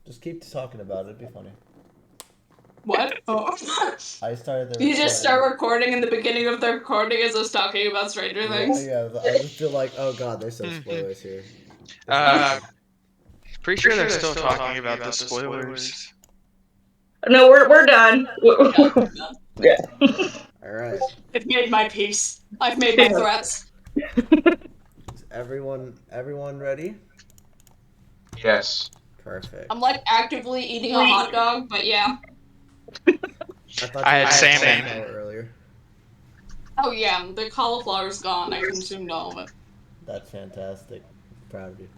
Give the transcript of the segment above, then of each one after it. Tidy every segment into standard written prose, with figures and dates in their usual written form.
Just keep talking about it. It'd be funny. What? Oh. I started the You just recording. start recording in the beginning of the recording as us talking about Stranger Yeah, Things. yeah. I just feel like, oh god, there's some spoilers here. This is Uh, Pretty sure they're still talking about the spoilers. No, we're done. Yeah. all right. I've made my peace. I've made my threats. Is everyone ready? Yes. Perfect. I'm like actively eating a hot dog, but yeah. I thought I you had had salmon. cauliflower earlier. Oh yeah, the cauliflower's gone. I consumed all of it. That's fantastic. Proud of you.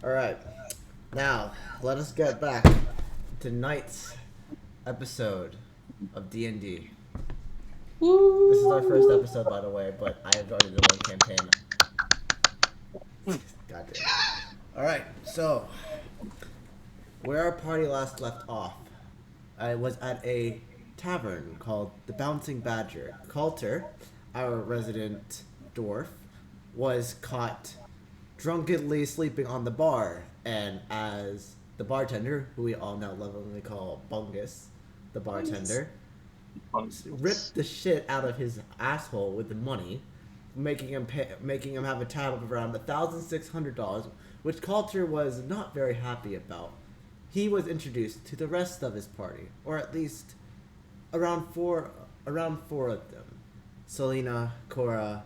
All right. Now, let us get back to tonight's episode of D&D. This is our first episode, by the way, but I have already done one campaign. God damn. All right, so where our party last left off, I was at a tavern called the Bouncing Badger. Coulter, our resident dwarf, was caught drunkenly sleeping on the bar, and as the bartender, who we all now lovingly call Bungus, the bartender, ripped the shit out of his asshole with the money, making him have a tab of around $1,600, which Coulter was not very happy about. He was introduced to the rest of his party, or at least around four of them. Selena, Cora,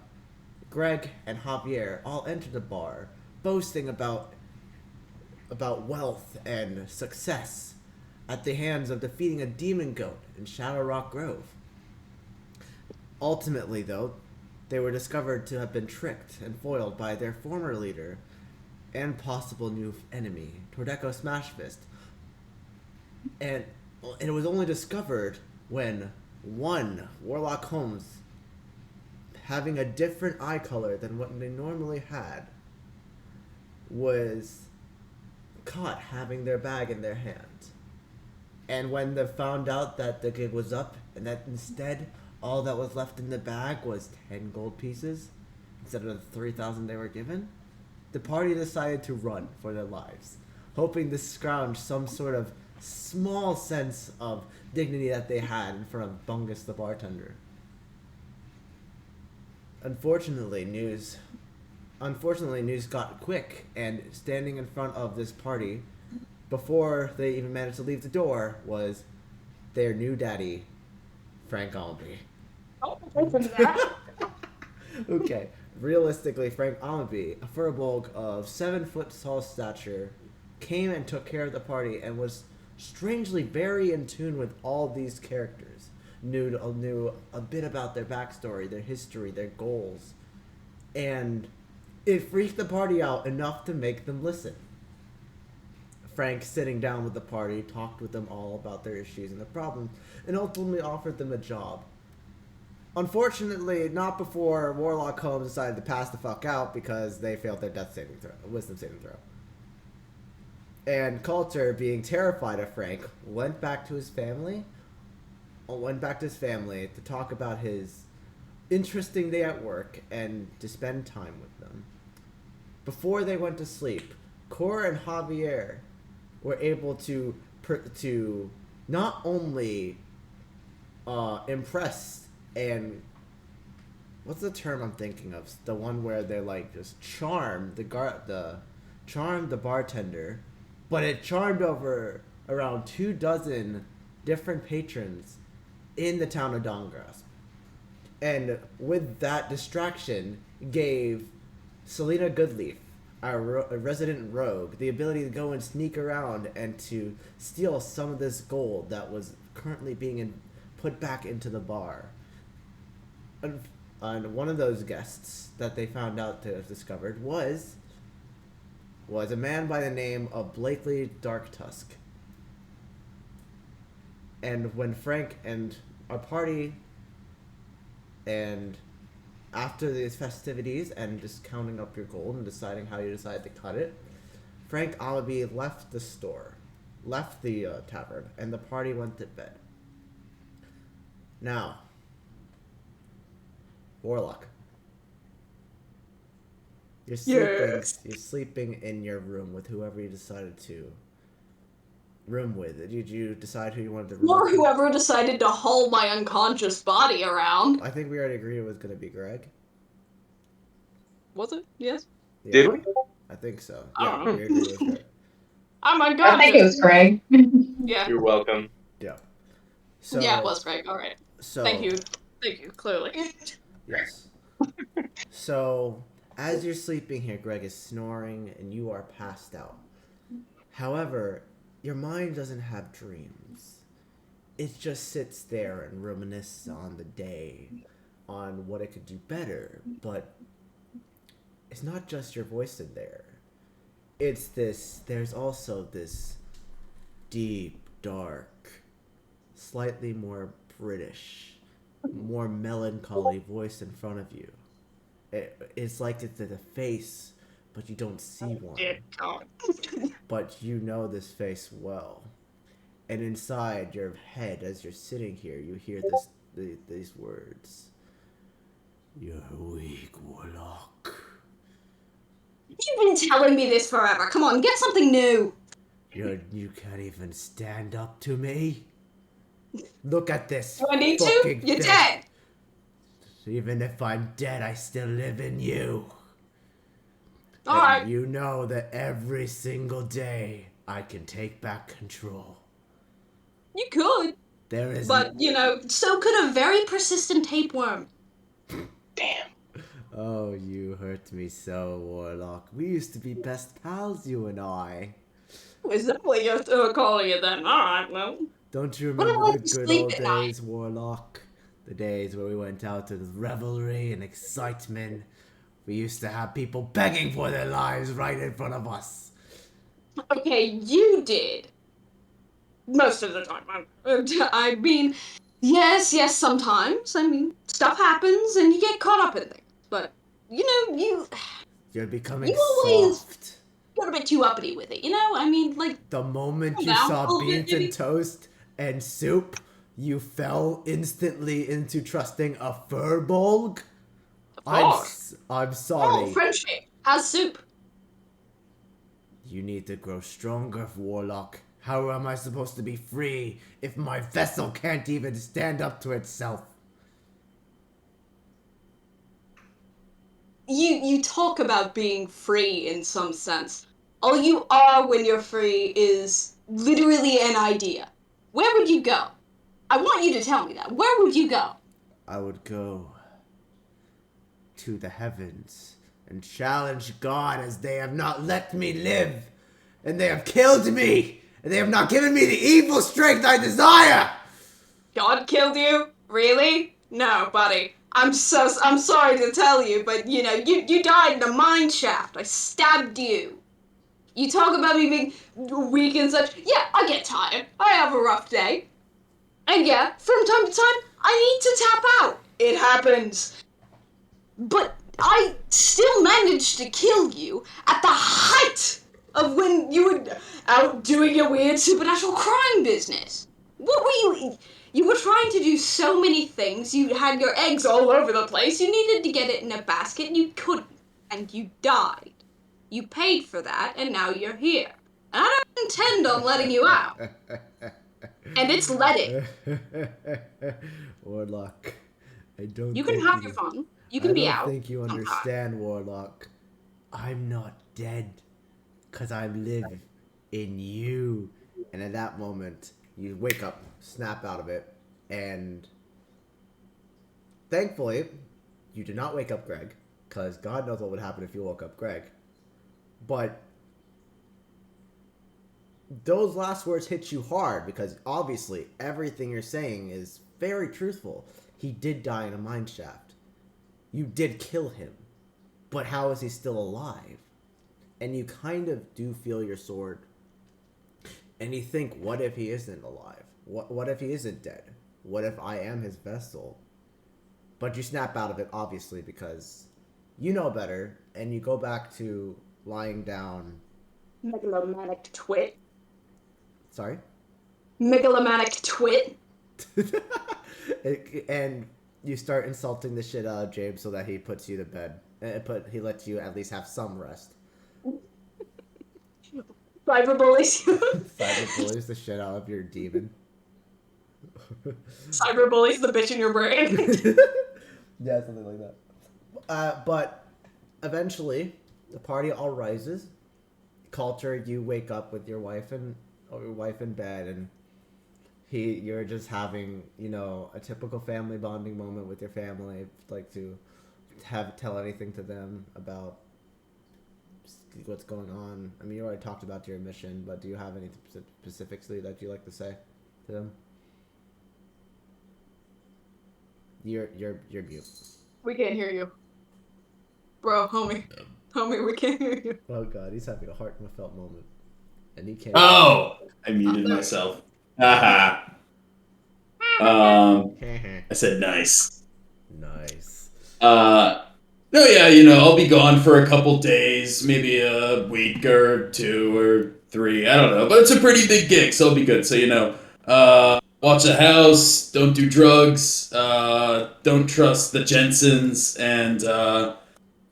Greg, and Javier all entered the bar, boasting about wealth and success at the hands of defeating a demon goat in Shadow Rock Grove. Ultimately, though, they were discovered to have been tricked and foiled by their former leader and possible new enemy, Tordeko Smashfist. And it was only discovered when one Warlock Holmes, having a different eye color than what they normally had, was caught having their bag in their hand. And when they found out that the gig was up and that instead all that was left in the bag was 10 gold pieces instead of the 3,000 they were given, the party decided to run for their lives, hoping to scrounge some sort of small sense of dignity that they had in front of Bungus the bartender. Unfortunately, news got quick, and standing in front of this party, before they even managed to leave the door, was their new daddy, Frank Allenby. Oh, open that. Okay, realistically, Frank Allenby, a furbolg of 7 foot tall stature, came and took care of the party and was strangely very in tune with all these characters. Knew a bit about their backstory, their history, their goals, and it freaked the party out enough to make them listen. Frank, sitting down with the party, talked with them all about their issues and their problems, and ultimately offered them a job. Unfortunately, not before Warlock Holmes decided to pass the fuck out because they failed their wisdom saving throw. And Coulter, being terrified of Frank, went back to his family to talk about his interesting day at work and to spend time with them. Before they went to sleep, Cora and Javier were able to not only impress and what's the term I'm thinking of? The one where they like just charm the bartender, but it charmed over around 24 different patrons in the town of Dongrass. And with that distraction, gave Selena Goodleaf, our resident rogue, the ability to go and sneak around and to steal some of this gold that was currently being put back into the bar. And one of those guests that they found out to have discovered was a man by the name of Blakely Darktusk. And when Frank and our party, and after these festivities and just counting up your gold and deciding how you decide to cut it, Frank Allenby left the tavern, and the party went to bed. Now, Warlock, you're sleeping in your room with whoever you decided to room with? Did you decide who you wanted to room Or with? whoever decided to haul my unconscious body around. I think we already agreed it was going to be Greg. Was it? Yes. Yeah, Did we? I think so. I Yeah, don't know. we agreed it was Greg. I'm I think it was unconscious. Greg. Yeah. You're welcome. Yeah. Yeah, it So, was Greg. All right. so Thank you. Thank you. Clearly. yes. So, as you're sleeping here, Greg is snoring and you are passed out. However, your mind doesn't have dreams. It just sits there and reminisces on the day, on what it could do better. But it's not just your voice in there. It's this, there's also this deep, dark, slightly more British, more melancholy voice in front of you. It's like it's a face, but you don't see one. Dear God. But you know this face well. And inside your head, as you're sitting here, you hear these words. You're weak, Warlock. You've been telling me this forever. Come on, get something new. You can't even stand up to me? Look at this Do I need to? fucking You're thing. dead. Even if I'm dead, I still live in you. All And right. you know that every single day I can take back control. You could, There is but so could a very persistent tapeworm. Damn. Oh, you hurt me so, Warlock. We used to be best pals, you and I. Is that what you're calling it then? All right. Well, Don't you What remember about the to good sleep old at night? days, Warlock? The days where we went out to revelry and excitement. We used to have people begging for their lives right in front of us. okay, you did. Most of the time. I mean, yes, sometimes. I mean, stuff happens and you get caught up in things. But, You're becoming you always soft. got a bit too uppity with it, I mean, like, The moment calm you down a saw little bit, beans and maybe. toast and soup, you fell instantly into trusting a furbolg. Of course. I'm Oh, sorry. friendship. How's soup? You need to grow stronger, Warlock. How am I supposed to be free if my vessel can't even stand up to itself? You talk about being free in some sense. All you are when you're free is literally an idea. Where would you go? I want you to tell me that. Where would you go? I would go to the heavens and challenge God as they have not let me live. And they have killed me. And they have not given me the evil strength I desire. God killed you? Really? No, buddy. I'm sorry to tell you, but you died in a mine shaft. I stabbed you. You talk about me being weak and such. Yeah, I get tired. I have a rough day. And yeah, from time to time, I need to tap out. It happens. But I still managed to kill you at the height of when you were out doing your weird supernatural crime business. What were you? You were trying to do so many things. You had your eggs all over the place. You needed to get it in a basket, and you couldn't. And you died. You paid for that, and now you're here. And I don't intend on letting you out. And it's letting. Warlock, I don't You can think have your fun. You can I be don't out. think you sometime. understand, Warlock. I'm not dead, 'cause I live in you. And at that moment, you wake up, snap out of it, and thankfully, you did not wake up Greg, 'cause God knows what would happen if you woke up Greg. But those last words hit you hard, because obviously everything you're saying is very truthful. He did die in a mine shaft. You did kill him. But how is he still alive? And you kind of do feel your sword. And you think, what if he isn't alive? What if he isn't dead? What if I am his vessel? But you snap out of it, obviously, because you know better. And you go back to lying down. Megalomaniac twit. Sorry? Megalomaniac twit. And you start insulting the shit out of James so that he puts you to bed. He lets you at least have some rest. Cyberbullies. Cyberbullies the shit out of your demon. Cyberbullies the bitch in your brain. Yeah, something like that. But eventually, the party all rises. Coulter, you wake up with your wife in bed, and you're just having, you know, a typical family bonding moment with your family. If you'd like to tell anything to them about what's going on. I mean, you already talked about your mission, but do you have any specifically that you like to say to them? You're mute. We can't hear you. Bro, homie. Homie, we can't hear you. Oh god, he's having a heartfelt moment. And he can't. Oh! I muted myself. Haha. I said nice. Nice. No, yeah, you know, I'll be gone for a couple days, maybe a week or 2 or 3, I don't know. But it's a pretty big gig, so I'll be good. So, you know, watch the house, don't do drugs, don't trust the Jensens, and,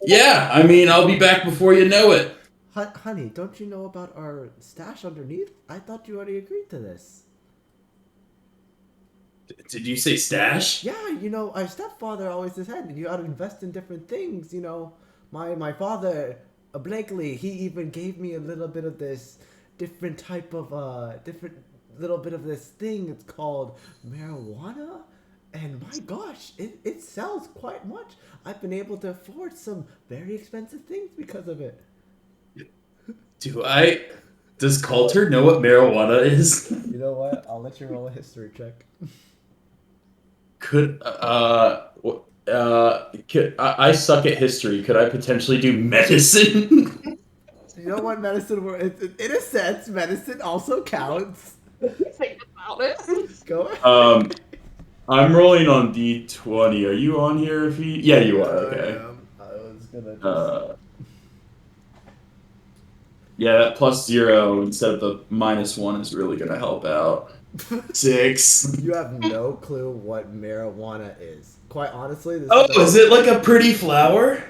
yeah, I mean, I'll be back before you know it. Honey, don't you know about our stash underneath? I thought you already agreed to this. Did you say stash? Yeah, you know, our stepfather always said you gotta invest in different things, you know. My father, Blakely, he even gave me a little bit of this different type of, different little bit of this thing. It's called marijuana. And my gosh, it sells quite much. I've been able to afford some very expensive things because of it. Does Coulter know what marijuana is? You know what? I'll let you roll a history check. I suck at history. Could I potentially do medicine? You know what medicine works? In a sense, medicine also counts. Think about it. Go ahead. I'm rolling on D20. Are you on here? Yeah, you are. Okay. I was gonna just... Yeah, that +0 instead of the -1 is really gonna help out. 6. You have no clue what marijuana is. Quite honestly, Is it like a pretty flower?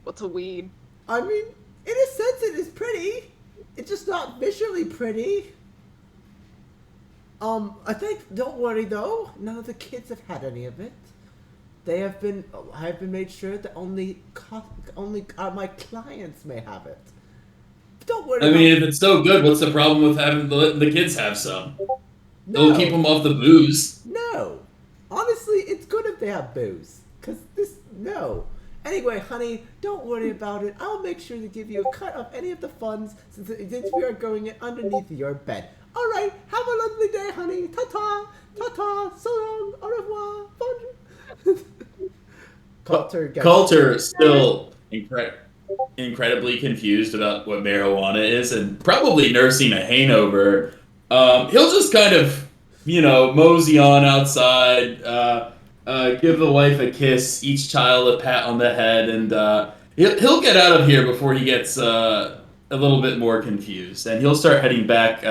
What's a weed? I mean, in a sense, it is pretty. It's just not visually pretty. I think, don't worry though, none of the kids have had any of it. I've been made sure that only my clients may have it. Don't worry. I mean, if it's so good, what's the problem with having the kids have some? No. It'll keep them off the booze. No. Honestly, it's good if they have booze. No. Anyway, honey, don't worry about it. I'll make sure to give you a cut of any of the funds since we are going in underneath your bed. Alright, have a lovely day, honey. Ta-ta. Ta-ta. So long. Au revoir. Bonjour. Coulter still incredibly confused about what marijuana is and probably nursing a hangover. He'll just kind of, you know, mosey on outside, give the wife a kiss, each child a pat on the head, and he'll get out of here before he gets a little bit more confused. And he'll start heading back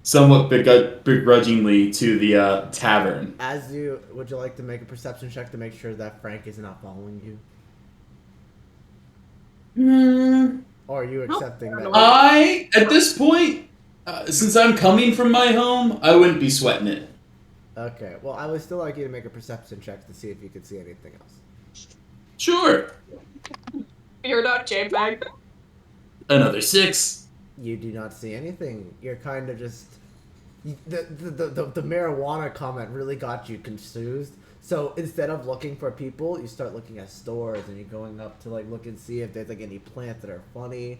somewhat begrudgingly to the tavern. Would you like to make a perception check to make sure that Frank is not following you? Or are you accepting that? At this point, since I'm coming from my home, I wouldn't be sweating it. Okay, well, I would still like you to make a perception check to see if you could see anything else. Sure. You're not JPEG. Another 6. You do not see anything. You're kind of just... The marijuana comment really got you confused. So instead of looking for people, you start looking at stores and you're going up to like look and see if there's like any plants that are funny.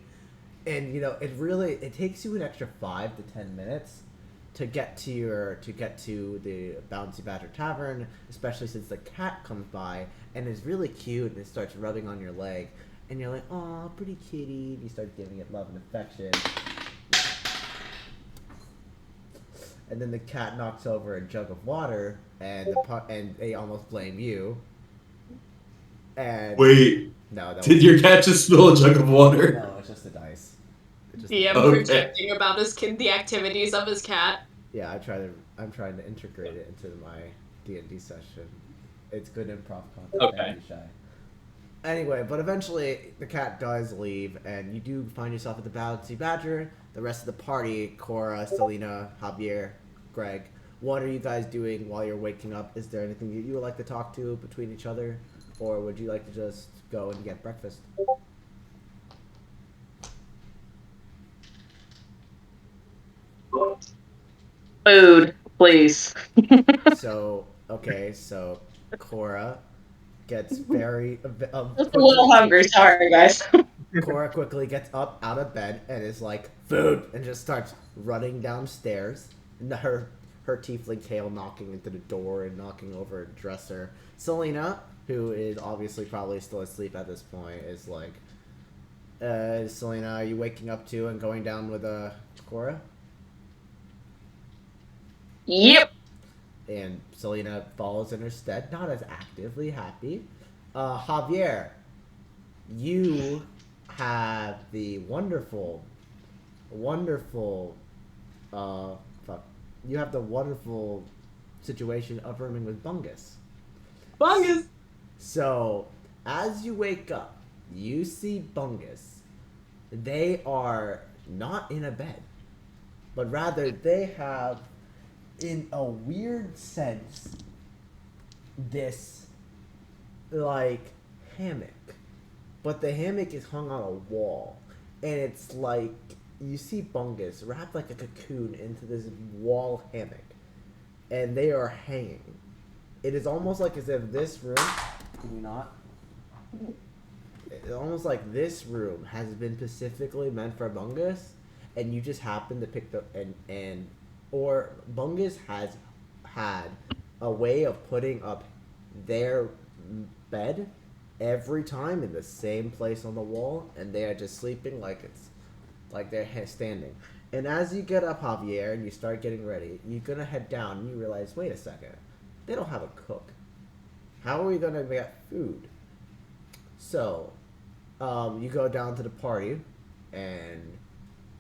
And you know, it takes you an extra 5 to 10 minutes to get to the Bouncy Badger Tavern, especially since the cat comes by and is really cute and it starts rubbing on your leg. And you're like, "Aw, pretty kitty." And you start giving it love and affection. And then the cat knocks over a jug of water, and they almost blame you. And wait, did your cat just spill a jug of water? No, it's just the dice. Projecting about the activities of his cat. Yeah, I'm trying to integrate it into my D&D session. It's good improv content. Okay. Don't be shy. Anyway, but eventually the cat does leave, and you do find yourself at the Bouncy Badger. the rest of the party, Cora, Selena, Javier, Greg, what are you guys doing while you're waking up? Is there anything you would like to talk to between each other? Or would you like to just go and get breakfast? Food, please. So, okay, so Cora gets very... Just a little hungry. Sorry, guys. Cora quickly gets up out of bed and is like, food! And just starts running downstairs. And her tiefling tail knocking into the door and knocking over a dresser. Selena, who is obviously probably still asleep at this point, is like, Selena, are you waking up too and going down with Cora? Yep. And Selena follows in her stead, not as actively happy. Javier, you have the wonderful, you have the wonderful situation of rooming with Bungus. Bungus! So, as you wake up, you see Bungus. They are not in a bed, but rather they have, in a weird sense, this, like, hammock. But the hammock is hung on a wall. And it's like, you see Bungus wrapped like a cocoon into this wall hammock. And they are hanging. It is almost like as if this room, can you not? It's almost like this room has been specifically meant for Bungus. And you just happen to pick the, or Bungus has had a way of putting up their bed every time in the same place on the wall, and they are just sleeping like it's like they're standing. And as you get up, Javier, and you start getting ready, you're gonna head down, and you realize, wait a second, they don't have a cook. How are we gonna get food? So, you go down to the party, and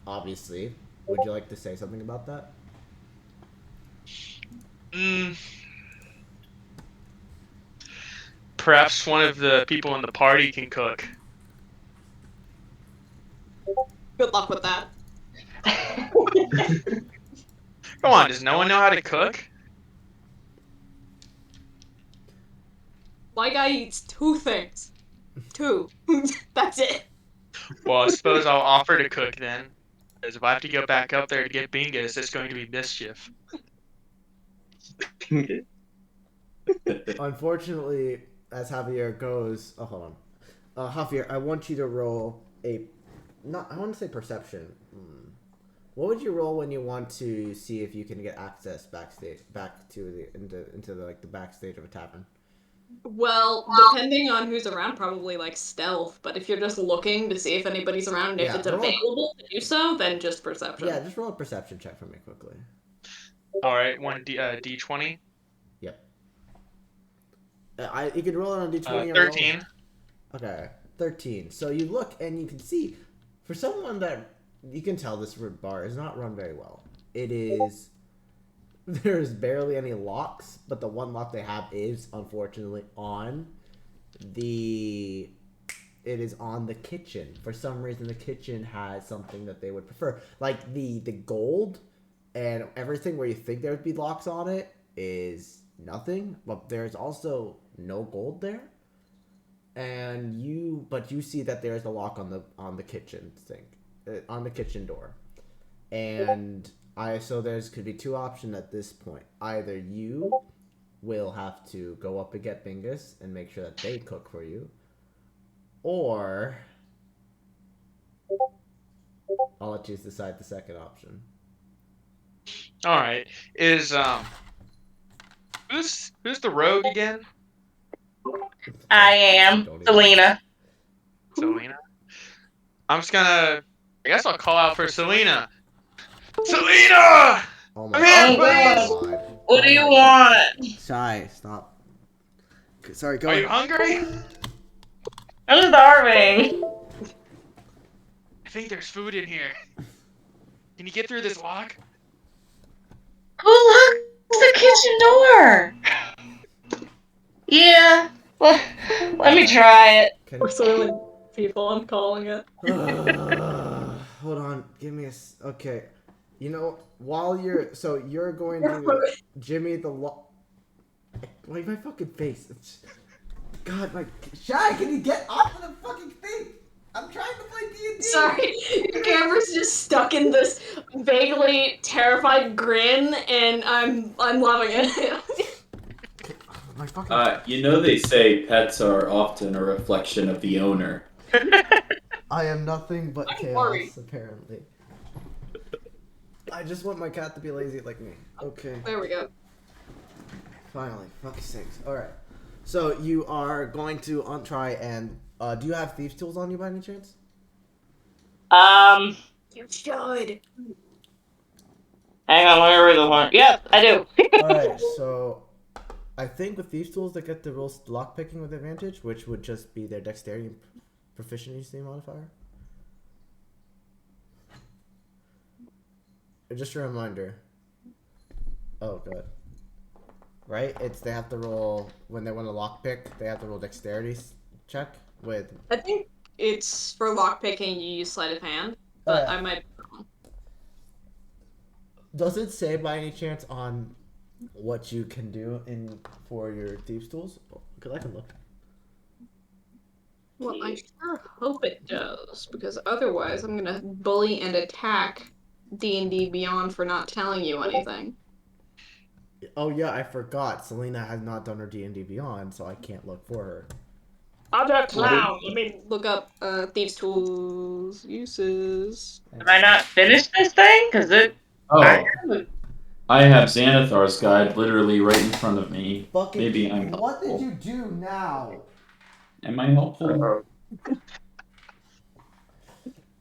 obviously, would you like to say something about that? Perhaps one of the people in the party can cook. Good luck with that. Come on, does no one know how to cook? My guy eats 2 things. 2. That's it. Well, I suppose I'll offer to cook then. Because if I have to go back up there to get Bingus, it's going to be mischief. Unfortunately, as Javier goes, oh, hold on. Javier, I want you to roll I want to say perception. What would you roll when you want to see if you can get access back to into the backstage of a tavern? Well, depending on who's around, probably like stealth. But if you're just looking to see if anybody's around and if Yeah, it's available to do so, then just perception. Yeah, just roll a perception check for me quickly. Alright, one D20. Yep. You can roll it on D20 or 13. Okay, 13. So you look and you can see, for someone that you can tell this bar is not run very well. There's barely any locks, but the one lock they have is unfortunately on the kitchen. For some reason, the kitchen has something that they would prefer, like the gold and everything where you think there would be locks on it is nothing, but there's also no gold there. And you see that there's a lock on the kitchen sink, on the kitchen door, and so there's could be 2 options at this point. Either you will have to go up and get Bingus and make sure that they cook for you, or I'll let you decide the second option. Alright. Is who's the rogue again? I am Selena. Selena? I'm just gonna I guess I'll call out for Selena. Selena! Oh I'm here, God. What do you want? Shy, stop. Sorry, go Are ahead. you hungry? I'm starving. I think there's food in here. Can you get through this lock? Who locked the kitchen door? Yeah. Well, let me try it. Can- We're soiling people, I'm calling it. hold on. Give me okay. You know, while you're going to Jimmy the Like my fucking face. God, my Shy, can you get off of the fucking thing? I'm trying to play D&D. Sorry, your camera's just stuck in this vaguely terrified grin, and I'm loving it. My fucking. You know they say pets are often a reflection of the owner. I am nothing but I'm chaos, worried. apparently. I just want my cat to be lazy like me. Okay. There we go. Finally, fucking sakes. Alright. So you are going to try and do you have thieves tools on you by any chance? You should. Hang on, let me read the one. Yep, I do. Alright, so I think with thieves tools they get to roll lockpicking with advantage, which would just be their dexterity and proficiency modifier. Just a reminder. Oh god. Right? They have to roll when they want to lockpick, they have to roll dexterity check with. I think it's for lockpicking you use sleight of hand, but I might. Does it say by any chance on what you can do for your thieves tools? Because I can look. Well, I sure hope it does, because otherwise I'm gonna bully and attack D&D Beyond for not telling you anything. Oh yeah, I forgot. Selena has not done her D&D Beyond, so I can't look for her. Other clown. Let me look up thieves tools uses. Did I not finish this thing? Because it. Oh, I I have Xanathar's guide literally right in front of me. Fucking. Maybe I'm helpful. What did you do now? Am I helpful?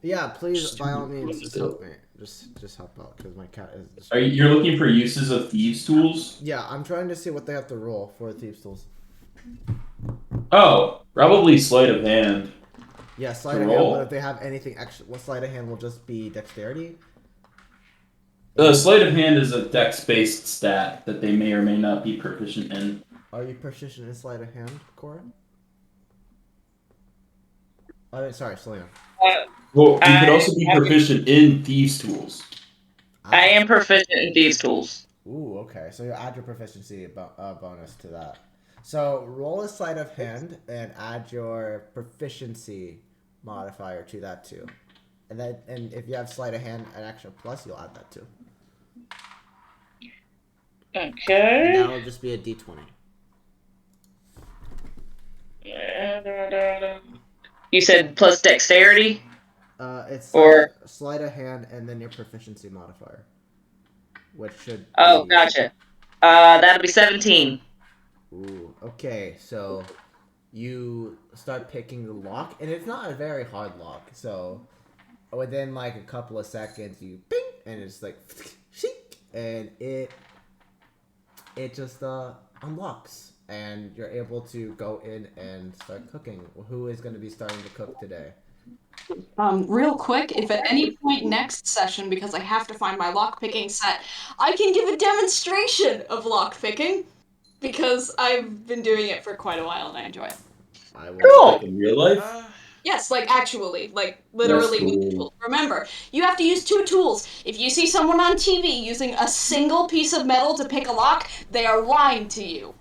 Yeah, please, by all means, just help me. Just help out, because my cat is. Just... You're looking for uses of thieves' tools? Yeah, I'm trying to see what they have to roll for thieves' tools. Oh, probably sleight of hand. Yeah, sleight of hand, but if they have anything extra, well, sleight of hand will just be dexterity. The sleight of hand is a dex-based stat that they may or may not be proficient in. Are you proficient in sleight of hand, Cora? Sorry, Selena. Well, you could also be proficient in thieves' tools. I am proficient in these tools. Ooh, okay. So you add your proficiency bonus to that. So roll a sleight of hand and add your proficiency modifier to that too. And if you have sleight of hand an extra plus, you'll add that too. Okay. And that'll just be a d20. You said plus dexterity? It's Or sleight of hand and then your proficiency modifier, which should. Oh, be... gotcha. That'll be 17. Ooh, okay. So you start picking the lock, and it's not a very hard lock. So within like a couple of seconds, you ping, and it's like, and it just unlocks, and you're able to go in and start cooking. Who is going to be starting to cook today? Real quick, if at any point next session, because I have to find my lockpicking set, I can give a demonstration of lockpicking, because I've been doing it for quite a while and I enjoy it. Cool. Like in real life? Yes, like actually, like literally That's cool. with tools. Remember, you have to use 2 tools. If you see someone on TV using a single piece of metal to pick a lock, they are lying to you.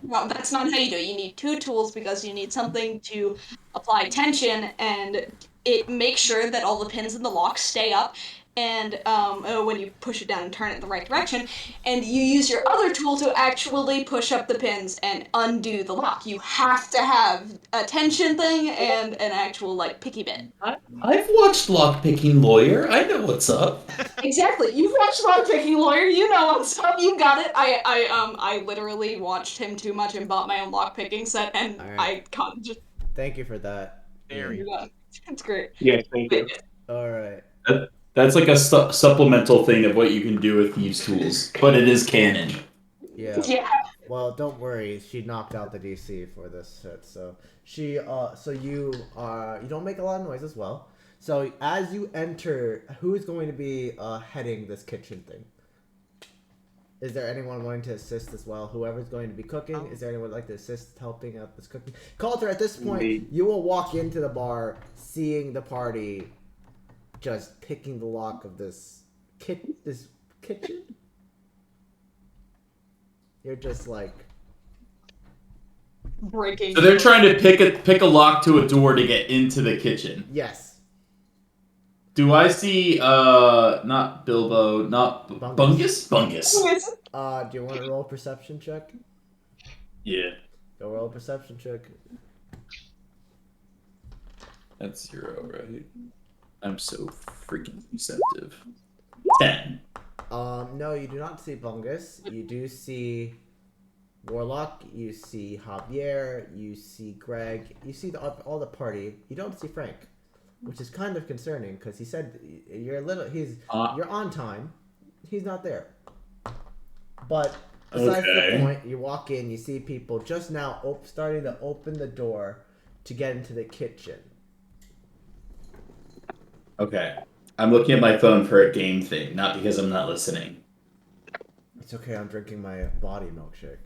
No, that's not how you do it. You need 2 tools because you need something to apply tension, and it makes sure that all the pins in the lock stay up, and when you push it down and turn it in the right direction, and you use your other tool to actually push up the pins and undo the lock. You have to have a tension thing and an actual, like, picky bit. I've watched Lockpicking Lawyer. I know what's up. Exactly. You've watched Lockpicking Lawyer. You know what's up. You got it. I literally watched him too much and bought my own lockpicking set, and All right. I can't just. Thank you for that. Very. It's great. Yes, thank you. All right. That's like a supplemental thing of what you can do with these tools, but it is canon. Yeah. Yeah. Well, don't worry. She knocked out the DC for this set, so you don't make a lot of noise as well. So as you enter, who is going to be heading this kitchen thing? Is there anyone wanting to assist as well? Whoever's going to be cooking, is there anyone who'd like to assist helping out this cooking? Coulter, at this point, you will walk into the bar, seeing the party just picking the lock of this kitchen. You're just like, Breaking. So they're trying to pick a lock to a door to get into the kitchen. yes. Do I see not Bilbo, not Bungus. Bungus? Do you want to roll a perception check? Yeah. Go roll a perception check. That's 0, right? I'm so freaking receptive. 10. No, you do not see Bungus. You do see Warlock. You see Javier. You see Greg. You see all the party. You don't see Frank, which is kind of concerning because he said you're a little. You're on time. He's not there. But besides the point, you walk in. You see people just now starting to open the door to get into the kitchen. Okay. I'm looking at my phone for a game thing, not because I'm not listening. It's okay. I'm drinking my body milkshake.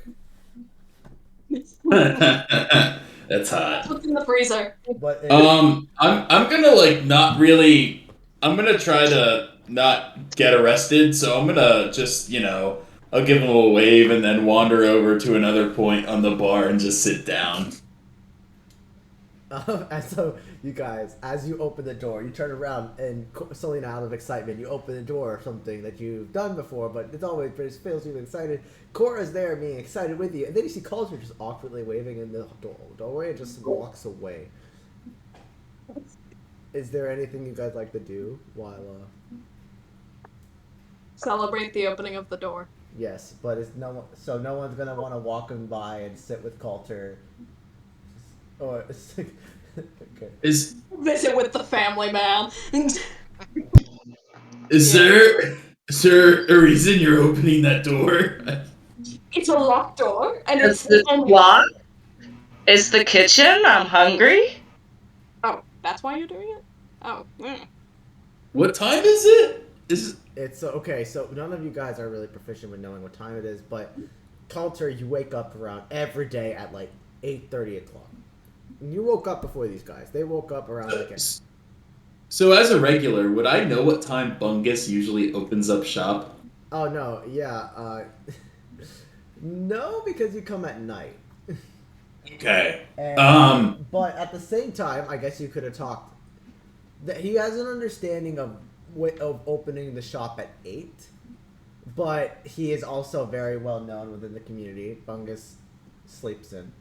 That's hot. What's in the freezer? But I'm gonna like not really. I'm gonna try to not get arrested, so I'm gonna just I'll give him a wave and then wander over to another point on the bar and just sit down. And so, you guys, as you open the door, you turn around and Selena, out of excitement, you open the door of something that you've done before, but it feels you excited. Cora's there being excited with you, and then you see Culture just awkwardly waving in the doorway and just walks away. Is there anything you guys like to do while, Celebrate the opening of the door. Yes, but no one's gonna want to walk him by and sit with Coulter. Or it's like, okay. Visit with the family, man. Is there a reason you're opening that door? It's a locked door, and Is it's this locked? Is the kitchen? I'm hungry. Oh, that's why you're doing it? Oh. What time is it? It's okay. So none of you guys are really proficient with knowing what time it is, but Coulter, you wake up around every day at like 8:30 o'clock. You woke up before these guys. They woke up around like. So as a regular, would I know what time Bungus usually opens up shop? Oh no, yeah. No, because you come at night. Okay. And, but at the same time, I guess you could have talked. That he has an understanding of opening the shop at 8, but he is also very well known within the community. Bungus sleeps in.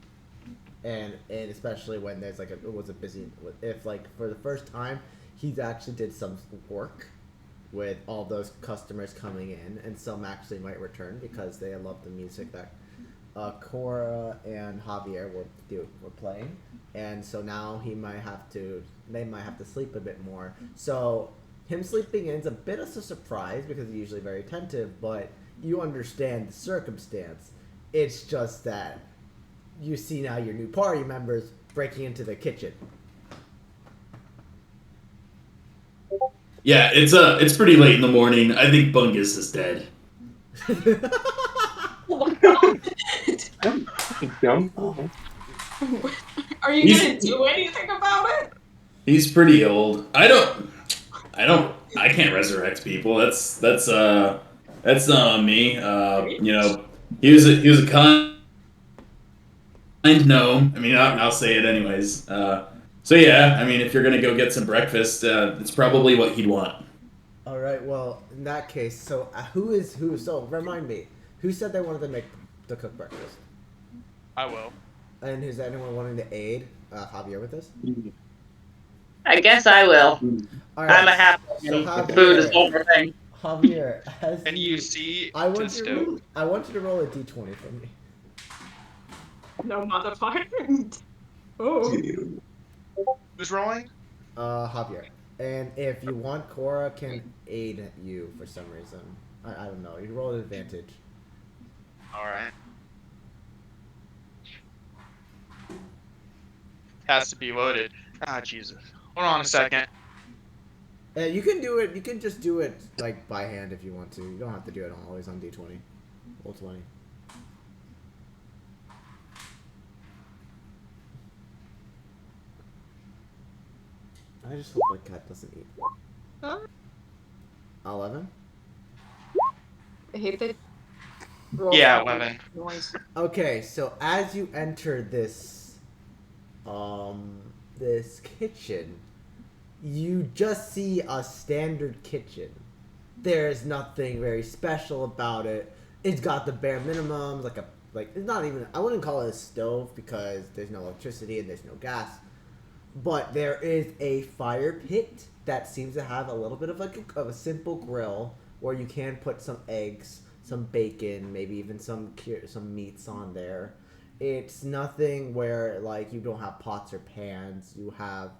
And especially when there's like it was a busy, if like for the first time he actually did some work with all those customers coming in, and some actually might return because they love the music that Cora and Javier were playing, and so now they might have to sleep a bit more. So him sleeping in is a bit of a surprise because he's usually very attentive, but you understand the circumstance. It's just that you see now your new party members breaking into the kitchen. Yeah, it's pretty late in the morning. I think Bungus is dead. Are you gonna do anything about it? He's pretty old. I can't resurrect people. That's not on me. He was a kind gnome. I mean, I'll say it anyways. So yeah, I mean, if you're gonna go get some breakfast, it's probably what he'd want. All right. Well, in that case, so who? So remind me, who said they wanted to cook breakfast? I will. And is anyone wanting to aid Javier with this? I guess I will. All right. I'm a happy food is everything. Javier, And you see, I want you to roll a d20 for me. No modifier. Oh. who's rolling? Javier. And if you want, Cora can aid you for some reason. I don't know. You roll an advantage. All right. Has to be loaded. Ah, Jesus. Hold on a second. You can do it. You can just do it like by hand if you want to. You don't have to do it always on d20. Roll 20. I just hope my cat doesn't eat. 11? I hate the roll Yeah, call 11. noise. Okay, so as you enter this kitchen, you just see a standard kitchen. There's nothing very special about it. It's got the bare minimum, like it's not even, I wouldn't call it a stove because there's no electricity and there's no gas. But there is a fire pit that seems to have a little bit of of a simple grill where you can put some eggs, some bacon, maybe even some meats on there. It's nothing where like you don't have pots or pans. You have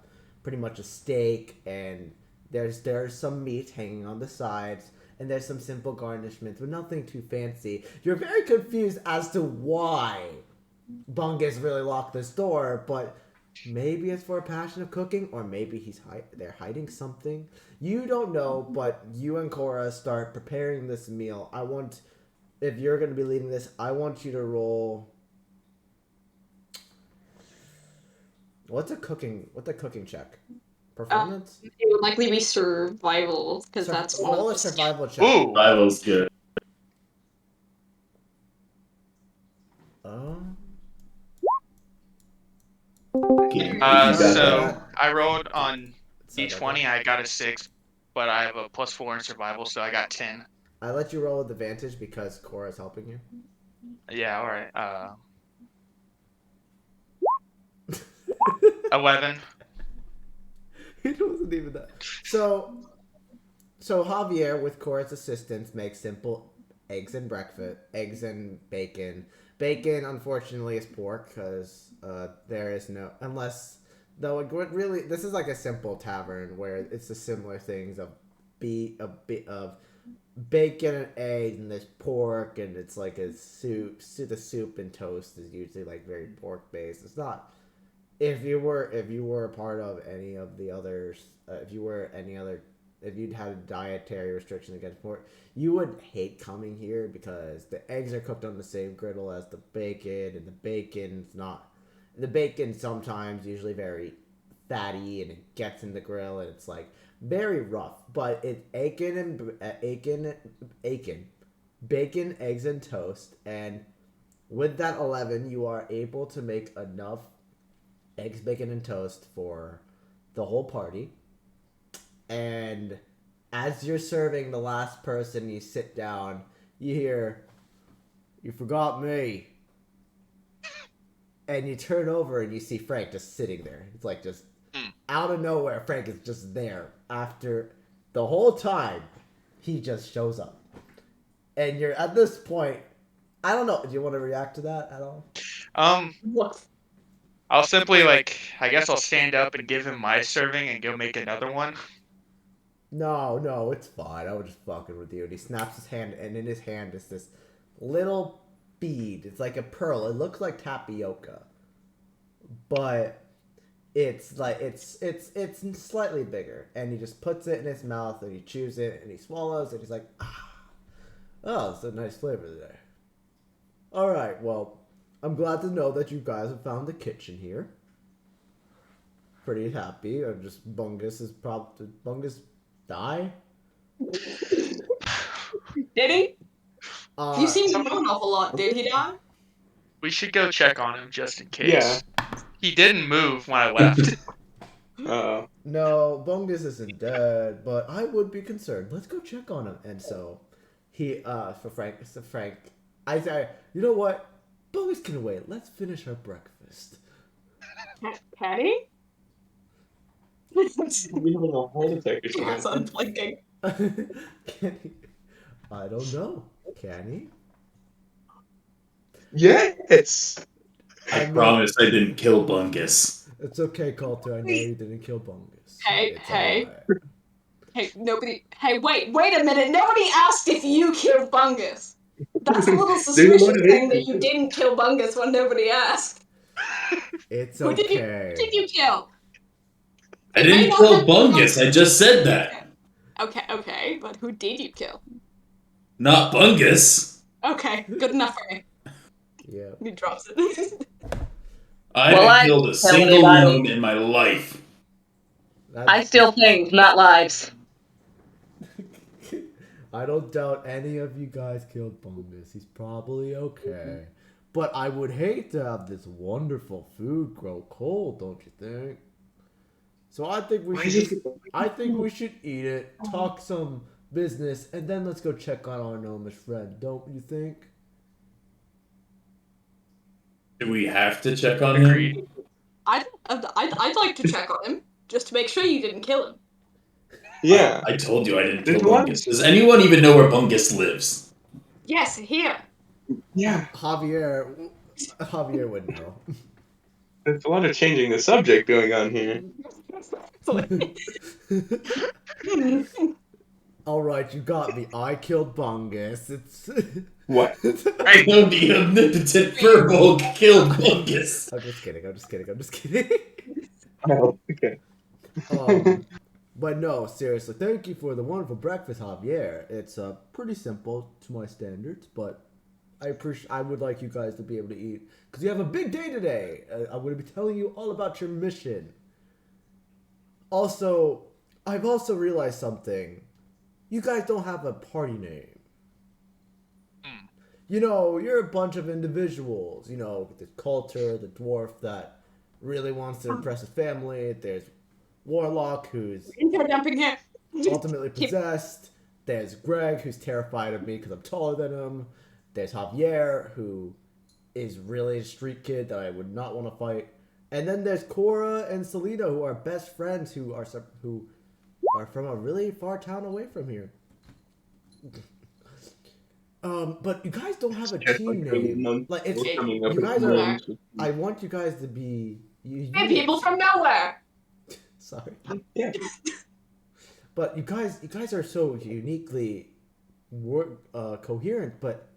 pretty much a steak, and there's some meat hanging on the sides, and there's some simple garnishments, but nothing too fancy. You're very confused as to why Bungus really locked this door, but maybe it's for a passion of cooking, or maybe they're hiding something. You don't know, but you and Cora start preparing this meal. If you're going to be leading this, I want you to roll. What's a cooking check? Performance? It would likely be survival, because that's one roll of a the survival check. Ooh. Survival's good. Oh. So I rolled on Sorry about D20. I got a 6, but I have a +4 in survival, so I got 10. I let you roll with advantage because Cora's helping you. Yeah, all right. 11. It wasn't even that. So Javier, with Cora's assistance, makes simple eggs and bacon. Bacon, unfortunately, is pork because there is no this is like a simple tavern where it's the similar things of of bacon and eggs, and there's pork, and it's like a soup. The soup and toast is usually like very pork based. It's not. If you were a part of any of the others, if you'd had a dietary restriction against pork, you would hate coming here because the eggs are cooked on the same griddle as the bacon, and the bacon's sometimes usually very fatty, and it gets in the grill, and it's like very rough. But it's bacon, eggs, and toast, and with that 11, you are able to make enough eggs, bacon, and toast for the whole party. And as you're serving the last person, you sit down, you hear, "You forgot me." And you turn over and you see Frank just sitting there. It's like just out of nowhere, Frank is just there. After the whole time, he just shows up. And you're at this point, I don't know, do you want to react to that at all? What? I'll simply I guess I'll stand up and give him my serving and go make another one. No, it's fine. I was just fucking with you. And he snaps his hand, and in his hand is this little bead. It's like a pearl. It looks like tapioca, but it's like it's slightly bigger. And he just puts it in his mouth, and he chews it, and he swallows, and he's like, "Oh, it's a nice flavor there." All right, well, I'm glad to know that you guys have found the kitchen here. Pretty happy. I'm just Bungus die? Did he? You seem to know an awful lot. Did he die? We should go check on him just in case. Yeah. He didn't move when I left. Uh-oh. No, Bungus isn't dead, but I would be concerned. Let's go check on him. And so Frank, I say, you know what? Bungus can wait. Let's finish our breakfast. Patty? We have a heart attack or something. Yes, I'm blinking. Can he? I don't know. Can he? Yes! I promise I didn't kill Bungus. It's okay, Coulter. I know you didn't kill Bungus. Hey, It's hey. alright. Hey, nobody. Hey, wait a minute. Nobody asked if you killed Bungus. That's a little suspicious thing that you didn't kill Bungus when nobody asked. It's Who okay. did you kill? I didn't kill Bungus. I just said that. Okay, but who did you kill? Not Bungus. Okay, good enough for me. Yeah. He drops it. I Well, haven't I killed a tell single anybody. one in my life. I steal things, not lives. I don't doubt any of you guys killed Bungus. He's probably okay. But I would hate to have this wonderful food grow cold, don't you think? So I think we Why should is just, it- I think we should eat it, talk some business, and then let's go check on our gnomish friend, don't you think? Do we have to check on him? Agreed. I'd like to check on him just to make sure you didn't kill him. Yeah. I told you I didn't There's kill one- Bungus. Does anyone even know where Bungus lives? Yes, here. Yeah. Javier would know. There's a lot of changing the subject going on here. All right, you got me. I killed Bungus. It's What? I know the omnipotent Furbolg killed Bungus. I'm just kidding. I'm just kidding. I'm just kidding. Oh, okay. But no, seriously, thank you for the wonderful breakfast, Javier. It's pretty simple to my standards, but I would like you guys to be able to eat because you have a big day today. I'm going to be telling you all about your mission. Also, I've also realized something. You guys don't have a party name. You know, you're a bunch of individuals. You know, the Coulter, the dwarf that really wants to impress his family. There's Warlock, who's Info dumping here. ultimately possessed. There's Greg, who's terrified of me because I'm taller than him. There's Javier, who is really a street kid that I would not want to fight. And then there's Cora and Selena, who are best friends, who are from a really far town away from here. But you guys don't have a team name. Like it's Coming up you with guys are. names. I want you guys to be. Hey, people from nowhere. Sorry. Yeah. But you guys are so uniquely coherent, but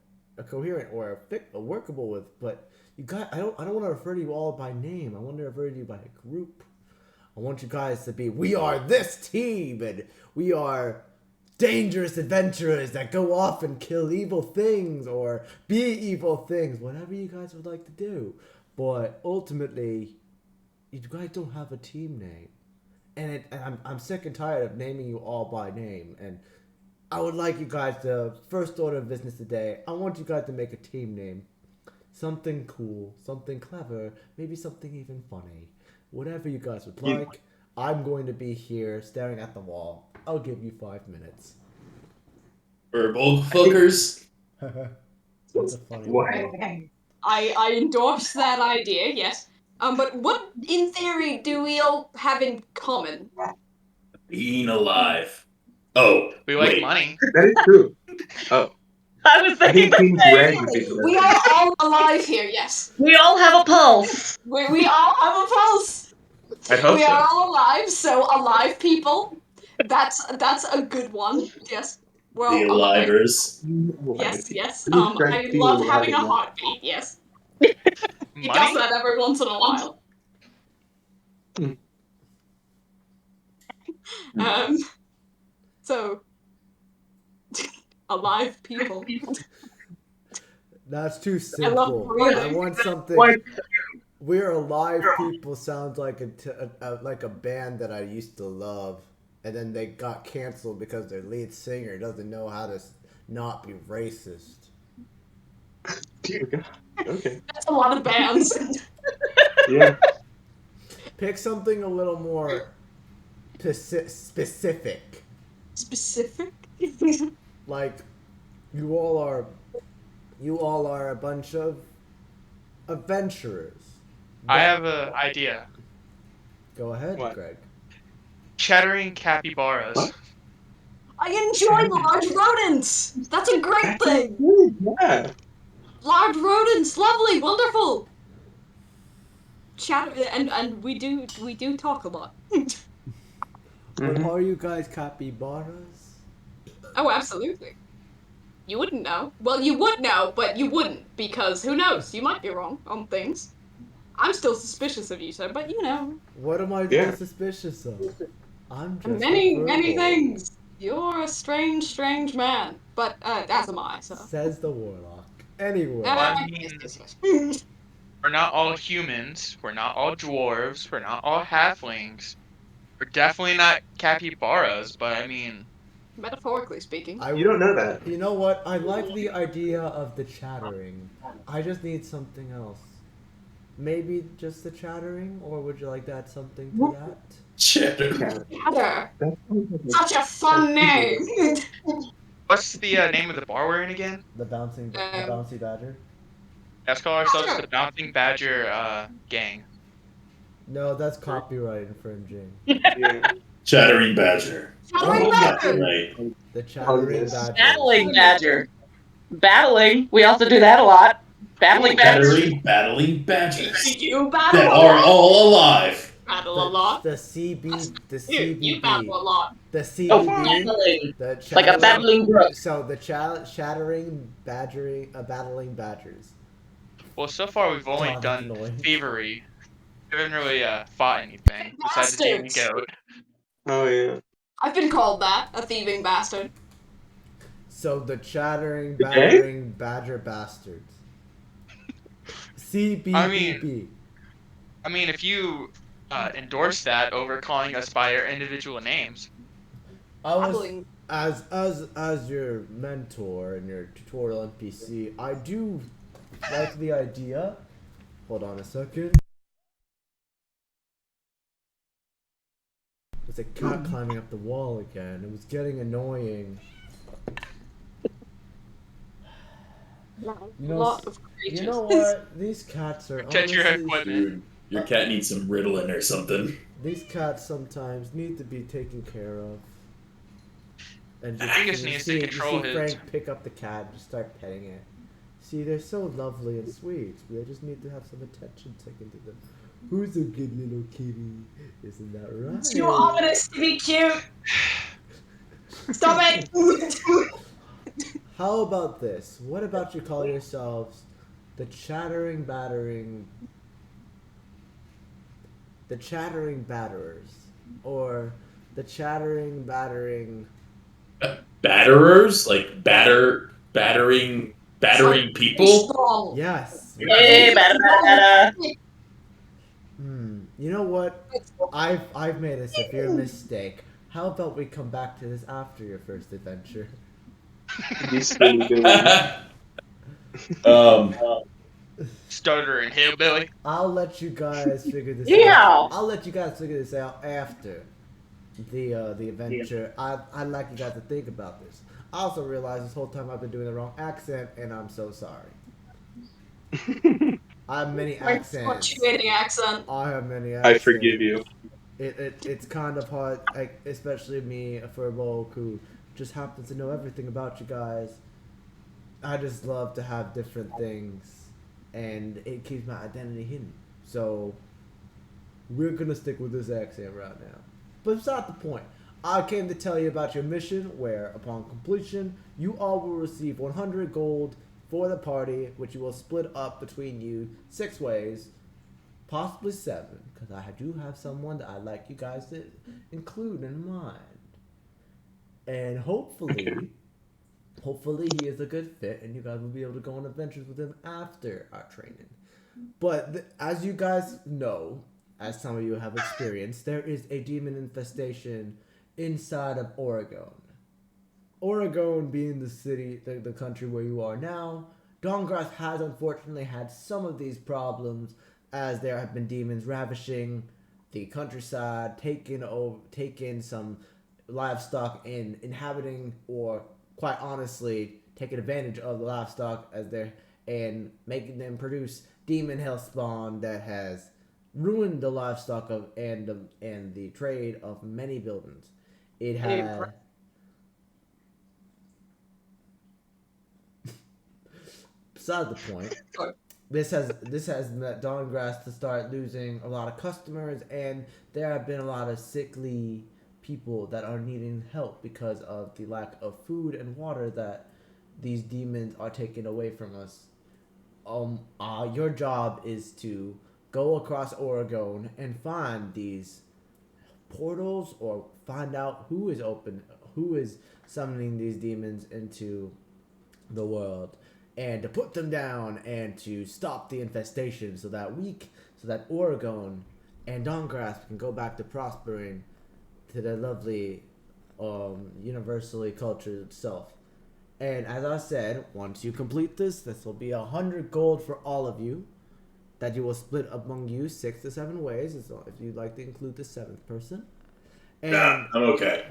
coherent or workable with. But you guys, I don't want to refer to you all by name. I want to refer to you by a group. I want you guys to be. We are this team, and we are dangerous adventurers that go off and kill evil things or be evil things, whatever you guys would like to do. But ultimately, you guys don't have a team name. And I'm sick and tired of naming you all by name. And I would like you guys to, first order of business today, I want you guys to make a team name. Something cool, something clever, maybe something even funny. Whatever you guys would like. I'm going to be here staring at the wall. I'll give you 5 minutes. Furbolg fuckers. That's a funny What? one. I endorse that idea, yes. But what, in theory, do we all have in common? Being alive. Oh, We like wait. money. That is true. Oh, I was I thinking think Team the same. Red would be the We best. are all alive here, yes. We all have a pulse. We all have a pulse. I hope We so. are all alive, so alive people. That's a good one. Yes. We're The all alive. Alivers. Yes, yes. Please try I to love feel having a alive. heartbeat, yes. It does Money? that every once in a while. So alive people. That's too I love simple. breathing. I want something. What? We're Alive People sounds like like a band that I used to love, and then they got canceled because their lead singer doesn't know how to not be racist. Dear God. Okay. That's a lot of bands. Yeah. Pick something a little more specific. Specific? Like you all are a bunch of adventurers. I have an idea. Go ahead, What? Greg. Chattering capybaras. What? I enjoy large rodents. That's a great That's thing. good. Yeah. Large rodents, lovely, wonderful. Chat and we do talk a lot. But Mhm. are you guys capybaras? Oh, absolutely. You wouldn't know. Well, you would know, but you wouldn't because who knows? You might be wrong on things. I'm still suspicious of you, sir, but you know, What am I to Yeah. be suspicious of? I'm just many a many verbal, things. You're a strange, strange man, but as am I. So. says the warlock. Anyway. I mean- Yes, yes. We're not all humans. We're not all dwarves. We're not all halflings. We're definitely not capybaras, but I mean, Metaphorically speaking. I, You don't know that. You know what? I like the idea of the chattering. I just need something else. Maybe just the chattering, or would you like to add something to that? Cheddar. Chatter. That sounds like a- Such a fun name. What's the name of the bar we're in again? The bouncy badger. Let's call ourselves the Bouncing Badger Gang. No, that's copyright infringing. Yeah. Chattering Badger. Chattering Oh, yeah, Badger. right. The chattering Fungus. badger. Battling badger. Battling. We also do that a lot. Battling badger. Chattering, battling badgers You battle that a are lot. all alive. Battle a lot. The CB, the You battle a CBB, lot. the Oh, CBB, battling. the Like a chattering- battling brook. So the shattering badgering, battling badgers. Well, so far we've only God, that's done annoying. thievery. We haven't really fought anything besides the demon Bastards. goat. Oh yeah. I've been called that, a thieving bastard. So the chattering, The gang? battering badger bastards. CBBB. I mean, if you endorse that over calling us by our individual names, I was Battling. as your mentor and your tutorial NPC. I do like the idea. Hold on a second. There's a cat climbing up the wall again. It was getting annoying. You know, lot of creatures. You know what? These cats are Protect your honestly- equipment. Dude, your cat needs some Ritalin or something. These cats sometimes need to be taken care of. And Angus you needs see, to control you see his. Frank pick up the cat and just start petting it. See, they're so lovely and sweet. They just need to have some attention taken to them. Who's a good little kitty? Isn't that right? It's too ominous to be cute. Stop it. How about this? What about you call yourselves the chattering batterers, or the chattering battering? Batterers? Like battering people? Strong. Yes. Hey, batter, batter, batter. You know what? I've made a severe mistake. How about we come back to this after your first adventure? These spoons do. um, Stutter and hillbilly. I'll let you guys figure this Yeah. out. I'll let you guys figure this out after the adventure. I'd like you guys to think about this. I also realized this whole time I've been doing the wrong accent, and I'm so sorry. I have many Like accents. fluctuating accent. I have many accents. I forgive you. It's kind of hard, like, especially me, a furbolg who just happens to know everything about you guys. I just love to have different things, and it keeps my identity hidden. So we're gonna stick with this accent right now. But it's not the point. I came to tell you about your mission, where upon completion, you all will receive 100 gold for the party, which you will split up between you 6 ways. Possibly 7, because I do have someone that I'd like you guys to include in mind. And hopefully he is a good fit, and you guys will be able to go on adventures with him after our training. But as you guys know, as some of you have experienced, there is a demon infestation inside of Oregon. Oregon being the city, the country where you are now, Dawngrass has unfortunately had some of these problems, as there have been demons ravishing the countryside, taking some livestock and inhabiting, or quite honestly, taking advantage of the livestock and making them produce demon health spawn that has ruined the livestock and the trade of many buildings. It had. Beside the point. This has met Dawngrass to start losing a lot of customers, and there have been a lot of sickly people that are needing help because of the lack of food and water that these demons are taking away from us. Your job is to go across Oregon and find these portals, or find out who is summoning these demons into the world, and to put them down and to stop the infestation, so that Oregon and Dawngrass can go back to prospering to their lovely universally culture itself. And as I said, once you complete this will be 100 gold for all of you. That you will split among you 6 to 7 ways, if you'd like to include the 7th person. And Nah, I'm okay.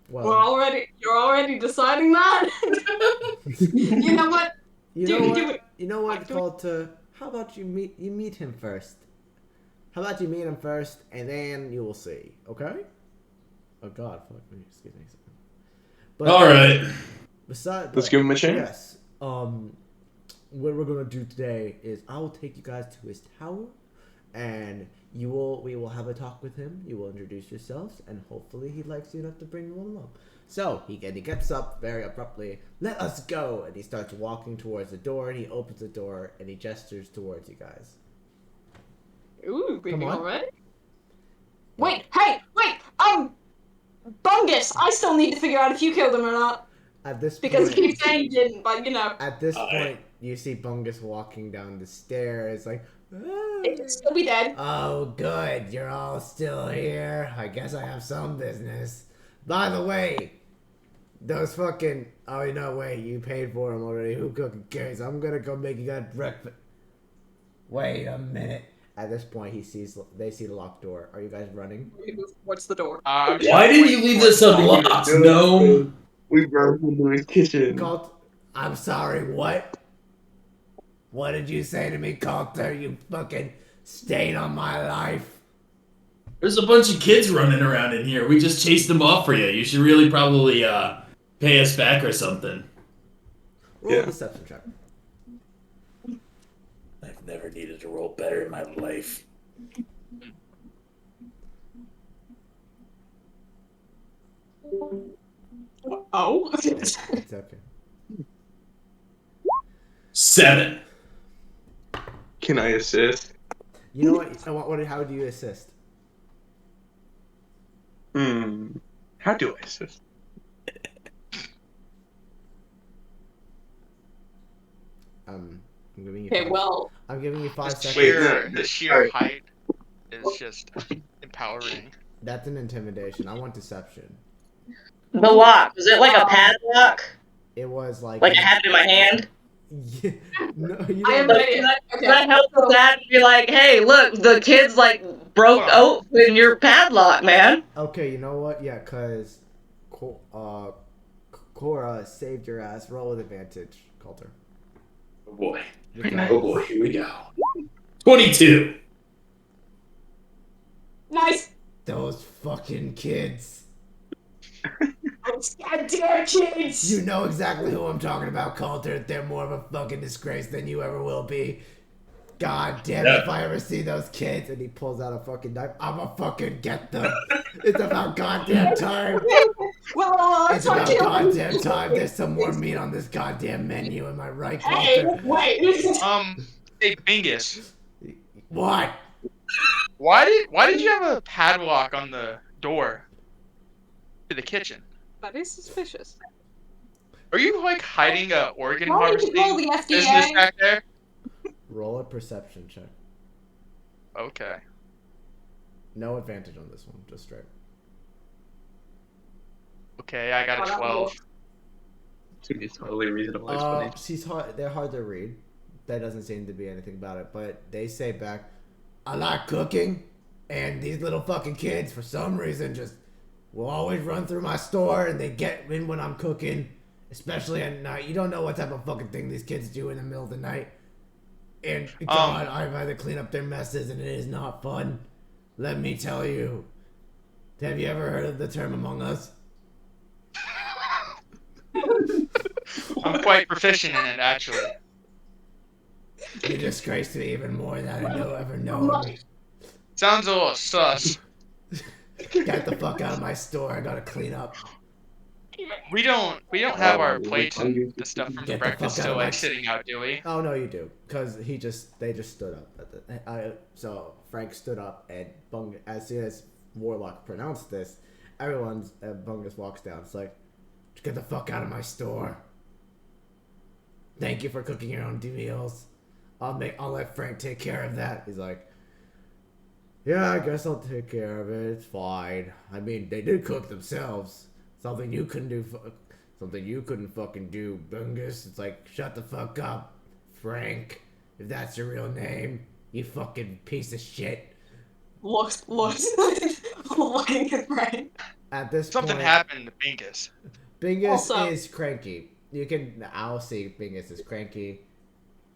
well, You're already deciding that. You know what? you know what, do it. Coulter? How about you meet him first? How about you meet him first, and then you will see, okay? Oh God, fuck me, excuse me. But All right. Let's give him a chance. Yes. What we're gonna do today is I will take you guys to his tower, and we will have a talk with him. You will introduce yourselves, and hopefully he likes you enough to bring you along. So he gets up very abruptly. Let us go, and he starts walking towards the door. And he opens the door and he gestures towards you guys. Ooh, Come on. already? Wait, Bungus, I still need to figure out if you killed him or not. At this Because point, you saying you didn't, but you know. at this point, you see Bungus walking down the stairs, like. It could still be dead. Oh, good. You're all still here. I guess I have some business. By the way, those fucking. Oh, no, wait. You paid for them already. Who cooking cares? I'm gonna go make you guys breakfast. Wait a minute. At this point, they see the locked door. Are you guys running? What's the door? Why did you leave this unlocked? No. We burned into his kitchen. I'm sorry, what? What did you say to me, Coulter? You fucking stain on my life. There's a bunch of kids running around in here. We just chased them off for you. You should really probably pay us back or something. Roll a deception check. I've never needed to roll better in my life. Oh. It's okay. 7. Can I assist? You know what? How do you assist? How do I assist? I'm giving you. Okay, well. I'm giving you 5 The seconds. sheer height is just empowering. That's an intimidation. I want deception. The lock, was it like a padlock? It was like. Like I had it in my hand? Yeah, no, you I have don't. no idea. Okay. Can I help with that and be like, hey, look, the kids like broke open your padlock, man. Okay, you know what? Yeah, cause, Cora saved your ass. Roll with advantage, Coulter. Oh boy. Just Oh boy, here we go. 22. Nice. Those fucking kids. Those goddamn kids. You know exactly who I'm talking about, Coulter. They're more of a fucking disgrace than you ever will be. God damn it, if I ever see those kids. And he pulls out a fucking knife. I'ma fucking get them. It's about goddamn time. Well, It's about goddamn time. There's some more meat on this goddamn menu. Am I right, Hey, Coulter? wait. Hey, Bingus. What? Why did you have a padlock on the door to the kitchen? That is suspicious. Are you like hiding a organ Why did you call harvesting the business FDA? back there? Roll a perception check. Okay. No advantage on this one, just straight. Okay, I got a 12. It's totally reasonable explanation. They're hard to read. That doesn't seem to be anything about it, but they say back, I like cooking, and these little fucking kids, for some reason, just will always run through my store, and they get in when I'm cooking, especially at night. You don't know what type of fucking thing these kids do in the middle of the night. And God, I've had to clean up their messes, and it is not fun. Let me tell you. Have you ever heard of the term Among Us? I'm quite proficient in it, actually. You disgrace me even more than I ever known. Sounds a little sus. Get the fuck out of my store. I gotta clean up. We don't have our plates and the stuff from Get the breakfast fuck out still of my- like sitting out, do we? Oh no, you do, cause they just stood up. So Frank stood up, and as soon as Warlock pronounced this, Bungus walks down. It's like, get the fuck out of my store. Thank you for cooking your own meals. I'll let Frank take care of that. He's like, Yeah, I guess I'll take care of it. It's fine. I mean, they did cook themselves. Something you couldn't do. Something you couldn't fucking do, Bungus. It's like, shut the fuck up, Frank. If that's your real name, you fucking piece of shit. Looks looking at Frank. At this Something point, happened to Bingus. Bingus Also- is cranky. You can. I'll see Bingus is cranky.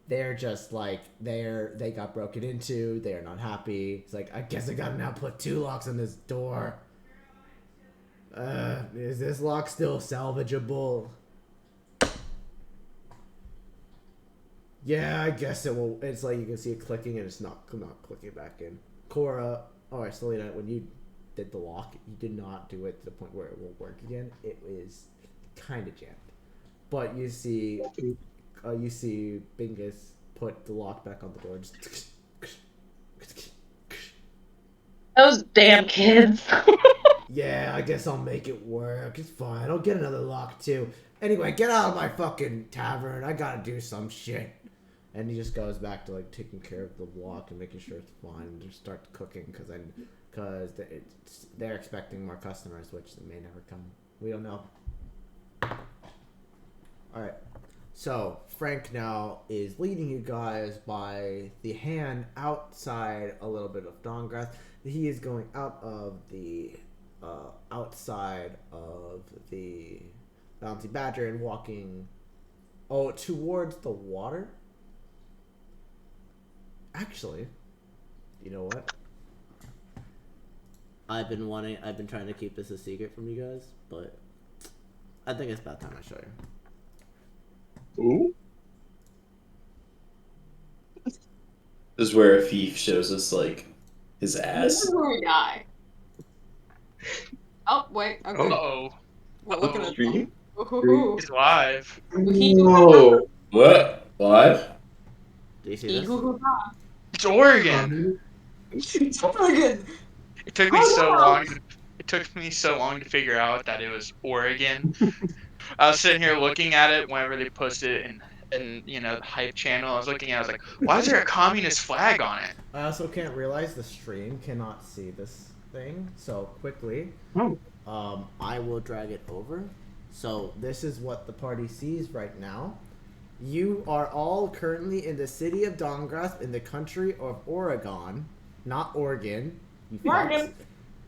They're just like they got broken into. They are not happy. It's like, I guess I gotta now put 2 locks on this door. Is this lock still salvageable? Yeah, I guess it will. It's like you can see it clicking and it's not clicking back in. Cora, alright, Selena, when you did the lock, you did not do it to the point where it will work again. It is kind of jammed. But you see Bingus put the lock back on the door. Just Those damn kids. yeah, I guess I'll make it work. It's fine. I'll get another lock too. Anyway, get out of my fucking tavern. I gotta do some shit. And he just goes back to like taking care of the lock and making sure it's fine and just start cooking because they're expecting more customers, which may never come. We don't know. All right. So Frank now is leading you guys by the hand outside a little bit of Dawngrass. He is going out of the outside of the Bounty Badger and walking towards the water. Actually, you know what? I've been trying to keep this a secret from you guys, but I think it's about time I show you. Ooh. This is where a thief shows us like his This ass. is where we die. Oh wait, okay. Uh-oh. We're looking at Stream? Ooh. He's live. No. What? What? Do you see this? It's Oregon. It's Oregon. It took me so long. It took me so long to figure out that it was Oregon. I was sitting here looking at it whenever they posted it in the hype channel. I was looking at it, I was like, why is there a communist flag on it? I also can't realize the stream cannot see this thing, so quickly, I will drag it over. So this is what the party sees right now. You are all currently in the city of Dawngrass in the country of Oregon, not Oregon. You fucks. Oregon.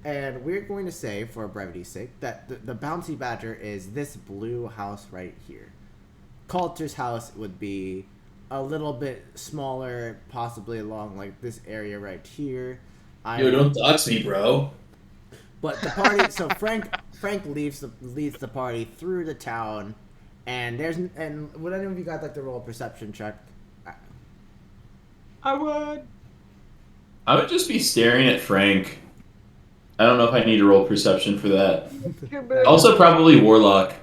And we're going to say, for brevity's sake, that the Bounty Badger is this blue house right here. Coulter's house would be a little bit smaller, possibly along like this area right here. Yo, don't dox me, bro. But the party, so Frank leads the party through the town, and would any of you guys like to roll a perception check? I would. I would just be staring at Frank. I don't know if I need to roll perception for that. Also, probably Warlock.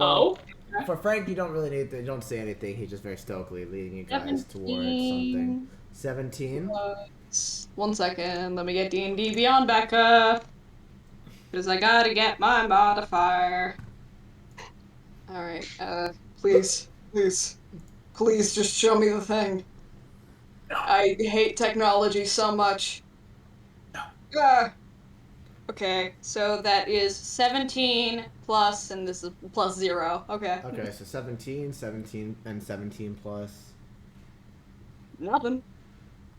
Oh. For Frank, you don't really need to. You don't say anything. He's just very stoically leading you guys towards something. 17. 1 second. Let me get D&D Beyond back up. Because I gotta get my modifier. Alright, please just show me the thing. No. I hate technology so much. No. Okay, so that is 17 plus, and this is plus 0. Okay. Okay, so 17, and 17 plus. Nothing.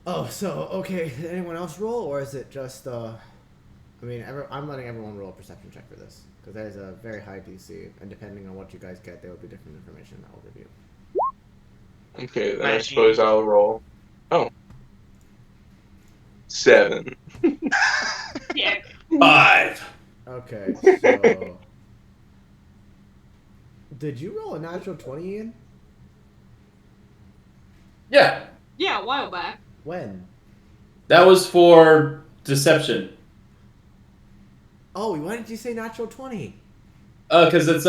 Oh, so okay. Did anyone else roll, or is it just? I mean, I'm letting everyone roll a perception check for this because that is a very high DC, and depending on what you guys get, there will be different information I'll give you. Okay, then I suppose I'll roll. Oh. 7. Yeah. 5. Okay, so did you roll a natural 20, Ian? Yeah, Yeah, a while back. When? that was for deception. Oh, why did you say natural 20? Because it's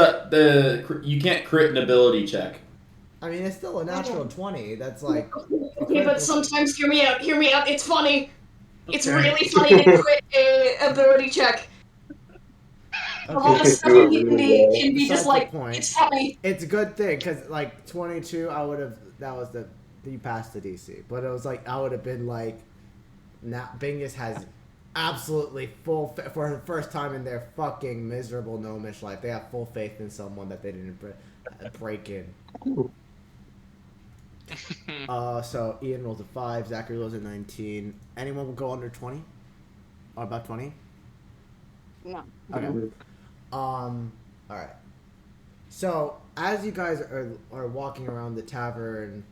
you can't crit an ability check. I mean, it's still a natural 20. That's like. Okay, but sometimes, hear me out, it's funny. It's Okay. really funny to quit a ability check. A lot of Okay. stuff in D&D can be Besides just the like, point. it's funny. It's a good thing because like 22, I would have. That was you passed the DC, but it was like I would have been like now Bingus has absolutely full for the first time in their fucking miserable gnomish life. They have full faith in someone that they didn't break in. So Ian rolls a 5, Zachary rolls a 19. Anyone will go under 20? Or about 20? No. Okay. Alright. So, as you guys are walking around the tavern,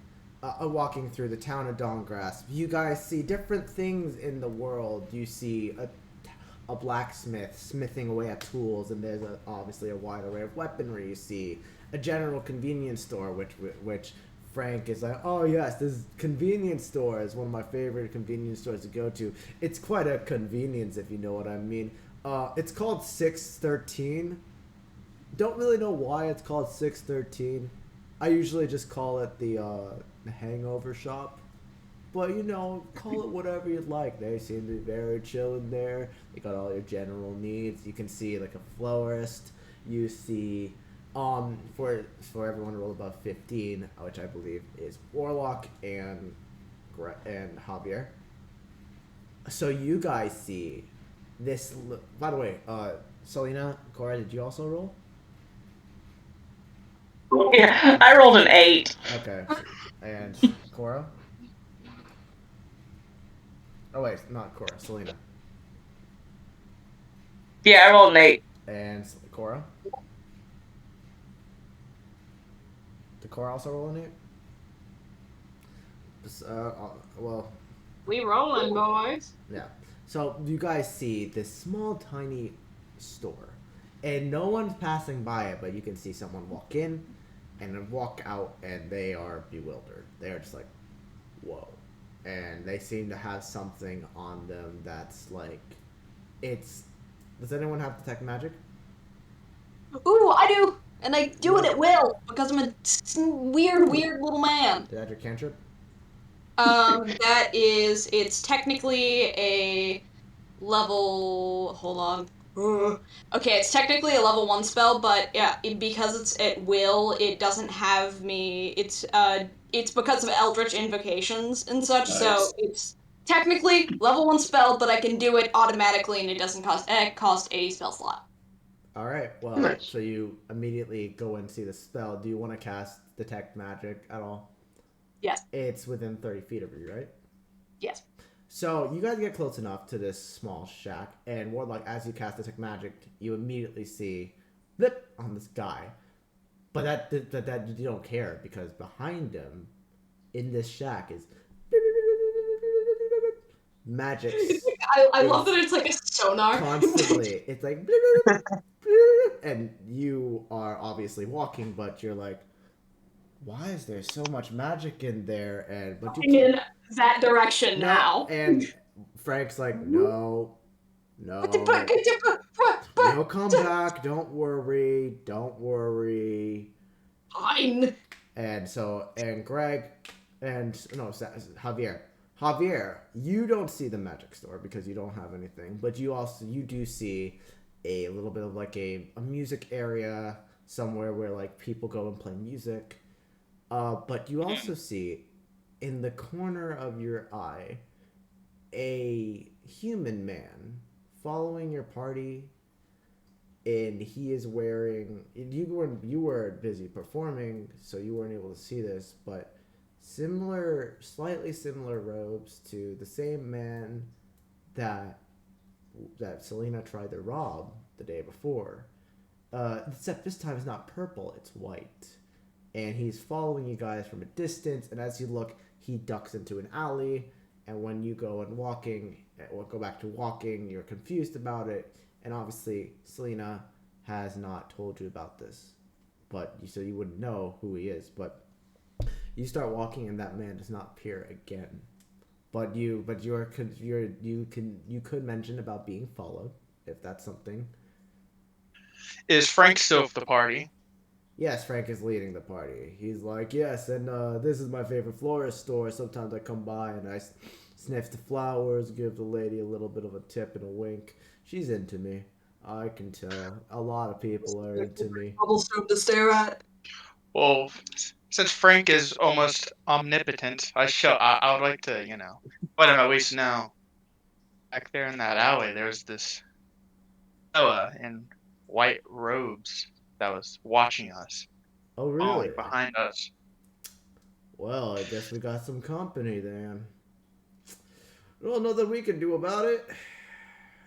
walking through the town of Dawngrass, you guys see different things in the world. You see a blacksmith smithing away at tools, and there's obviously a wide array of weaponry. You see a general convenience store, which Frank is like, oh yes, this convenience store is one of my favorite convenience stores to go to. It's quite a convenience, if you know what I mean. It's called 613. Don't really know why it's called 613. I usually just call it the hangover shop. But, you know, call it whatever you'd like. They seem to be very chill in there. They got all your general needs. You can see, like, a florist. You see, for everyone to roll above 15, which I believe is Warlock and Javier. So you guys see this... By the way, Selena, Cora, did you also roll? Yeah, I rolled an 8. Okay. And Cora? Oh, wait, not Cora. Selena. Yeah, I rolled an 8. And Cora? Did Cora also roll an 8? Well... We rolling, boys. Yeah. So you guys see this small, tiny store. And no one's passing by it, but you can see someone walk in and then walk out, and they are bewildered. They're just like, whoa. And they seem to have something on them that's like, it's... Does anyone have detect magic? Ooh, I do! And I do it at will, because I'm a weird little man. Is that your cantrip? It's technically a level, hold on. Okay, it's technically a level 1 spell, but yeah, because it's at will, it doesn't have me, it's because of Eldritch invocations and such, Nice. so it's technically level 1 spell, but I can do it automatically and it doesn't cost a spell slot. Alright, well, Nice. so you immediately go and see the spell. Do you want to cast detect magic at all? Yes. It's within 30 feet of you, right? Yes. So you guys get close enough to this small shack, and Warlock, as you cast detect magic, you immediately see blip on this guy. But that you don't care, because behind him, in this shack, is magic. I love that it's like a sonar. Constantly, it's like and you are obviously walking, but you're like, why is there so much magic in there? And but you in that direction now. And Frank's like, no, But he'll come back. Don't worry. fine. And Greg and Javier, you don't see the magic store because you don't have anything, but you do see a little bit of like a music area somewhere where like people go and play music. But you also see in the corner of your eye a human man following your party, and he is wearing, you were busy performing, so you weren't able to see this, but slightly similar robes to the same man that Selena tried to rob the day before. Except this time it's not purple, it's white. And he's following you guys from a distance, and as you look, he ducks into an alley, and when you go back to walking, you're confused about it, and obviously Selena has not told you about this, so you wouldn't know who he is, but you start walking and that man does not appear again. But you could mention about being followed, if that's something. Is Frank still at the party? Yes, Frank is leading the party. He's like, yes, and this is my favorite florist store. Sometimes I come by and I sniff the flowers, give the lady a little bit of a tip and a wink. She's into me. I can tell. A lot of people are into me. Cobblestone to stare at. Well, since Frank is almost omnipotent, I would like to, let him at least know. back there in that alley, there was this fella in white robes that was watching us, Oh, following really? behind us. Well, I guess we got some company then. Well, nothing we can do about it.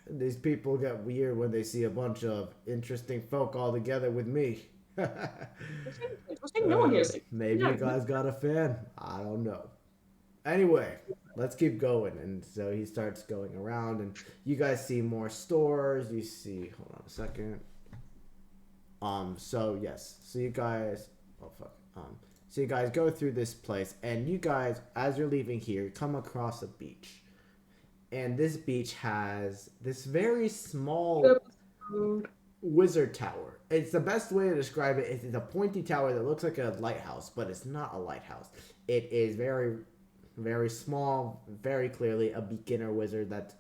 These people get weird when they see a bunch of interesting folk all together with me. Interesting. No one hears it. Maybe No. you guys got a fan. I don't know. Anyway, let's keep going. And so he starts going around, and you guys see more stores. You see, hold on a second. So yes, so you guys, oh fuck. So you guys go through this place, and you guys, as you're leaving here, come across a beach. And this beach has this very small wizard tower. It's the best way to describe it. It's a pointy tower that looks like a lighthouse, but it's not a lighthouse. It is very, very small, very clearly a beginner wizard that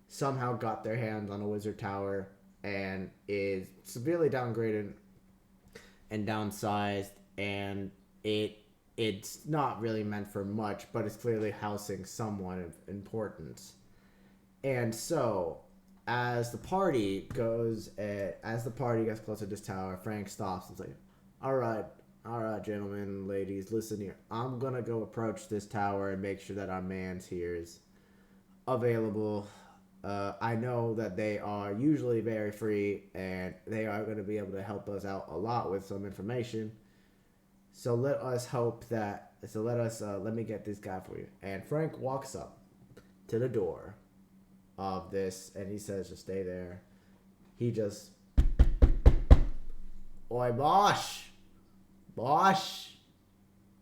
somehow got their hands on a wizard tower and is severely downgraded and downsized, and it's not really meant for much, but it's clearly housing someone of importance. And so, as the party gets closer to this tower, Frank stops and says, all right, gentlemen, ladies, listen here. I'm gonna go approach this tower and make sure that our man's here is available. I know that they are usually very free, and they are going to be able to help us out a lot with some information. So let us hope that. So let me get this guy for you. And Frank walks up to the door of this, and he says, "Just stay there." He just, "Oi, Bosh,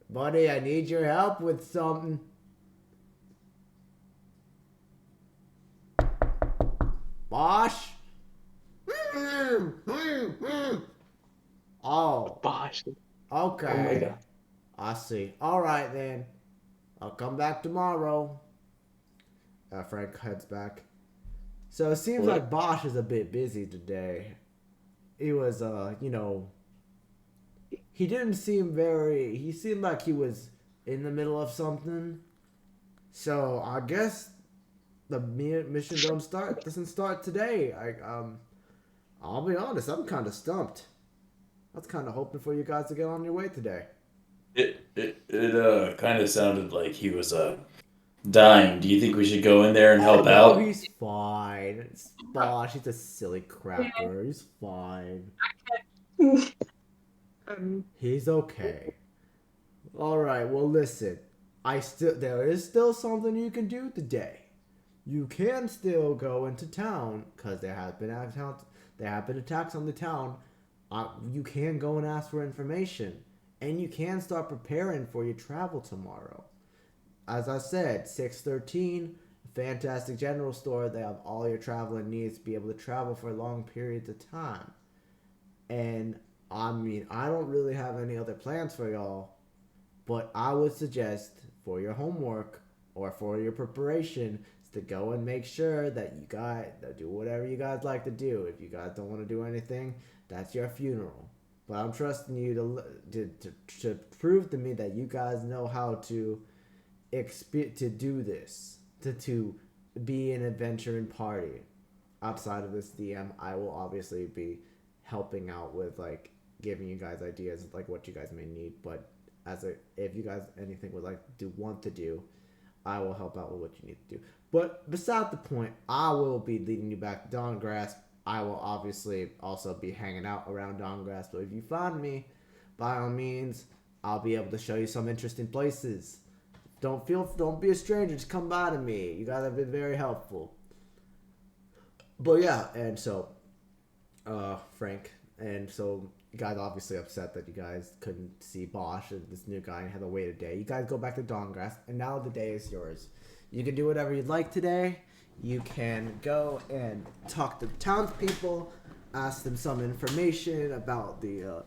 buddy, I need your help with something." Bosh? Oh, Bosh. okay. Oh my god. I see. All right, then. I'll come back tomorrow. Frank heads back. So it seems like Bosch is a bit busy today. He was, he didn't seem very. He seemed like he was in the middle of something. So I guess the mission doesn't start today. I'll be honest, I'm kind of stumped. I was kind of hoping for you guys to get on your way today. It kind of sounded like he was dying. Do you think we should go in there and help no, out? He's fine. It's Bosh. He's a silly cracker. He's fine. He's okay. All right. Well, listen. There is still something you can do today. You can still go into town because there have been attacks on the town. You can go and ask for information, and you can start preparing for your travel tomorrow. As I said, 613, fantastic general store. They have all your traveling needs to be able to travel for long periods of time. And I mean, I don't really have any other plans for y'all, but I would suggest for your homework or for your preparation is to go and make sure that you guys do whatever you guys like to do. If you guys don't want to do anything, that's your funeral. But I'm trusting you to prove to me that you guys know how to do this, to be an adventuring party. Outside of this DM, I will obviously be helping out with like giving you guys ideas of like what you guys may need. But if you guys anything would like to want to do, I will help out with what you need to do. But beside the point, I will be leading you back to Dawngrass. I will obviously also be hanging out around Dawngrass. But if you find me, by all means, I'll be able to show you some interesting places. Don't be a stranger. Just come by to me. You guys have been very helpful. But yeah, and so, Frank, and so you guys obviously upset that you guys couldn't see Bosch and this new guy and had to wait a day. You guys go back to Dawngrass, and now the day is yours. You can do whatever you'd like today. You can go and talk to the townspeople, ask them some information about the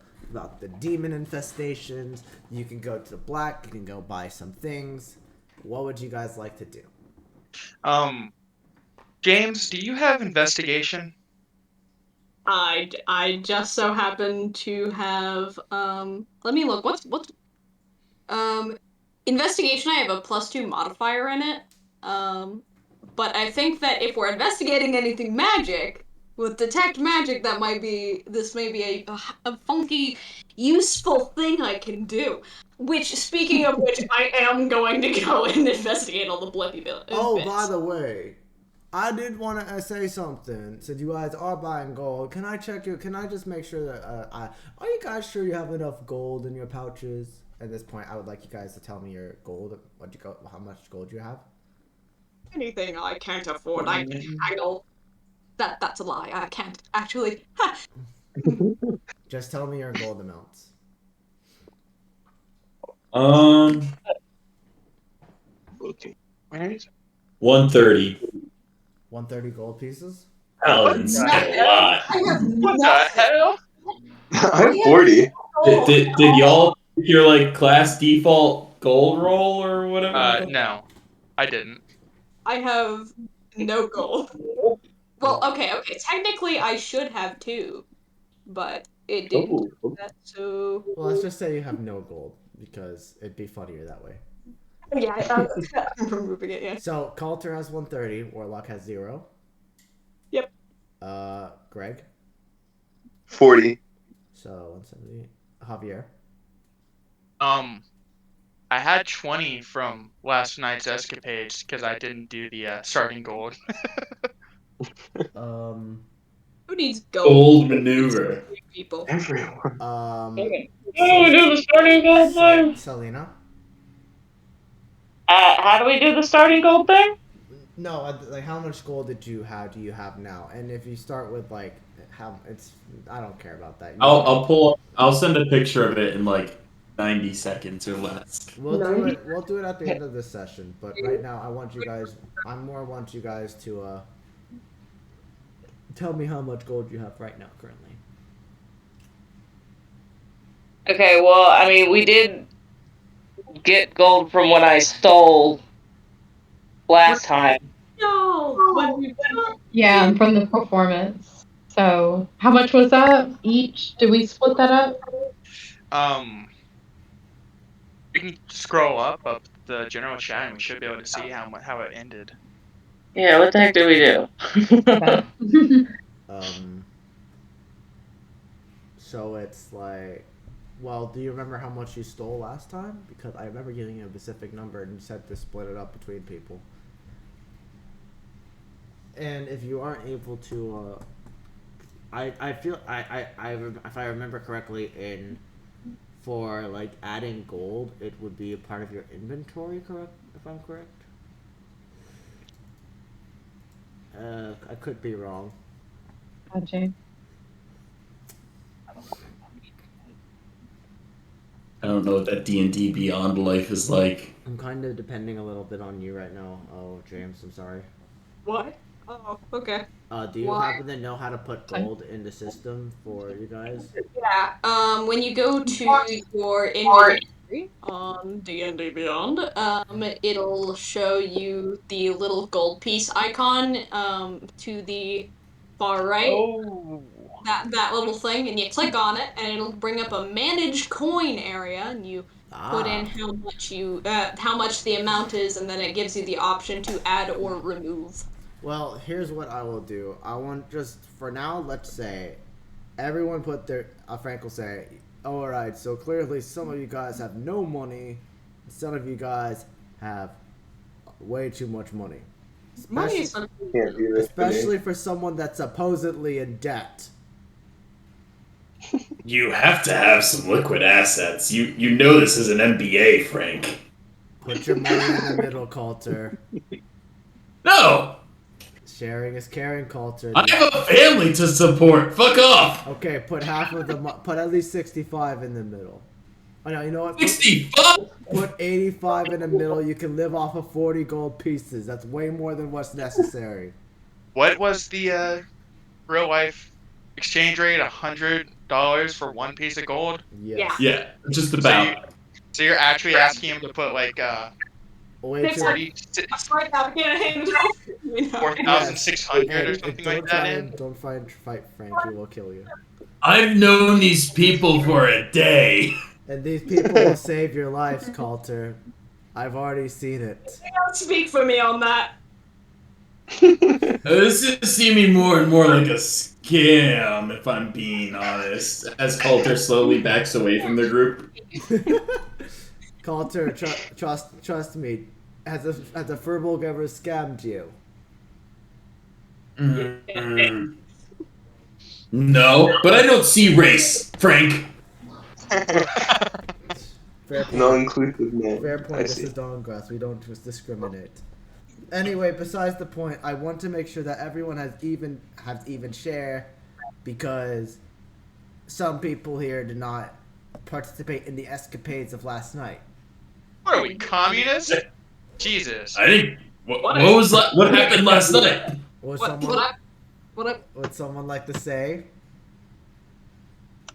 demon infestations. You can go to the black. You can go buy some things. What would you guys like to do? James, do you have investigation? I just so happen to have let me look. What's investigation? I have a +2 modifier in it. but I think that if we're investigating anything magic, with detect magic, this may be a funky, useful thing I can do. Which, speaking of which, I am going to go and investigate all the Blippy bits. Oh, by the way, I did want to say something. Since you guys are buying gold, can I check you? Can I just make sure that are you guys sure you have enough gold in your pouches? At this point, I would like you guys to tell me your gold. How much gold you have? Anything I can't afford, I can haggle. That's a lie. I can't actually. Ha! Just tell me your gold amounts. Okay. Where is it? 130. 130 gold pieces. Paladins What get a lot. I have What the nothing. hell? I have 40. Did y'all pick your like class default gold roll or whatever? No, I didn't. I have no gold. Well, okay. Technically, I should have two, but it didn't. Oh. So Well, let's just say you have no gold because it'd be funnier that way. yeah, I'm removing it. Yeah. So Coulter has 130. Warlock has 0. Yep. Greg. 40. So 170. Javier. I had 20 from last night's escapades because I didn't do the starting gold. Who needs gold? Gold maneuver. People. Everyone. We do the starting gold thing? Selena. How do we do the starting gold thing? No, like how much gold do you have now? And if you start with like how it's, I don't care about that. I'll send a picture of it in like 90 seconds or less. We'll do it. We'll do it at the end of this session. But right now, I want you guys to tell me how much gold you have right now currently. Okay, well, I mean, we did get gold from when I stole last time. No. Yeah, and from the performance. So, how much was that each? Did we split that up? We can scroll up the general chat and we should be able to see how it ended. Yeah, what the heck did we do? So it's like, well, do you remember how much you stole last time? Because I remember giving you a specific number and you said to split it up between people. And if you aren't able to, I feel if I remember correctly, for like adding gold, it would be a part of your inventory, correct? If I'm correct. I could be wrong. Gotcha. I don't know what that D&D Beyond life is like. I'm kind of depending a little bit on you right now. Oh, James, I'm sorry. What? Oh, okay. Do you Why? happen to know how to put gold in the system for you guys? Yeah. When you go to your inventory on D&D Beyond, it'll show you the little gold piece icon to the far right. Oh. That little thing, and you click on it, and it'll bring up a managed coin area, and you put in how much the amount is, and then it gives you the option to add or remove. Well, here's what I will do. I want just for now. Let's say everyone put their. Frank will say, "All right, so clearly some of you guys have no money, some of you guys have way too much money, Money is Can't do this. especially for someone that's supposedly in debt." You have to have some liquid assets. You know this is an MBA, Frank. Put your money in the middle, Coulter. No! Sharing is caring, Coulter. I have a family to support. Fuck off! Okay, put put at least 65 in the middle. Oh no, you know what? 65? Put 85 in the middle. You can live off of 40 gold pieces. That's way more than what's necessary. What was the real life exchange rate? $100 for one piece of gold? Yes. Yeah, just about. So you're actually asking him to put like Way too. 40, Right now, I can't hand it off. 4,600 or something like that in? Don't fight Frank. He will kill you. I've known these people for a day. And these people will save your lives, Coulter. I've already seen it. You don't speak for me on that. This is seeming more and more like a scam, if I'm being honest, as Coulter slowly backs away from the group. Coulter, trust me. Has a Furbolg ever scammed you? No, but I don't see race, Frank. Fair No point. inclusive man. Fair I point. This see. is Dawngrass. We don't discriminate. Anyway, besides the point, I want to make sure that everyone has even share, because some people here did not participate in the escapades of last night. What are we, communists? Jesus. I think. What happened last night? Would What someone like to say?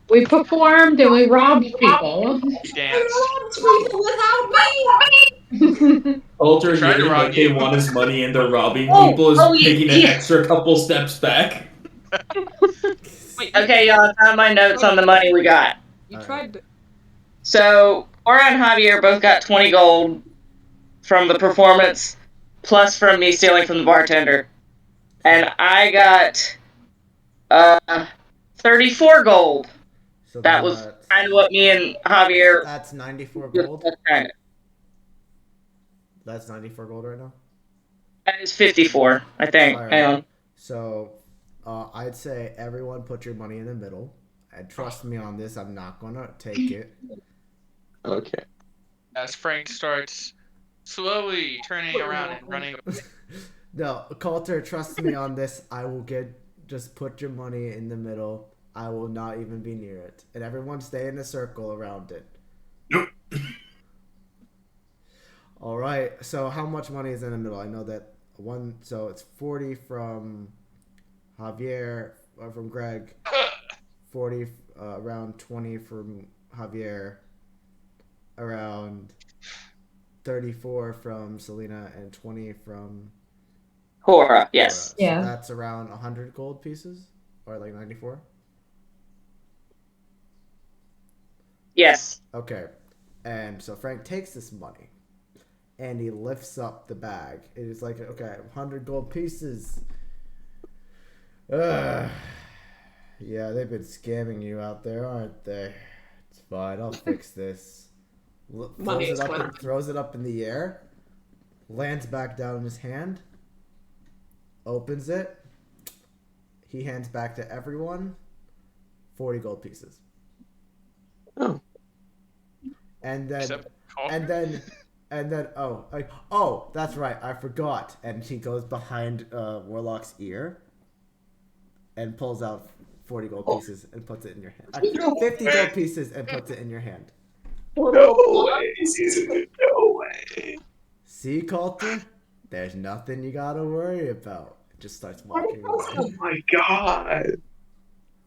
We performed and we robbed people. Danced. people without me? Coulter, Tried to hearing rob that they you. want his money and they're robbing people, is taking an extra couple steps back. Wait, Okay, y'all, I found my notes on the money we got. you Alright. tried to. So, Cora and Javier both got 20 gold from the performance, plus from me stealing from the bartender. And I got 34 gold. So That then was kind of what me and Javier. that's 94 gold. That That's 94 gold right now. is 54, I think. Alright. Hang on. So, I'd say everyone put your money in the middle. And trust me on this, I'm not gonna take it. Okay. As Frank starts slowly turning around and running. No, Coulter, trust me on this. I will just put your money in the middle. I will not even be near it. And everyone stay in a circle around it. Nope. Alright, so how much money is in the middle? I know that so it's 40 from Javier, or from Greg. 40, around 20 from Javier. Around 34 from Selena, and 20 from Cora, yes. Cora. Yeah. So that's around 100 gold pieces? Or like 94? Yes. Okay. And so Frank takes this money and he lifts up the bag. It is like, okay, 100 gold pieces. Yeah, they've been scamming you out there, aren't they? It's fine, I'll fix this. Throws it up in the air, lands back down in his hand, opens it. He hands back to everyone 40 gold pieces. Oh. And then Except Coulter? and then oh, that's right, I forgot. And he goes behind Warlock's ear and pulls out 40 gold pieces and puts it in your hand. 50 gold pieces and puts it in your hand. No way. No way. See, Coulter? There's nothing you gotta worry about. It just starts walking away. Oh my god.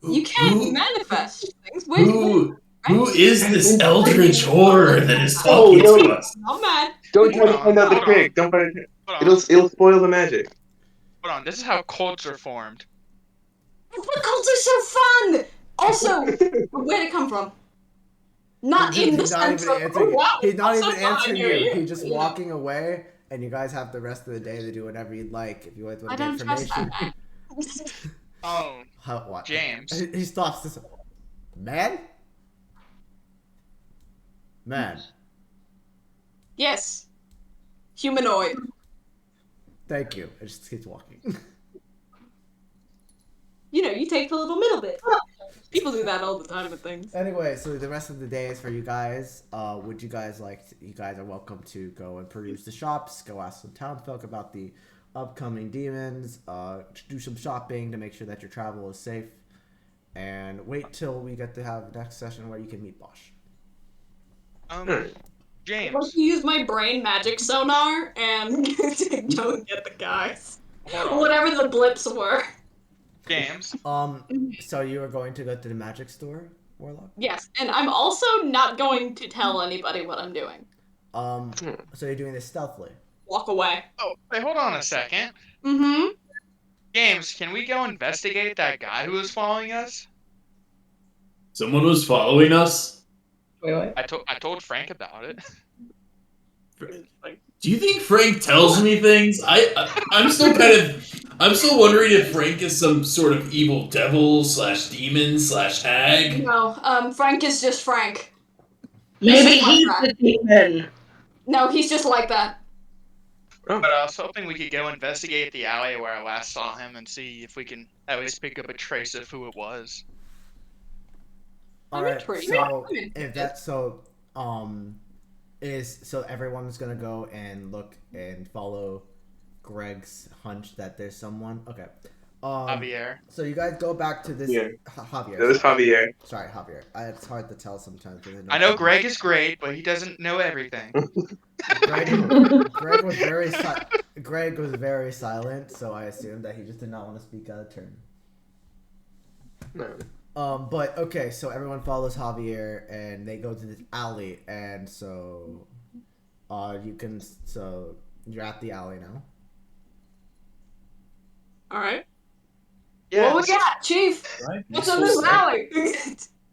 You can't manifest things. Who is this eldritch horror that is Oh, talking no. to us? I'm mad. Don't try to Hold on, find out the hold on. trick. Don't find it. Hold on. It'll spoil the magic. Hold on. This is how cults are formed. But cults are so fun! Also, where'd it come from? Not in the He's not sense even of, answering. oh, wow, He's not I'm so even fun, answering you're you. here. He's just You know. walking away, and you guys have the rest of the day to do whatever you'd like. If you guys I want to get don't trust information. that. Oh, What? James. He stops this. Man? Man. Yes. Humanoid. Thank you. It just keeps walking. You know, you take the little middle bit. People do that all the time with things. Anyway, so the rest of the day is for you guys. Would you guys you guys are welcome to go and peruse the shops, go ask some townsfolk about the upcoming demons, do some shopping to make sure that your travel is safe, and wait till we get to have the next session where you can meet Bosch. I'd like James. to use my brain magic sonar and go and get the guys. Hold on. Whatever the blips were. James. So you are going to go to the magic store, Warlock? Yes, and I'm also not going to tell anybody what I'm doing. So you're doing this stealthily. Walk away. Oh, wait, hold on a second. Mm-hmm. James, can we go investigate that guy who was following us? Someone was following us? Wait, what? I told Frank about it. Do you think Frank tells me things? I'm still I'm still wondering if Frank is some sort of evil devil / demon / hag. No, Frank is just Frank. Maybe just like he's that. the demon. No, he's just like that. But I was hoping we could go investigate the alley where I last saw him and see if we can at least pick up a trace of who it was. All I'm right. intrigued. So I'm if interested. that's so, is so everyone's gonna go and look and follow Greg's hunch that there's someone. Okay. Javier. So you guys go back to this Yeah. Javier. That is Javier. Sorry, Javier. It's hard to tell sometimes. I know Greg is great, but he doesn't know everything. Greg was very Greg was very silent, so I assumed that he just did not want to speak out of turn. No. But okay, so everyone follows Javier, and they go to this alley, and so, you're at the alley now. All right. Yeah. What we got, Chief? Right. What's in this alley?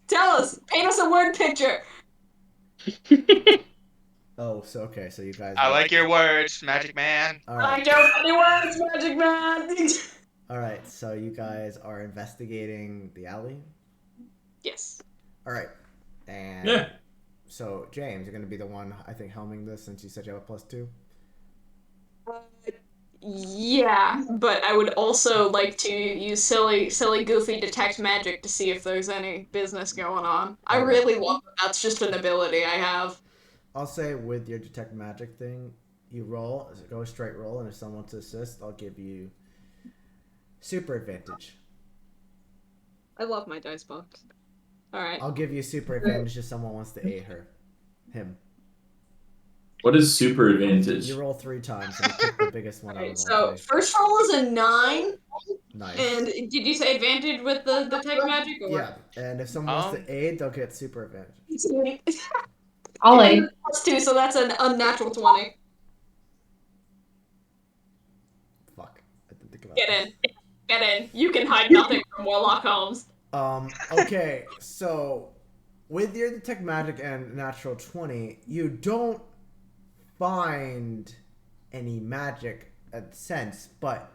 Tell us. Paint us a word picture. Oh, so okay, so you guys. I like your words, Magic Man. All I right. don't any words, Magic Man. All right, so you guys are investigating the alley. Yes. All right, and Yeah. so James, you're gonna be the one I think helming this since you said you have a +2. Yeah, but I would also like to use silly, goofy detect magic to see if there's any business going on. I Okay. really love that. That's just an ability I have. I'll say with your detect magic thing, you roll, go straight roll, and if someone wants to assist, I'll give you super advantage. I love my dice box. All right. I'll give you super advantage if someone wants to aid him. What is super advantage? You roll 3 times and you pick the biggest one out Alright, of all so 3. first roll is a 9, Nice. and did you say advantage with the detect magic? Or? Yeah, and if someone wants to aid, they'll get super advantage. I'll aid. +2, so that's an unnatural 20. Fuck, I didn't think about Get that. in. Get in. You can hide nothing from Warlock Holmes. Okay, so with your detect magic and natural 20, you don't find any magic sense, but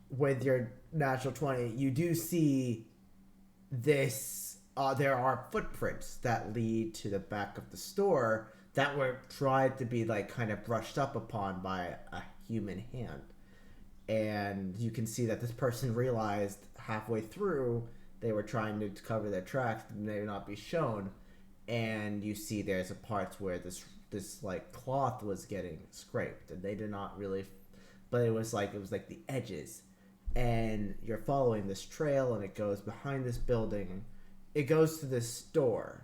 with your natural 20, you do see this. There are footprints that lead to the back of the store that were tried to be like kind of brushed up upon by a human hand. And you can see that this person realized halfway through they were trying to cover their tracks and may not be shown. And you see there's a parts where this like cloth was getting scraped, and they did not really, but it was like the edges. And you're following this trail, and it goes behind this building. It goes to this store,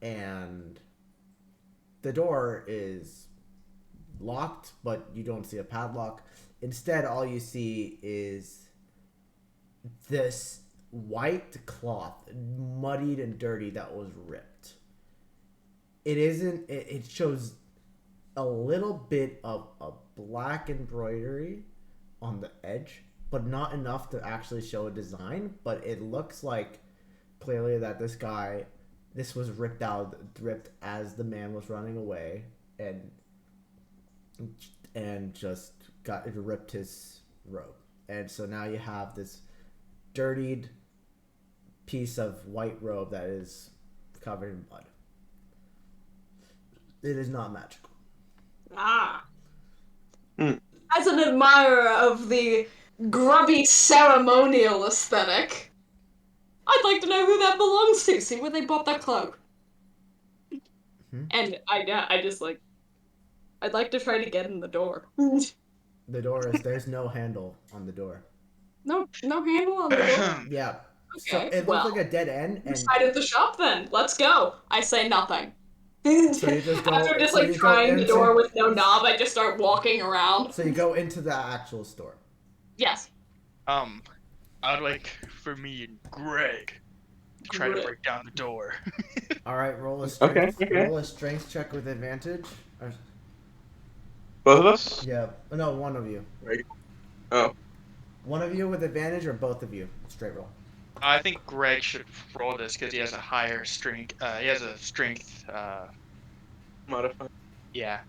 and the door is locked, but you don't see a padlock. Instead, all you see is this white cloth, muddied and dirty, that was ripped. It shows a little bit of a black embroidery on the edge, but not enough to actually show a design. But it looks like clearly that this was ripped as the man was running away, and just ripped his robe. And so now you have this dirtied piece of white robe that is covered in blood. It is not magical. Ah. As an admirer of the grubby ceremonial aesthetic, I'd like to know who that belongs to. See where they bought that cloak. And I just like, I'd like to try to get in the door. The door there's no handle on the door. No handle on the door. Yeah. Okay, So it looks like a dead end, and side of the shop then. Let's go. I say nothing. so you just go. After just so like you go trying the into- door with no knob, I just start walking around. So you go into the actual store. Yes. I'd like for me and Greg to try to break down the door. All right, roll a strength. Okay. Roll a strength check with advantage. Both of us? Yeah. No, one of you. Right. Oh. One of you with advantage, or both of you? Straight roll. I think Greg should roll this because he has a higher strength. He has a strength. Modify. Yeah.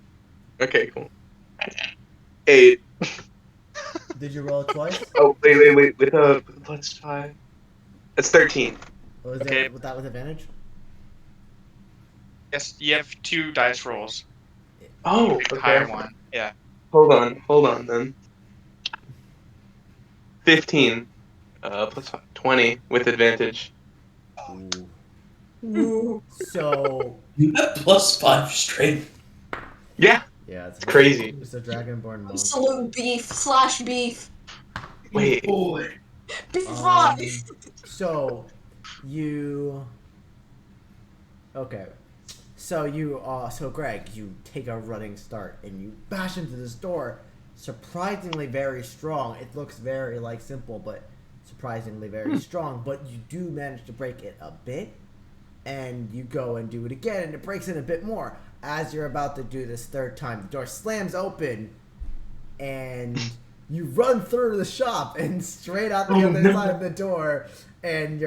Okay, cool. 8. Did you roll it twice? Oh, wait. With a +5. That's 13. Or was Okay. it with that with advantage? Yes, you have 2 dice rolls. Oh, Pick the okay. higher one. Yeah. Hold on then. 15. +5. 20 with advantage. Ooh. Ooh. So You have +5 strength. Yeah, yeah, it's crazy. It's a dragonborn monk. Absolute beef. Wait. Boy. Beef Um, life. so you okay. So Greg, you take a running start and you bash into this door, surprisingly very strong. It looks very like simple, but surprisingly very strong. But you do manage to break it a bit, and you go and do it again, and it breaks it a bit more. As you're about to do this third time, the door slams open, and you run through the shop and straight out the other side of the door, and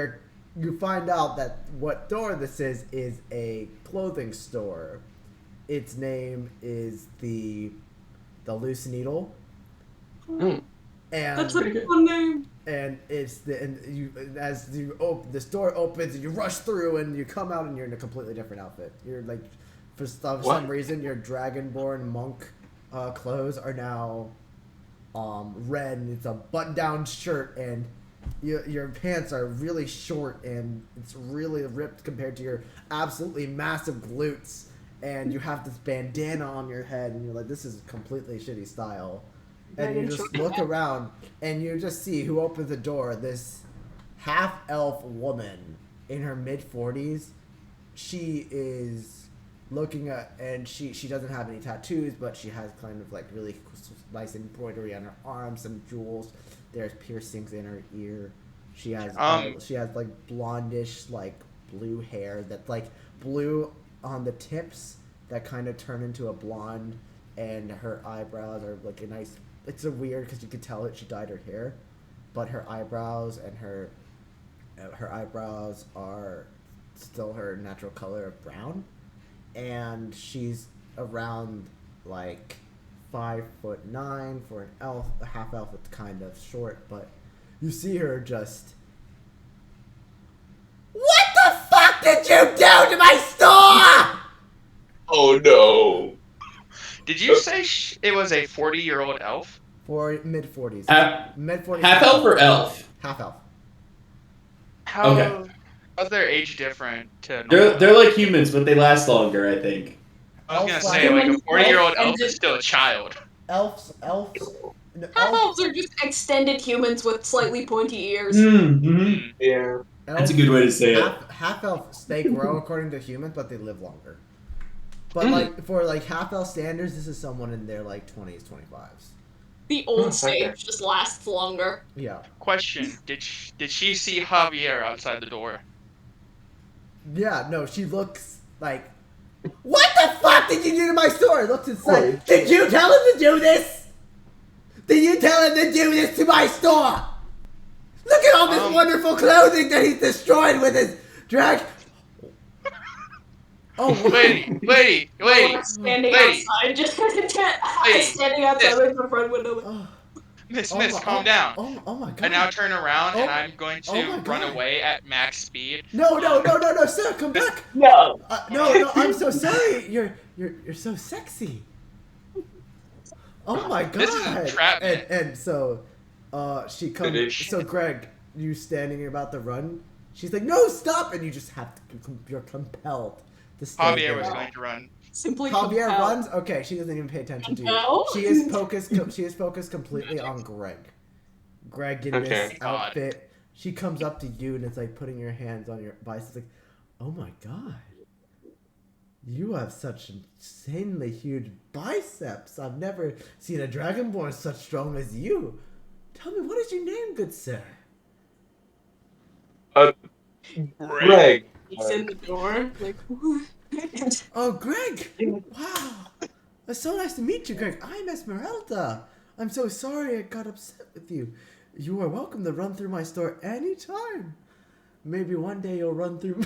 you find out that what door this is a clothing store. Its name is the Loose Needle, Mm. and That's a fun name. and this door opens and you rush through and you come out and you're in a completely different outfit. You're like, for some reason, your dragonborn monk clothes are now red, and it's a button-down shirt, and your pants are really short and it's really ripped compared to your absolutely massive glutes, and you have this bandana on your head, and you're like, this is completely shitty style. And you just look around and you just see who opens the door. This half-elf woman in her mid-40s. She is looking at, and she doesn't have any tattoos, but she has kind of like really nice embroidery on her arms, some jewels. There's piercings in her ear. She has like blondish like blue hair that like blue on the tips that kind of turn into a blonde, and her eyebrows are like a nice. It's a weird because you could tell that she dyed her hair, but her eyebrows and her eyebrows are still her natural color of brown, and she's around like 5'9" for an elf. A half elf, it's kind of short, but you see her just. What the fuck did you do to my store? Oh no. Did you say it was a 40-year-old elf? For mid-40s. Mid-40s. Half elf or elf? Half elf. How's their age different to normal? They're like humans, but they last longer, I think. I was gonna Elf say, like, a 40-year-old and elf is still a child. Elves. Half-elves are just extended humans with slightly pointy ears. Mm-hmm. Yeah. That's a good way to say it. Half elves, they grow according to humans, but they live longer. But like for like half elf standards, this is someone in their like 20s, 25s. The old stage just lasts longer. Yeah. Question: Did she see Javier outside the door? Yeah. No, she looks like. What the fuck did you do to my store? Looks inside. Did you tell him to do this? Did you tell him to do this to my store? Look at all this wonderful clothing that he's destroyed with his drag. Oh, Lady! Standing outside, just standing outside like the front window. Miss, calm down. Oh my god. I now turn around and I'm going to run away at max speed. No, sir, come back. No. No, I'm so sorry. You're so sexy. Oh my god. This is entrapment. And so, she comes. So Greg, you standing about to run. She's like, no, stop, and you just have to. You're compelled to stay Javier there. was going to run. Simply Javier compelled. runs. Okay, she doesn't even pay attention to you. No? She is focused. She is focused completely on Greg. Greg in this outfit. She comes up to you and it's like putting your hands on your biceps. Like, oh my god, you have such insanely huge biceps. I've never seen a dragonborn such strong as you. Tell me, what is your name, good sir? Greg. He's in the door. Like, Oh, Greg! Wow! It's so nice to meet you, Greg. I'm Esmeralda. I'm so sorry I got upset with you. You are welcome to run through my store anytime. Maybe one day you'll run through.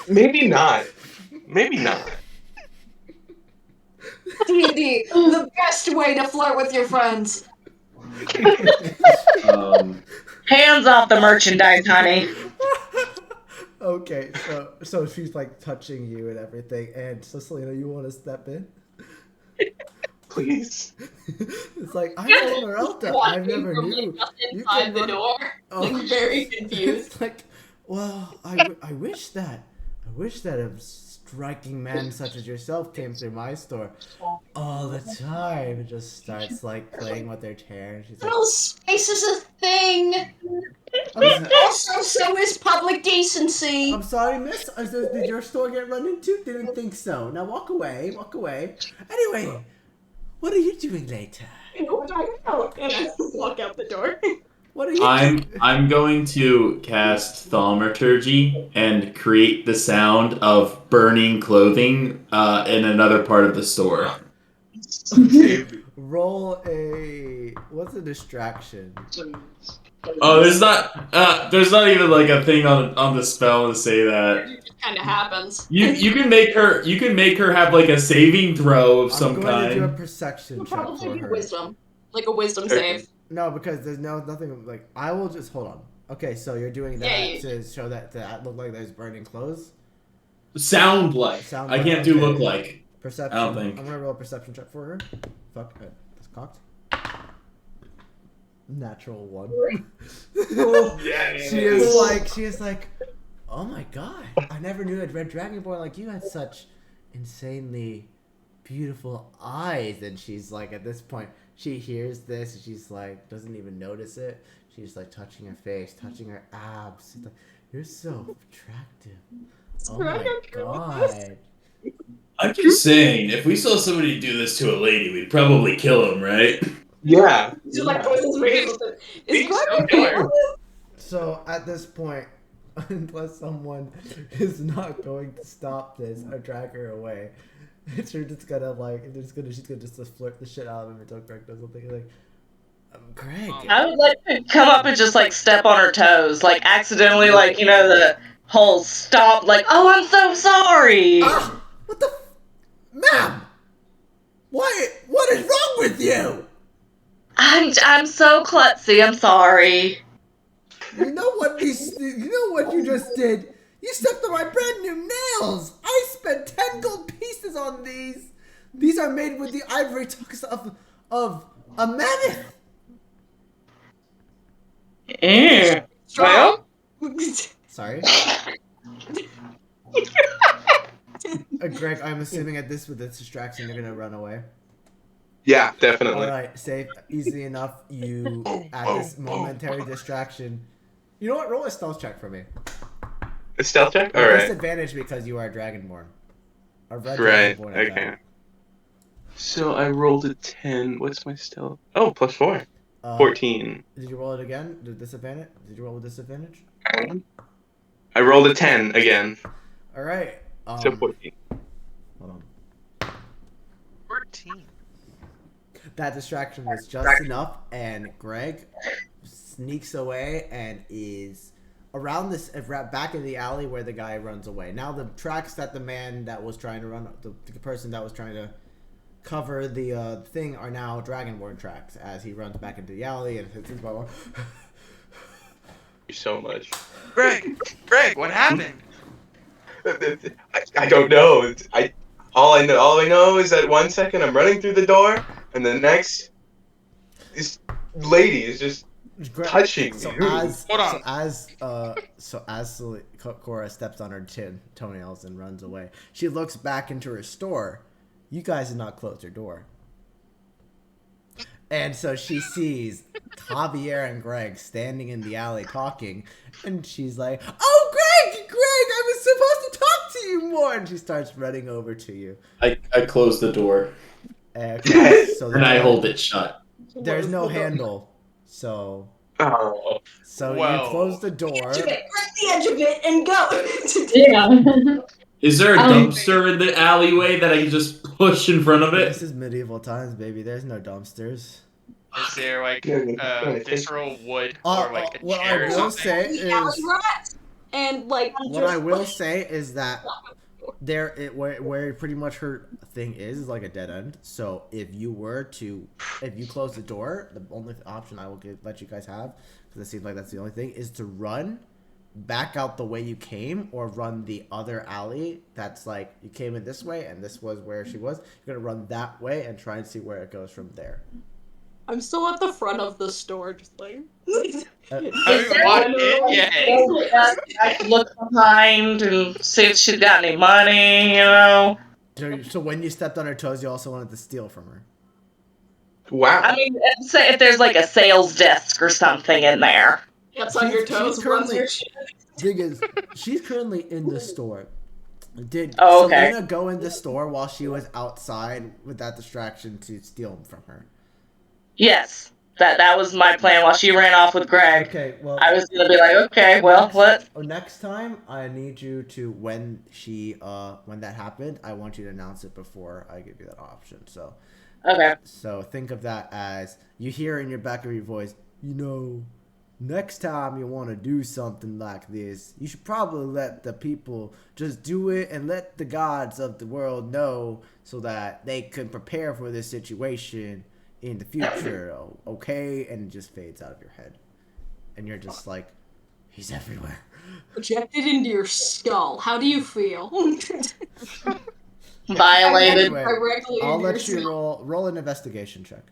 Maybe not. maybe not. D&D, the best way to flirt with your friends. Hands off the merchandise, honey. Okay, so she's like touching you and everything, and so Selena, you want to step in? Please. It's like I'm Esmeralda. I never knew you Inside can the run. door, Oh. like very confused. It's like, well, I wish that a striking man such as yourself came through my store all the time. It just starts like playing with their hair, and she's like, No, space is a thing. I'm, Also, so is public decency. I'm sorry, miss. Did your store get run into? Didn't think so. Now walk away. Walk away. Anyway, what are you doing later? And I walk out the door. What are you doing? I'm going to cast thaumaturgy and create the sound of burning clothing in another part of the store. Roll a what's a distraction? Oh, there's not even like a thing on the spell to say that. It just kind of happens. You can make her have like a saving throw of some I'm going to do a kind. perception It'll check probably for be her. wisdom, like a wisdom Okay. save. No, because there's nothing like I will just hold on. Okay, so you're doing that Yeah, to show that look like there's burning clothes. Sound like. Sound I like, can't do okay. look like. Perception. I don't think. I'm gonna roll a perception check for her. Fuck, it's cocked. Natural 1. Yeah. She is like, oh my god! I never knew a red dragonborn like you had such insanely beautiful eyes. And she's like, at this point, she hears this and she's like, doesn't even notice it. She's like touching her face, touching her abs. She's like, you're so attractive. Oh my god. I'm just saying, if we saw somebody do this to a lady, we'd probably kill him, right? Yeah. Just like poisons raisins. Is Being so Greg killer. So at this point, unless someone is not going to stop this or drag her away, she's just gonna she's gonna just flirt the shit out of him until Greg does something like, Greg. I would like to come up and just like step on her toes, like accidentally, like the whole stop, like, oh, I'm so sorry. Ah, what the, ma'am? What is wrong with you? I'm so klutzy. I'm sorry. You know what you just did? You stepped on my brand new nails. I spent 10 gold pieces on these. These are made with the ivory tucks of a mammoth. Well, Sorry. Greg, I'm assuming at this with this distraction, you're gonna run away. Yeah, definitely. All right, safe, easy enough. You at this momentary distraction. You know what? Roll a stealth check for me. A stealth check? With Alright. disadvantage because you are a dragonborn. A red Right, dragonborn at okay. that. So I rolled a 10. What's my stealth? Oh, plus 4. 14. Did you roll it again? Did you roll with disadvantage? I rolled a 10 again. All right. So 14. Hold on. 14. That distraction was just enough, and Greg sneaks away and is around this back in the alley where the guy runs away. Now the tracks that the man that was trying to run, the person that was trying to cover the thing, are now dragonborn tracks as he runs back into the alley and hits his ball. Thank you so much. Greg, what happened? I don't know. All I know is that 1 second I'm running through the door, and the next, this lady is just touching me. So as Cora steps on her toenails and runs away, she looks back into her store. You guys did not close your door. And so she sees Javier and Greg standing in the alley talking, and she's like, "Oh, Greg, I was supposed to talk to you more." And she starts running over to you. I close the door So and I hold it shut. There's no handle, so Oh. Whoa. you close the door. Grab the edge of it and go. Yeah. Is there a dumpster in the alleyway that I can just push in front of it? This is medieval times, baby. There's no dumpsters. Is there like visceral wood Uh, or like a what I chair or will something? say The alley is, rat and like what I will say is that Where pretty much her thing is like a dead end. So if you close the door, the only option I will let you guys have, because it seems like that's the only thing, is to run back out the way you came, or run the other alley. That's like you came in this way, and this was where she was. You're gonna run that way and try and see where it goes from there. I'm still at the front of the store, just like. Is I there walked any in yet. way I could look behind and see if she's got any money, you know? So when you stepped on her toes, you also wanted to steal from her. Wow. I mean, say if there's like a sales desk or something in there. Gets on your toes, she's runs currently- your shit. Thing is, she's currently in the store. Did Oh, okay. Selena go in the store while she was outside with that distraction to steal from her? Yes, that was my plan while she ran off with Greg. Okay, well, I was gonna be like, okay, well, what? next time I need you to when that happened, I want you to announce it before I give you that option. Okay. So think of that as you hear in your back of your voice, next time you want to do something like this, you should probably let the people just do it and let the gods of the world know so that they can prepare for this situation in the future, okay? And it just fades out of your head. And you're just like, he's everywhere. Projected into your skull. How do you feel? Violated. Anyway, Directly I'll into your let you skull. roll an investigation check.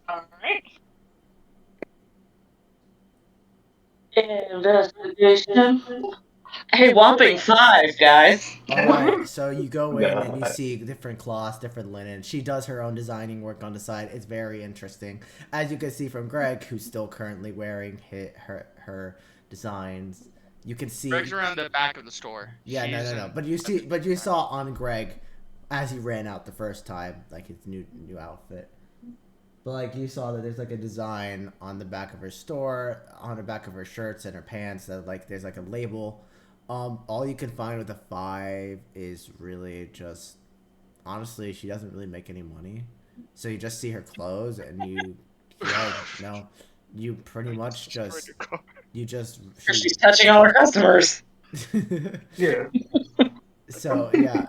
Alright. Investigation. Hey, whopping 5, guys. Alright, so you go in and you God. see different cloths, different linen. She does her own designing work on the side. It's very interesting. As you can see from Greg, who's still currently wearing her designs, you can see... Greg's around the back of the store. Yeah, She's no. in- But you saw on Greg, as he ran out the first time, like his new outfit. But like you saw that there's like a design on the back of her store, on the back of her shirts and her pants, that like there's like a label. All you can find with a 5 is really just, honestly, she doesn't really make any money. So you just see her clothes and you pretty much just, She's touching all her customers. Yeah. So yeah,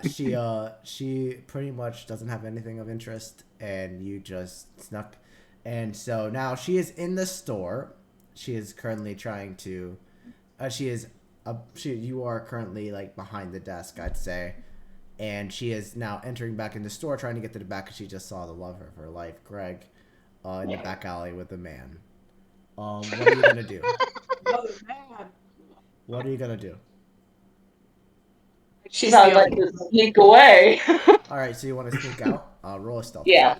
she pretty much doesn't have anything of interest, and you just snuck. And so now she is in the store. She is currently trying to. You are currently like behind the desk, I'd say, and she is now entering back in the store, trying to get to the back, because she just saw the love of her life, Greg, in the back alley with a man. What are you gonna do? Oh, man. What are you gonna do? She's Sounds the like to sneak away. All right, so you want to sneak out? Roll a stealth. Yeah.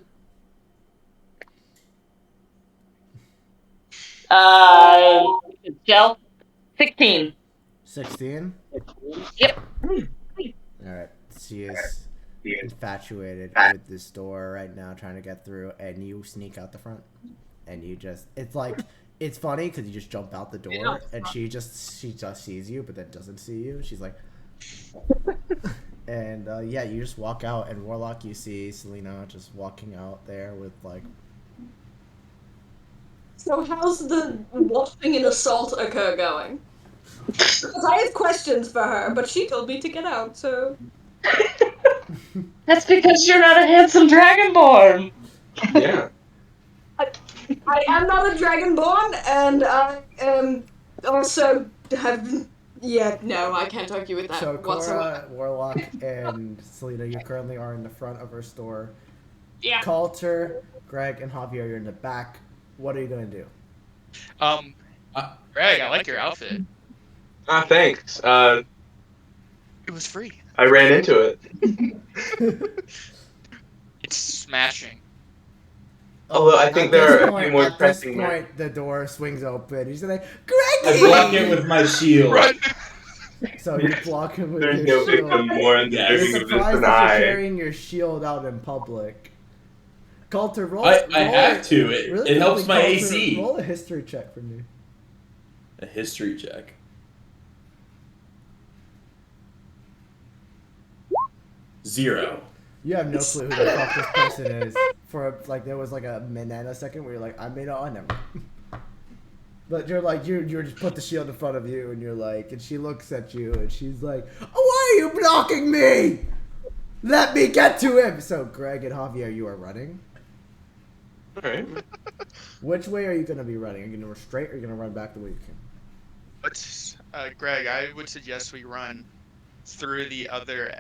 Stealth 16. 16. Yep. All right, she is infatuated with this door right now, trying to get through, and you sneak out the front, and it's funny because you just jump out the door, and she just sees you, but then doesn't see you. She's like, and you just walk out, and Warlock, you see Selena just walking out there with like. So how's the washing and assault occur going? Because I have questions for her, but she told me to get out, so... That's because you're not a handsome dragonborn. Yeah. I am not a dragonborn, and I also have... Yeah, no, I can't argue with that So whatsoever. Cora, Warlock, and Selena, you currently are in the front of her store. Yeah. Coulter, Greg, and Javier, you're in the back. What are you gonna do? Greg, I like your outfit. Ah, thanks. It was free. I ran into it. It's smashing. Although I think there are a few more at this pressing point, the door swings open. He's like, I Greggy! block it with my shield. Run! So you block him with There's your no shield. victim more You're deserving of this surprised than that you're I. carrying your shield out in public. Coulter, roll. I roll have to. It, really it helps quickly, my Coulter, AC. Roll a history check for me. A history check. 0. You have no clue who the fuck this person is. For like, there was like a nanosecond where you're like, I made I never. But you're like, you just put the shield in front of you, and you're like, and she looks at you, and she's like, oh, why are you blocking me? Let me get to him. So Greg and Javier, you are running. All right. Which way are you gonna be running? Are you gonna run straight or are you gonna run back the way you came? Greg, I would suggest we run through the other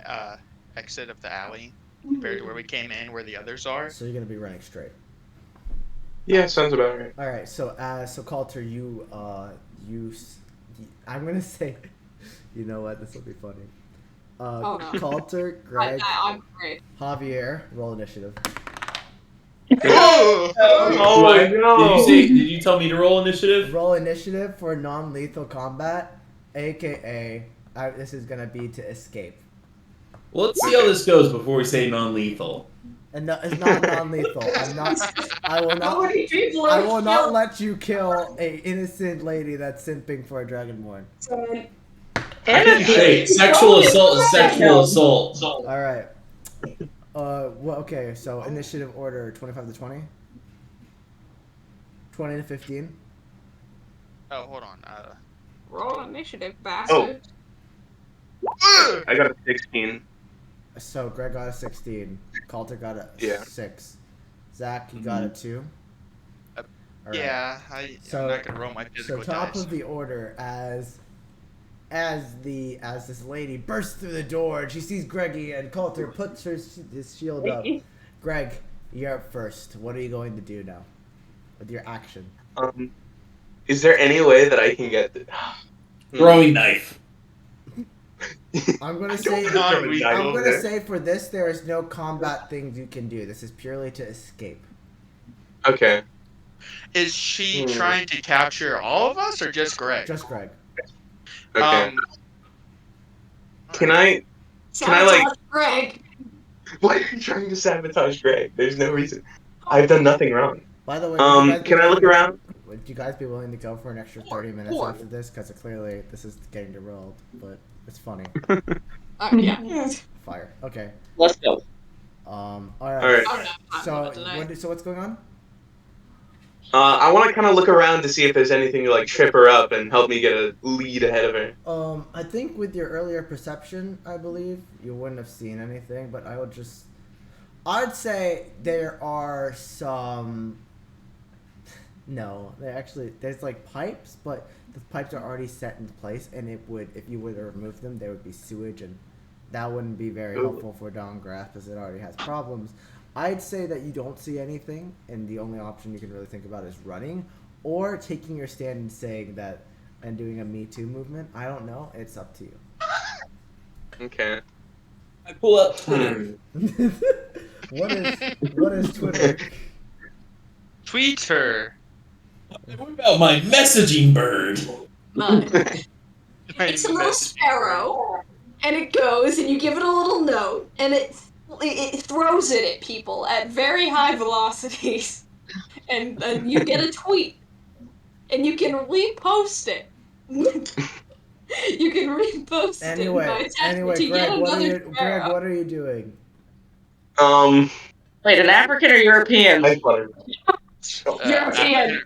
exit of the alley compared to where we came in, where the others are. So you're gonna be running straight. Yeah, sounds about right. All right. So Coulter, I'm gonna say, you know what? This will be funny. Oh, no. Coulter, Greg, I'm great. Javier, roll initiative. Oh! Oh, no. Did you tell me to roll initiative? Roll initiative for non-lethal combat, aka this is gonna be to escape. Well, let's see how this goes before we say non-lethal. And no, it's not non-lethal. I will How not. many people I are will not killed? let you kill a innocent lady that's simping for a dragonborn. Hey, sexual assault is sexual assault. All right. Well, okay. So initiative order: 25 to 20, 20 to 15. Oh, hold on. Roll initiative, bastard. I got a 16. So Greg got a 16. Coulter got a Yeah. 6. Zach, you got a 2. All right. Yeah, So- I'm not gonna roll my So physical top dice. of the order as this lady bursts through the door and she sees Greggy and Coulter puts his shield up. Greg, you're up first. What are you going to do now with your action? Is there any way that I can get Throwing knife. I'm gonna I say don't wanna throw a I'm knife I'm over gonna there. say for this there is no combat things you can do. This is purely to escape. Okay. Is she Hmm. trying to capture all of us or just Greg? Just Greg. Okay. Can I Sabotage Greg. Why are you trying to sabotage Greg? There's no reason. I've done nothing wrong. By the way, would you guys be Can I willing look to- around? Would you guys be willing to go for an extra 30 minutes Sure. after this? Because clearly this is getting derailed, but it's funny. Yeah. Fire. Okay. Let's go. All All right. right. I don't know. I'm So about tonight. so what's going on? I want to kind of look around to see if there's anything to like trip her up and help me get a lead ahead of her. I think with your earlier perception, I believe you wouldn't have seen anything, but I'd say there are some. No, there's like pipes, but the pipes are already set in place, and if you were to remove them, there would be sewage, and that wouldn't be very Ooh. helpful for Dawngraph as it already has problems. I'd say that you don't see anything, and the only option you can really think about is running, or taking your stand and saying that, and doing a Me Too movement. I don't know. It's up to you. Okay. I pull up Twitter. What is Twitter? Tweet her. What about my messaging bird? No. My It's a little message- sparrow, and it goes, and you give it a little note, and it throws it at people at very high velocities, and you get a tweet, and you can repost it. You can repost it by attachment to yet another Greg, sparrow. what are you doing? Wait, an African or European? I flutter. European.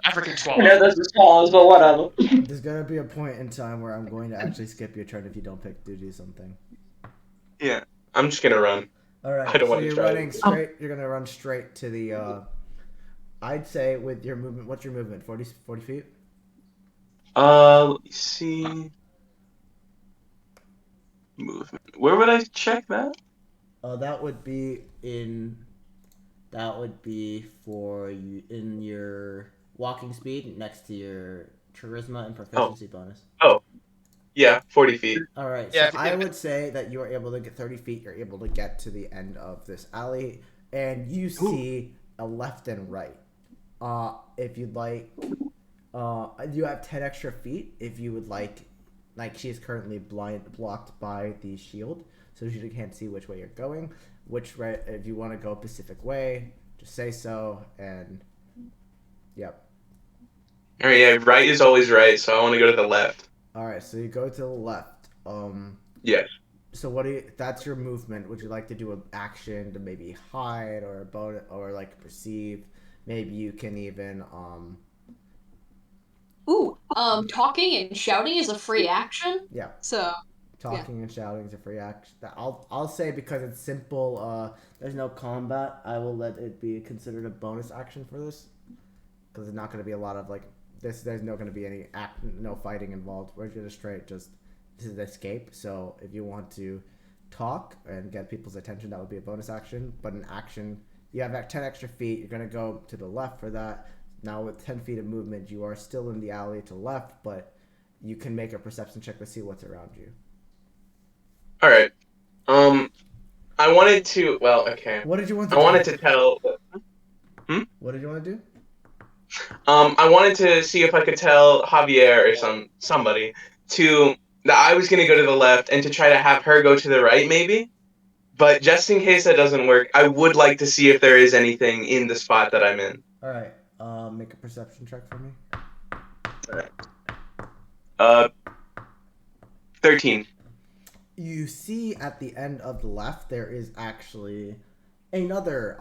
African I swallow. know this is songs, but whatever. There's gonna be a point in time where I'm going to actually skip your turn if you don't pick to do something. Yeah. I'm just gonna run. All right, I don't so wanna you're try running it. straight. You're gonna run straight to the. I'd say with your movement. What's your movement? 40 feet. Let me see. Movement. Where would I check that? That would be in. That would be for you in your walking speed next to your charisma and proficiency bonus. Oh. Yeah, 40 feet. All right, Yeah, so I would say that you are able to get 30 feet. You're able to get to the end of this alley, and you see a left and right. If you'd like, you have 10 extra feet. If you would like she is currently blocked by the shield, so she can't see which way you're going. Which way, if you want to go a specific way, just say so. And yep. All right, yeah, right is always right, so I want to go to the left. All right, so you go to the left. Yes. So what do you? That's your movement. Would you like to do an action to maybe hide or a bonus or like perceive? Maybe you can even Ooh, talking and shouting is a free action. Yeah. So, Talking and shouting is a free action. I'll say because it's simple. There's no combat. I will let it be considered a bonus action for this because there's not going to be a lot of like this. There's no going to be any no fighting involved. We're just straight just this is escape. So if you want to talk and get people's attention, that would be a bonus action. But an action, you have 10 extra feet. You're going to go to the left for that. Now with 10 feet of movement, you are still in the alley to the left, but you can make a perception check to see what's around you. All right. I wanted to. Well, okay. What did you want to I do? wanted to tell. What did you want to do? I wanted to see if I could tell Javier or somebody that I was gonna go to the left and to try to have her go to the right, maybe. But just in case that doesn't work, I would like to see if there is anything in the spot that I'm in. All right. Make a perception check for me. All right. 13. You see at the end of the left there is actually another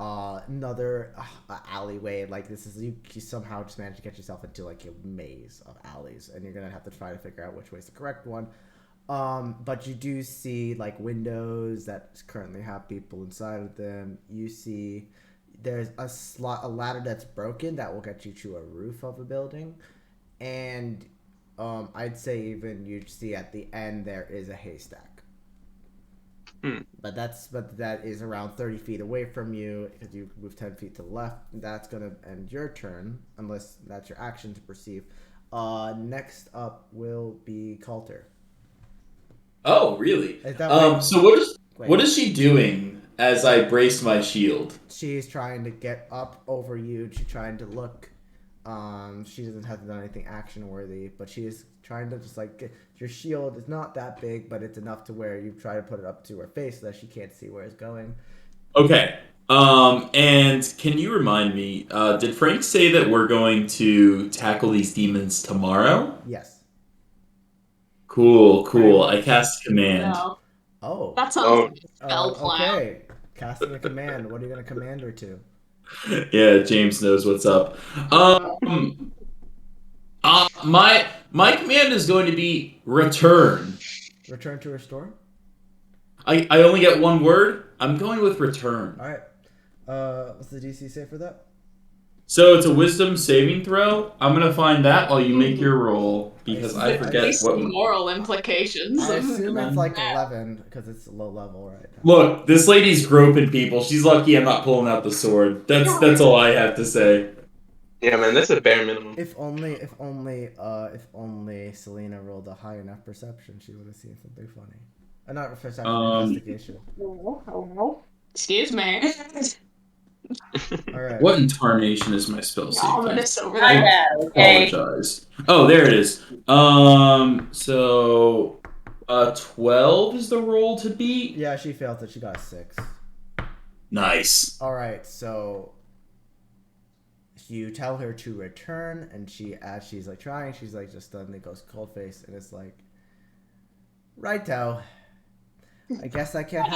alleyway. Like this is you somehow just managed to get yourself into like a maze of alleys, and you're gonna have to try to figure out which way is the correct one. But you do see like windows that currently have people inside of them. You see there's a ladder that's broken that will get you to a roof of a building, and I'd say even you see at the end there is a haystack. But that is around 30 feet away from you because you move 10 feet to the left. That's gonna end your turn unless that's your action to perceive. Next up will be Coulter. Oh, really? Is that right? So what is she doing as I brace my shield? She's trying to get up over you. She's trying to look. She doesn't have to do anything action worthy, but she is trying to just like your shield is not that big, but it's enough to where you try to put it up to her face so that she can't see where it's going. Okay. And can you remind me, did Frank say that we're going to tackle these demons tomorrow? Yes. Cool. I cast command. no. Oh. That sounds like a spell plan. Okay. Casting a command. What are you gonna command her to? Yeah, James knows what's up. My command is going to be return. Return to restore. I only get one word. I'm going with return. All right. What's the DC say for that? So it's a wisdom saving throw. I'm gonna find that while you make your roll because I At forget least what. moral implications. I assume it's like 11 because it's low level right now. Look, this lady's groping people. She's lucky I'm not pulling out the sword. That's all I have to say. Yeah, man, that's a bare minimum. If only Selena rolled a high enough perception, she would have seen something funny. Not perception, investigation. Excuse me. All right. What in tarnation is my spell save? Ominous over I there. had, okay. Apologize. Oh, there it is. So 12 is the roll to beat. Yeah, she failed it. She got a 6. Nice. All right, so you tell her to return, and as she's like trying, she's like just suddenly goes cold face, and it's like, righto. I guess I can't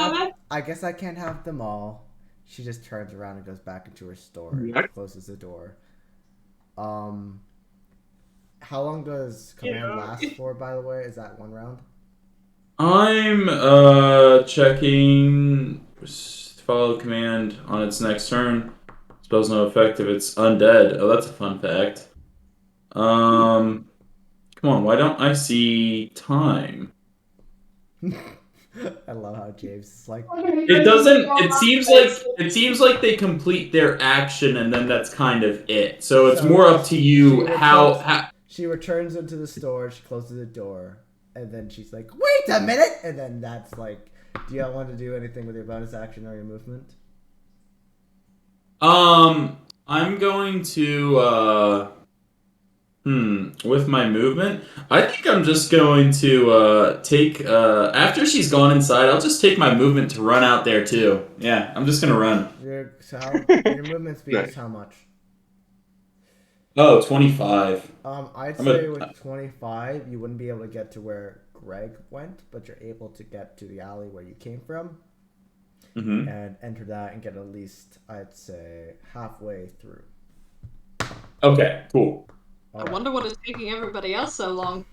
have them all. She just turns around and goes back into her store and closes the door. How long does command last for, by the way? Is that one round? I'm checking follow command on its next turn. Spell's no effect if it's undead. Oh, that's a fun fact. Come on, why don't I see time? I love how James is like. It doesn't. It seems like they complete their action and then that's kind of it. So it's more up to you how. She returns into the store. She closes the door, and then she's like, "Wait a minute!" And then that's like, do you want to do anything with your bonus action or your movement? I'm going to with my movement, I think I'm just going to take after she's gone inside, I'll just take my movement to run out there too. Yeah, I'm just gonna run. Your movement speed is how much? Oh, 25. I'd say with 25, you wouldn't be able to get to where Greg went, but you're able to get to the alley where you came from. Mm-hmm. And enter that and get at least, I'd say, halfway through. Okay, cool. I wonder what is taking everybody else so long.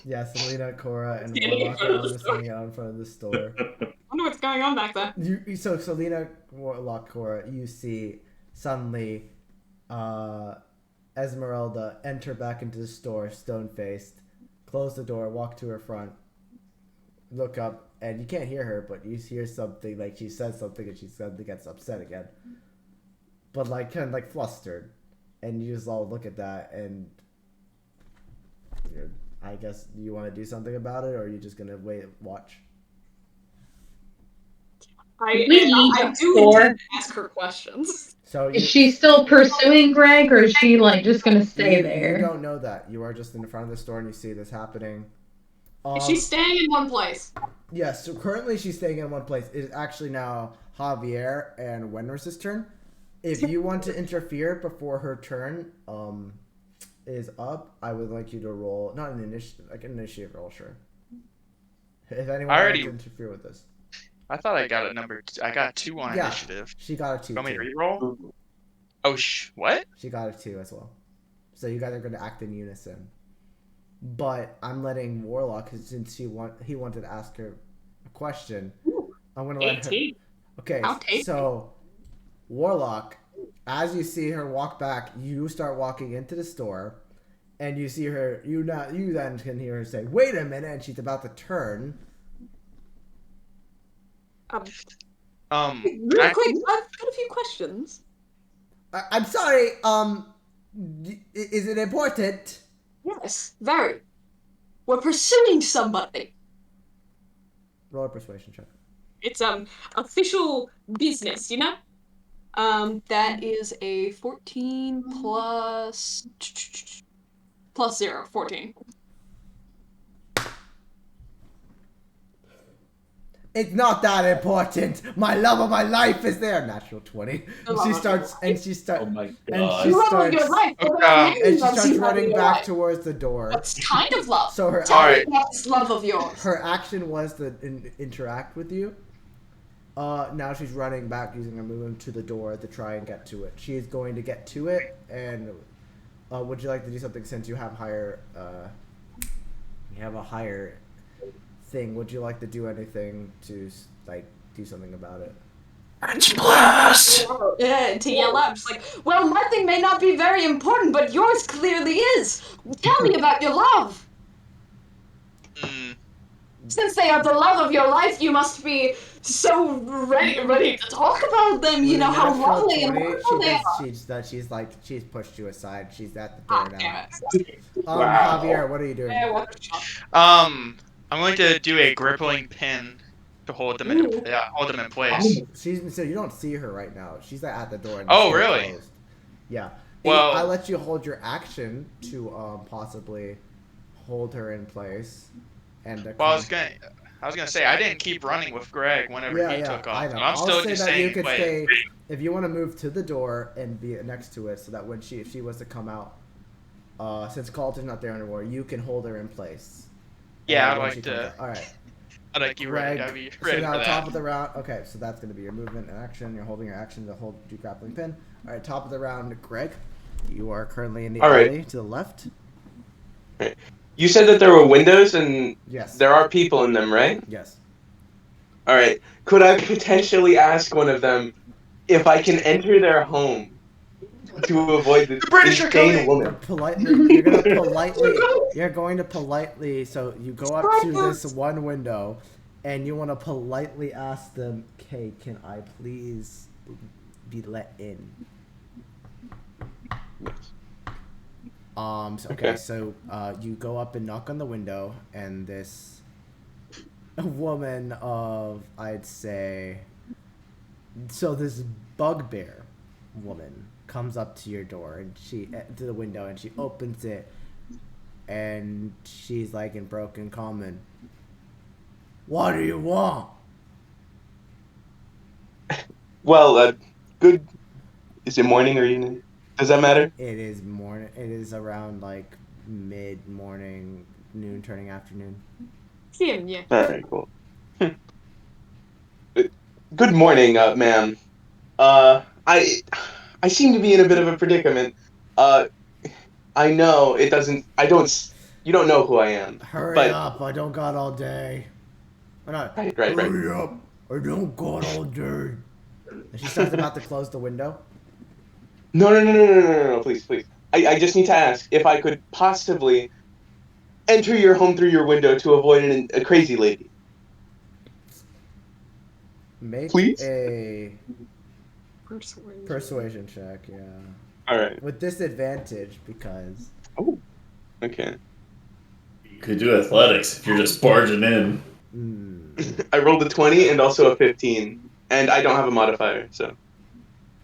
Yeah, Selena, Cora, and Standing in Warlock front are of all the just store. hanging out in front of the store. Wonder what's going on back there. So Selena, Warlock, Cora, you see suddenly Esmeralda enter back into the store, stone-faced, close the door, walk to her front, look up, and you can't hear her, but you hear something, like she says something and she suddenly gets upset again. But like kind of like flustered. And you just all look at that and I guess you want to do something about it, or are you just gonna wait and watch? I do Or intend to ask her questions. So is she still pursuing Greg, or is she like just gonna stay there? You don't know that. You are just in front of the store and you see this happening. Is she staying in one place? Yes, so currently she's staying in one place. It is actually now Javier and Wenris' turn. If you want to interfere before her turn is up, I would like you to roll, not an initiative, like an initiative roll, sure. If anyone wants to interfere with this. I thought I got a number. I got 2 on initiative. She got a 2. You want me too. to reroll? Oh, what? She got a 2 as well. So you guys are going to act in unison. But I'm letting Warlock, since he wanted to ask her a question, I'm going to let her. Okay, so Warlock, as you see her walk back, you start walking into the store, and you see her. You then can hear her say, "Wait a minute!" And she's about to turn. Real quick, I've got a few questions. I'm sorry. Is it important? Yes, very. We're pursuing somebody. Roll a persuasion check. It's official business, you know? That is a 14 plus 0, 14. It's not that important. My love of my life is there. Natural 20. She starts. Oh my god. And she starts running back towards the door. What's kind of love? So her What's love of yours? Her action was to interact with you. Now she's running back using her movement to the door to try and get to it. She is going to get to it. And would you like to do something since you have higher? You have a higher thing. Would you like to do anything to like do something about it? French blast! Yeah, to yell out, just like, well, my thing may not be very important, but yours clearly is. Tell me about your love. Since they are the love of your life, you must be so ready to talk about them. You know how lovely and wonderful they are. She's pushed you aside. She's at the door now. Wow. Javier, what are you doing? I'm going to do a gripping pin to hold them in place. So you don't see her right now. She's at the door. And Oh, really? Closed. Yeah. Well, I let you hold your action to possibly hold her in place. And I was gonna say I didn't keep running with Greg whenever he took off. I know. I'm still just staying in place. Stay, if you want to move to the door and be next to it, so that when if she was to come out, since Calder's not there anymore, you can hold her in place. Yeah, I'd like to. All right. I'd like you ready. I'd be ready so now for that. top of the round. Okay, so that's going to be your movement and action. You're holding your action to hold your grappling pin. All right, top of the round, Greg. You are currently in the alley to the left. Right. You said that there were windows and yes, there are people in them, right? Yes. All right. Could I potentially ask one of them if I can enter their home to avoid this insane woman? You're going to politely. So you go up to this one window, and you want to politely ask them, "Okay, can I please be let in?" So you go up and knock on the window, and this woman of, I'd say, so this bugbear woman comes up to your door and to the window, and she opens it, and she's like in broken common. What do you want? Well, good. Is it morning or evening? Does that matter? It is morning. It is around like mid-morning, noon, turning afternoon. Yeah. All right, cool. Good morning, ma'am. I seem to be in a bit of a predicament. I know it doesn't. I don't. You don't know who I am. Hurry But up! I don't got all day. Oh, no. right. Hurry up! I don't got all day. And she starts about to close the window. No. Please. I just need to ask if I could possibly enter your home through your window to avoid a crazy lady. Make Please. a persuasion check. Yeah. All right. With disadvantage because. Oh. Okay. You could do athletics if you're just barging in. I rolled a 20 and also a 15, and I don't have a modifier, so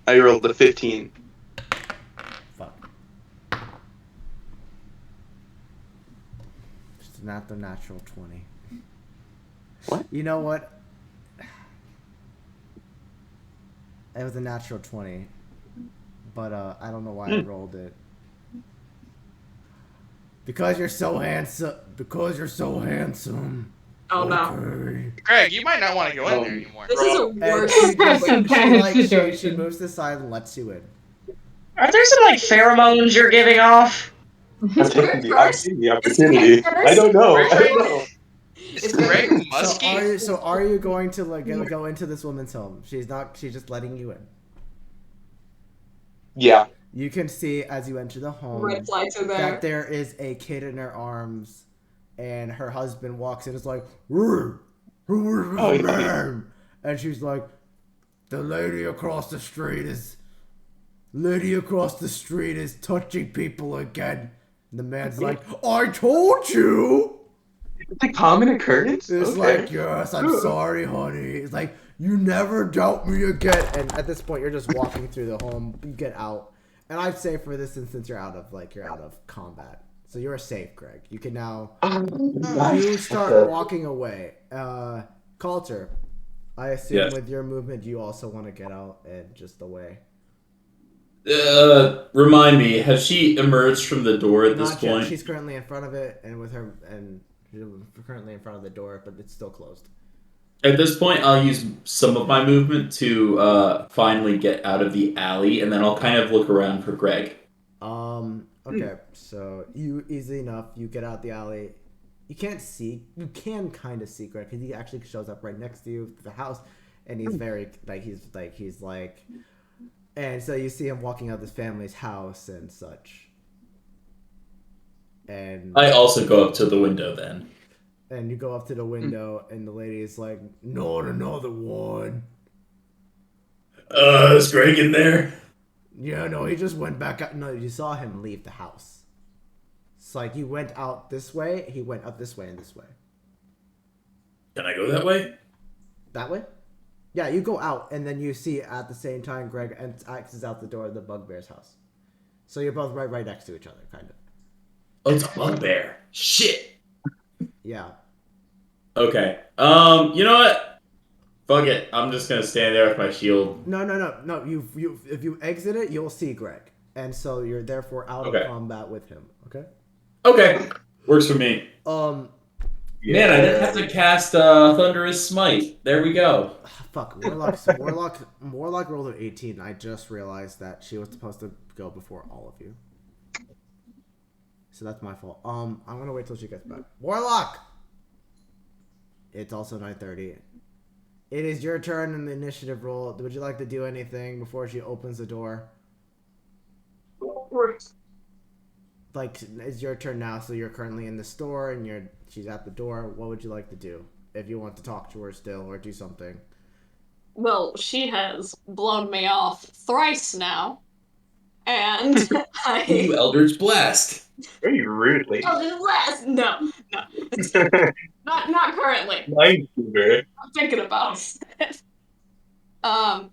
I rolled a 15. Fuck. It's not the natural 20. What? You know what? It was a natural 20. But I don't know why I rolled it. Because you're so handsome. Because you're so handsome. Oh no. Okay. Greg, you might not want to go in there anymore. This is a Bro. worse And she situation. moves to the side and lets you in. Are there some like pheromones you're giving off? I'm taking the opportunity. I don't know. Is Greg musky? So are you going to like go into this woman's home? She's just letting you in. Yeah. You can see as you enter the home Red flags are there. that there is a kid in her arms, and her husband walks in. Is like, who is this man? And she's like, the lady across the street is touching people again. And the man's like, I told you. It's a common occurrence? It's Okay. like, yes, I'm sorry, honey. It's like, you never doubt me again. And at this point, you're just walking through the home. You get out. And I'd say for this instance, you're out of combat. So you're safe, Greg. You can now, you start walking away. Coulter, I assume Yes. with your movement, you also want to get out and just away. Remind me, has she emerged from the door at this Not yet. point? She's currently in front of it, and she's currently in front of the door, but it's still closed. At this point, I'll use some of my movement to finally get out of the alley, and then I'll kind of look around for Greg. Okay, so you easily enough, you get out the alley. You can kind of see Greg because he actually shows up right next to you, the house, and he's very and so you see him walking out of his family's house and such. And I also go up to the window then. And you go up to the window, and the lady is like, not another one. Is Greg in there? Yeah, no, he just went back out. No, you saw him leave the house. It's like you went out this way, he went up this way and this way. Can I go that way? That way? Yeah, you go out, and then you see at the same time Greg exits out the door of the bugbear's house. So you're both right next to each other, kind of. Oh, it's a bugbear. Shit. Yeah. Okay. You know what? Fuck it. I'm just gonna stand there with my shield. No. You if you exit it, you'll see Greg, and so you're therefore out of combat with him. Okay. Okay. Works for me. Yeah. Man, I didn't have to cast Thunderous Smite. There we go. Fuck. Warlock rolled an 18. I just realized that she was supposed to go before all of you. So that's my fault. I'm gonna wait till she gets back. Warlock! It's also 9:30. It is your turn in the initiative roll. Would you like to do anything before she opens the door? Like, it's your turn now, so you're currently in the store and she's at the door. What would you like to do? If you want to talk to her still or do something. Well, she has blown me off thrice now. And You Eldritch Blast. Very rudely. No. Not currently. Mindkeeper. I'm thinking about it. But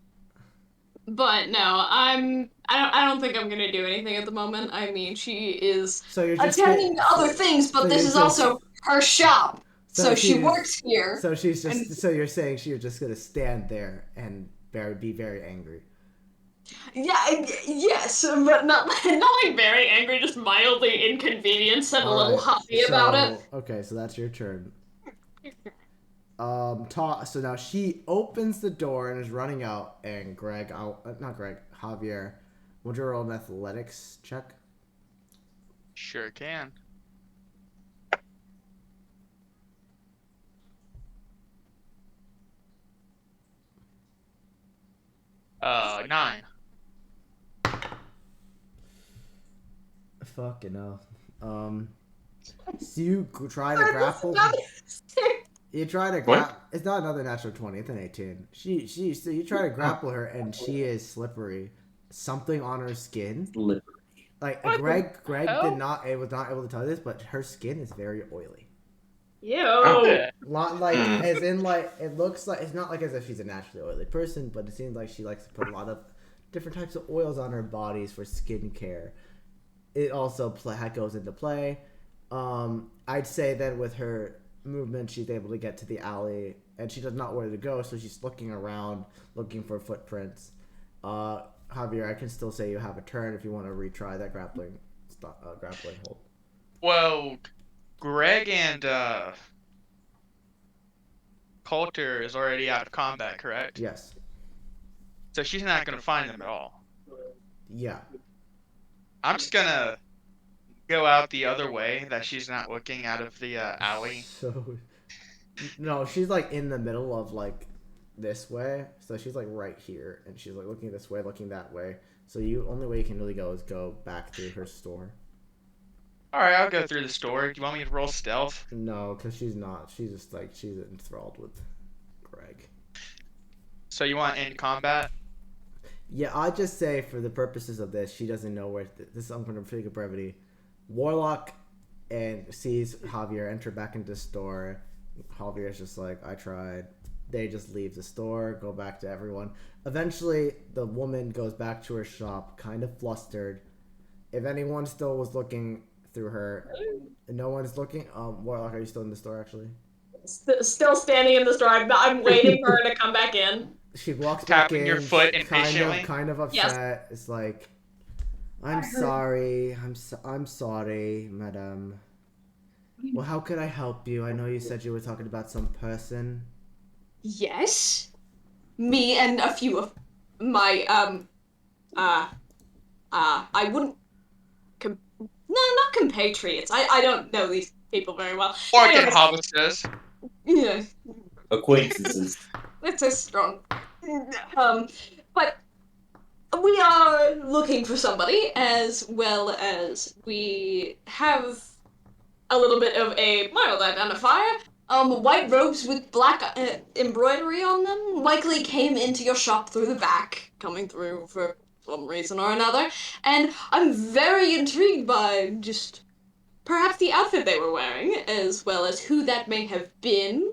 no, I don't think I'm gonna do anything at the moment. I mean, she is attending to other things, but this is also her shop. So she works here. So she's just. So you're saying she's just gonna stand there and be very angry. Yeah, yes, but not like very angry, just mildly inconvenienced and a little huffy about it. Okay, so that's your turn. So now she opens the door and is running out, and Javier, would you roll an athletics check? Sure can. Nine. Fucking hell. So you try to grapple. You try to What? grab. It's not another natural 20. It's an 18. So you try to grapple her, and she is slippery. Something on her skin. Like What Greg hell? was not able to tell you this, but her skin is very oily. Yo. Lot like as in like it looks like it's not like as if she's a naturally oily person, but it seems like she likes to put a lot of different types of oils on her bodies for skincare. It also goes into play. I'd say that with her movement, she's able to get to the alley, and she does not know where to go, so she's looking around, looking for footprints. Javier, I can still say you have a turn if you want to retry that grappling hold. Well, Greg and Coulter is already out of combat, correct? Yes. So she's not gonna find them at all. Yeah. I'm just gonna go out the other way that she's not looking out of the alley. So, no, she's like in the middle of like this way. So she's like right here, and she's like looking this way, looking that way. So only way you can really go is go back through her store. All right, I'll go through the store. Do you want me to roll stealth? No, because she's not. She's just like she's enthralled with Greg. So you want in combat? Yeah, I'd just say for the purposes of this, she doesn't know where. This I'm going to figure brevity. Warlock and sees Javier enter back into the store. Javier's just like, I tried. They just leave the store, go back to everyone. Eventually, the woman goes back to her shop, kind of flustered. If anyone still was looking through her, no one's looking. Warlock, are you still in the store actually? Still standing in the store. I'm waiting for her to come back in. She walks back in. Tapping your foot impatiently. Kind of upset. Yes. It's like, I'm sorry. I'm sorry, madam. Well, how could I help you? I know you said you were talking about some person. Yes. Me and a few of my I wouldn't no, not compatriots. I don't know these people very well. Or Anyways, get hobbitses. yeah, Acquaintances. that's a strong. But we are looking for somebody, as well as we have a little bit of a mild identifier. White robes with black embroidery on them likely came into your shop through the back, coming through for some reason or another. And I'm very intrigued by just perhaps the outfit they were wearing, as well as who that may have been,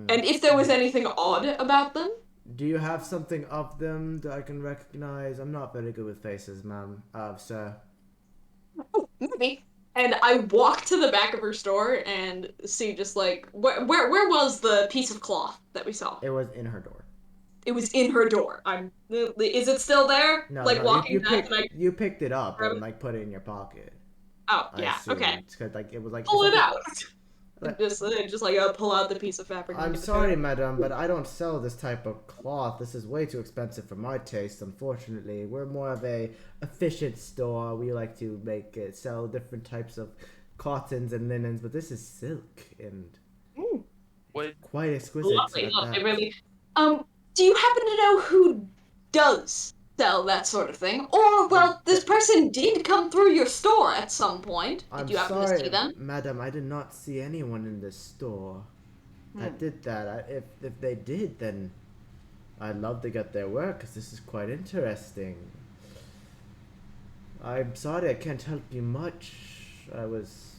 and if there was anything odd about them. Do you have something of them that I can recognize? I'm not very good with faces, ma'am. Sir. Oh, maybe. And I walk to the back of her store and see just like where was the piece of cloth that we saw? It was in her door. It was in her door. Is it still there? No, like no, walking back and you picked it up and like put it in your pocket. Oh I yeah, assumed. okay. It's 'cause, like it was like Pull it out. Like- just like pull out the piece of fabric. and I'm give it to sorry, her. madam, but I don't sell this type of cloth. This is way too expensive for my taste, unfortunately. We're more of a efficient store. We like to sell different types of cottons and linens, but this is silk and What? quite exquisite. Lovely, at lovely, that. really. Do you happen to know who does sell that sort of thing? Or, well, this person did come through your store at some point. Did I'm you happen sorry, to see them? madam. I did not see anyone in this store. I did that. If they did, then I'd love to get their work because this is quite interesting. I'm sorry, I can't help you much. I was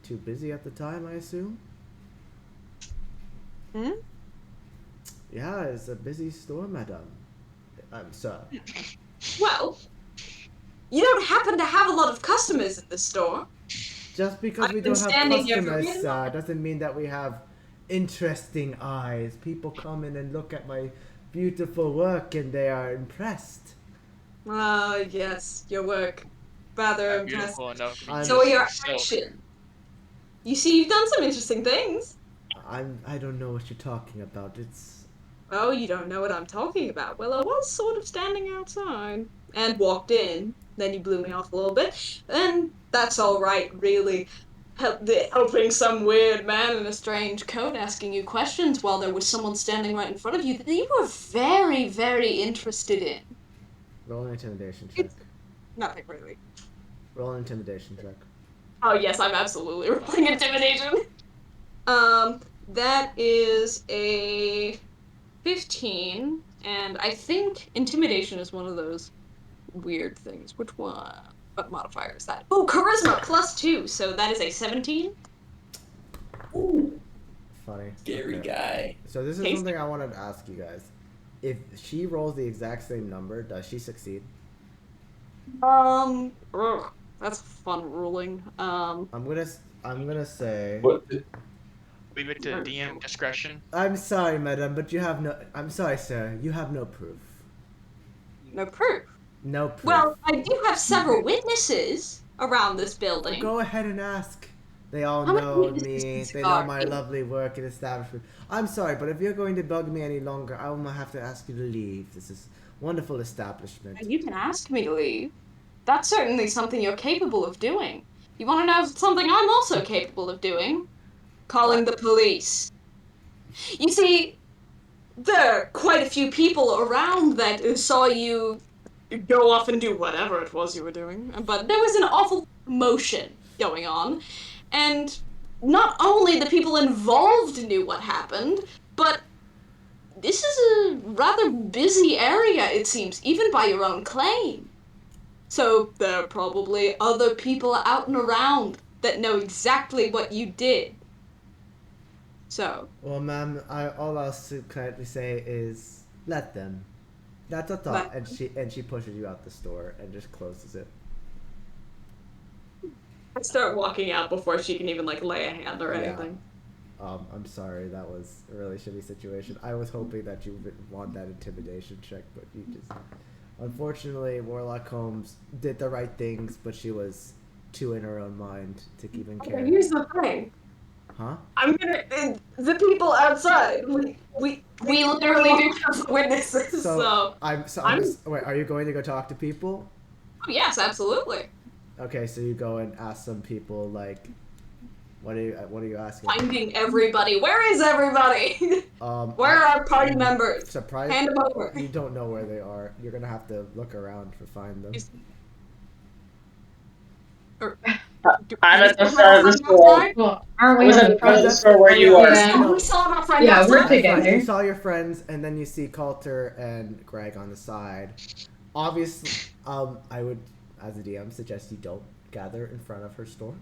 too busy at the time, I assume. Yeah, it's a busy store, madam. I'm sorry. Well, you don't happen to have a lot of customers in this store. Just because I've we been don't have standing here for customers, really doesn't mean that we have interesting eyes. People come in and look at my beautiful work and they are impressed. Ah, yes, your work. Rather impressive. Beautiful enough. to be So used your for silk. action. You see, you've done some interesting things. I don't know what you're talking about. It's Oh, you don't know what I'm talking about. Well, I was sort of standing outside and walked in. Then you blew me off a little bit. And That's all right, really. Helping some weird man in a strange coat asking you questions while there was someone standing right in front of you that you were very, very interested in. Roll an intimidation check. It's nothing really. Roll an intimidation check. Oh yes, I'm absolutely rolling intimidation. That is a 15, and I think intimidation is one of those weird things. Which one? What modifier is that? Oh, charisma +2, so that is a 17. Ooh, Funny. scary Okay. guy. So this is Tasty. something I wanted to ask you guys. If she rolls the exact same number, does she succeed? Ugh, that's fun ruling. I'm gonna say. What? Leave it to DM discretion. I'm sorry, madam, but you have no. I'm sorry, sir. You have no proof. No proof. No proof. Well, I do have several witnesses around this building. Go ahead and ask. They all How many know me. witnesses They know are my you? lovely work and establishment. I'm sorry, but if you're going to bug me any longer, I will have to ask you to leave. This is wonderful establishment. You can ask me to leave. That's certainly something you're capable of doing. You want to know something I'm also capable of doing? Calling the police. You see, there are quite a few people around that saw you go off and do whatever it was you were doing, but there was an awful commotion going on, and not only the people involved knew what happened, but this is a rather busy area, it seems, even by your own claim. So there are probably other people out and around that know exactly what you did. So, Well, ma'am, all I'll kindly say is let them. That's a thought. But- And she pushes you out the store and just closes it. I start walking out before she can even lay a hand or Yeah. anything. I'm sorry, that was a really shitty situation. I was hoping that you would want that intimidation check, but you just... Unfortunately, Warlock Holmes did the right things, but she was too in her own mind to even care. Here's the thing. Huh? I'm gonna the people outside. We literally do have witnesses. So, Wait, are you going to go talk to people? oh, yes, absolutely. Okay, so you go and ask some people, like... What are you asking? Finding everybody. Where is everybody? Where are our party members? Surprised Hand them over. you don't know where they are. You're gonna have to look around to find them. I'm at the store. Well, aren't I we was on at the the front? front store where you are. Yeah. Oh, we saw our friend Yeah, we're outside. together. You saw your friends, and then you see Coulter and Greg on the side. Obviously, I would, as a DM, suggest you don't gather in front of her store.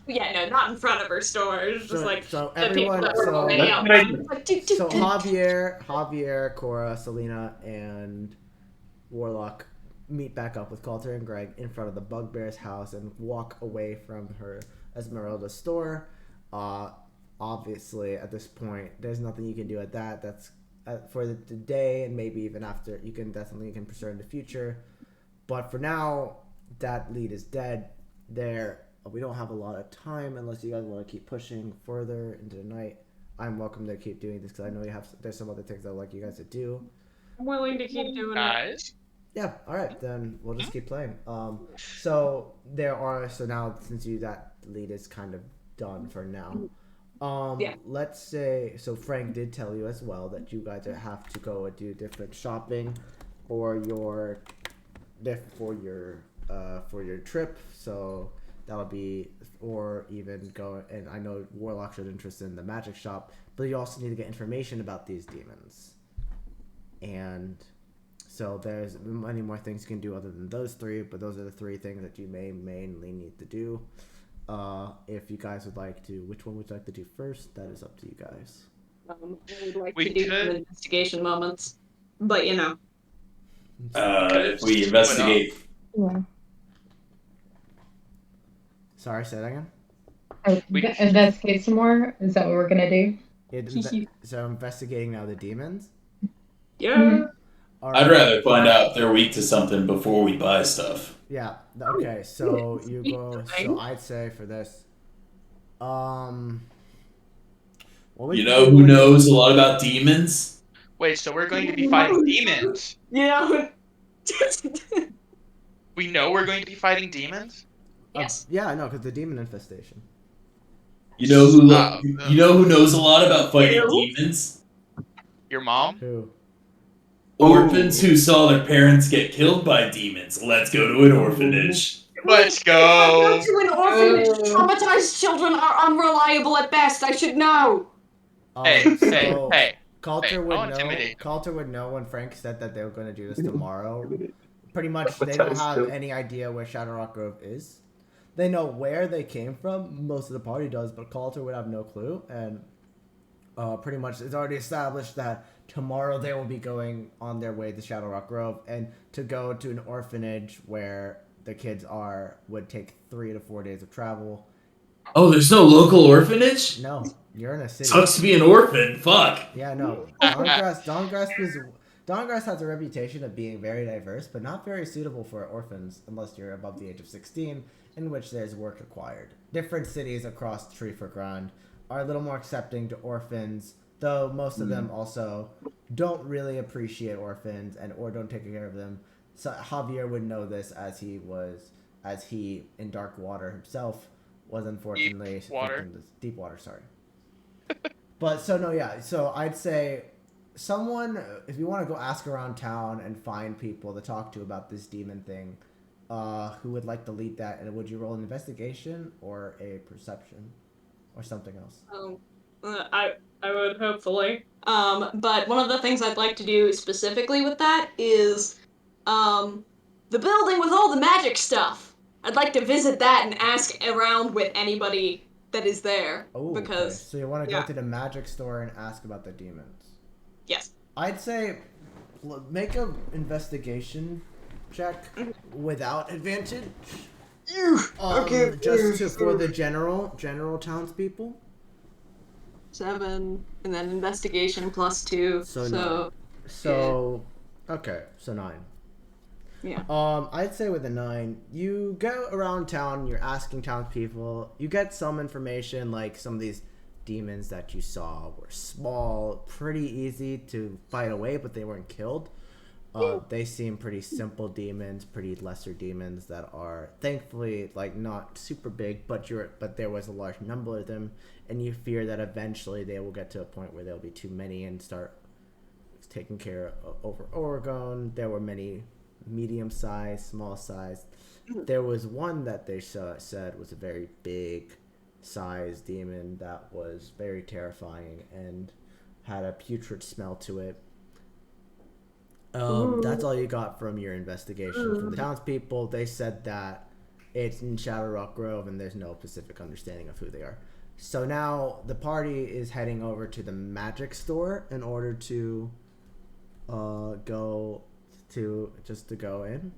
Yeah, no, not in front of her store. It's just So the people everyone, that were so already out. Like, dude, Javier, Cora, Selena, and Warlock meet back up with Coulter and Greg in front of the Bugbear's house and walk away from her Esmeralda's store. Obviously, at this point, there's nothing you can do at that. That's for the day, and maybe even after. You can pursue in the future. But for now, that lead is dead. We don't have a lot of time unless you guys want to keep pushing further into the night. I'm welcome to keep doing this because I know there's some other things I'd like you guys to do. I'm willing to keep doing it. Guys, Yeah, all right, then we'll just keep playing. So now since that lead is kind of done for now. Yeah. Let's say Frank did tell you as well that you guys have to go and do different shopping for your trip. So that would be, or even go, and I know Warlocks are interested in the magic shop, but you also need to get information about these demons. And so there's many more things you can do other than those three, but those are the three things that you may mainly need to do. If you guys would like to, which one would you like to do first? That is up to you guys. I would like We to do could- some investigation moments, but If we investigate, Yeah. Sorry, say that again. Investigate some more? Is that what we're gonna do? So investigating now the demons. yeah. All I'd right. rather find out if they're weak to something before we buy stuff. Yeah. Okay. So you go. So I'd say for this, what would You know who knows a lot about demons? wait, so we're going to be fighting demons? Yeah. We know we're going to be fighting demons? Yes. Yeah, I know, because the demon infestation. You know who Oh, you know who knows a lot about fighting Who? demons? your mom? Who? Orphans who saw their parents get killed by demons. Let's go to an orphanage. Let's Go go. to an orphanage. Traumatized children are unreliable at best. I should know. Hey, So hey, Coulter I'll would know. intimidate them. Coulter would know when Frank said that they were going to do this tomorrow. Pretty much, they Traumatized don't have children. any idea where Shadow Rock Grove is. They know where they came from. Most of the party does, but Coulter would have no clue. And pretty much, it's already established that tomorrow they will be going on their way to Shadow Rock Grove, and to go to an orphanage where the kids are would take 3 to 4 days of travel. Oh, there's no local orphanage? No, you're in a city. Sucks to be an orphan. Fuck. Yeah, no. Dongrass has a reputation of being very diverse, but not very suitable for orphans unless you're above the age of 16, in which there's work required. Different cities across Treeford Grand are a little more accepting to orphans, though most of them also don't really appreciate orphans or don't take care of them. So Javier would know this as he in Dark Water himself was unfortunately Deep Water, sorry. But so I'd say someone, if you want to go ask around town and find people to talk to about this demon thing, who would like to lead that, and would you roll an investigation or a perception or something else? I would hopefully. But one of the things I'd like to do specifically with that is, the building with all the magic stuff. I'd like to visit that and ask around with anybody that is there. Oh, because okay. So you want to go to the magic store and ask about the demons? Yes. I'd say make an investigation check without advantage. For the general townspeople. 7, and then investigation +2. Okay, so 9. Yeah. I'd say with a 9, you go around town, you're asking townspeople, you get some information, like some of these demons that you saw were small, pretty easy to fight away, but they weren't killed. They seem pretty simple demons, pretty lesser demons that are thankfully like not super big, but there was a large number of them, and you fear that eventually they will get to a point where there'll be too many and start taking care of over Oregon. There were many medium-sized, small-sized. There was one that they said was a very big-sized demon that was very terrifying and had a putrid smell to it. That's all you got from your investigation. From the townspeople, they said that it's in Shadow Rock Grove and there's no specific understanding of who they are. So now the party is heading over to the magic store in order to go in.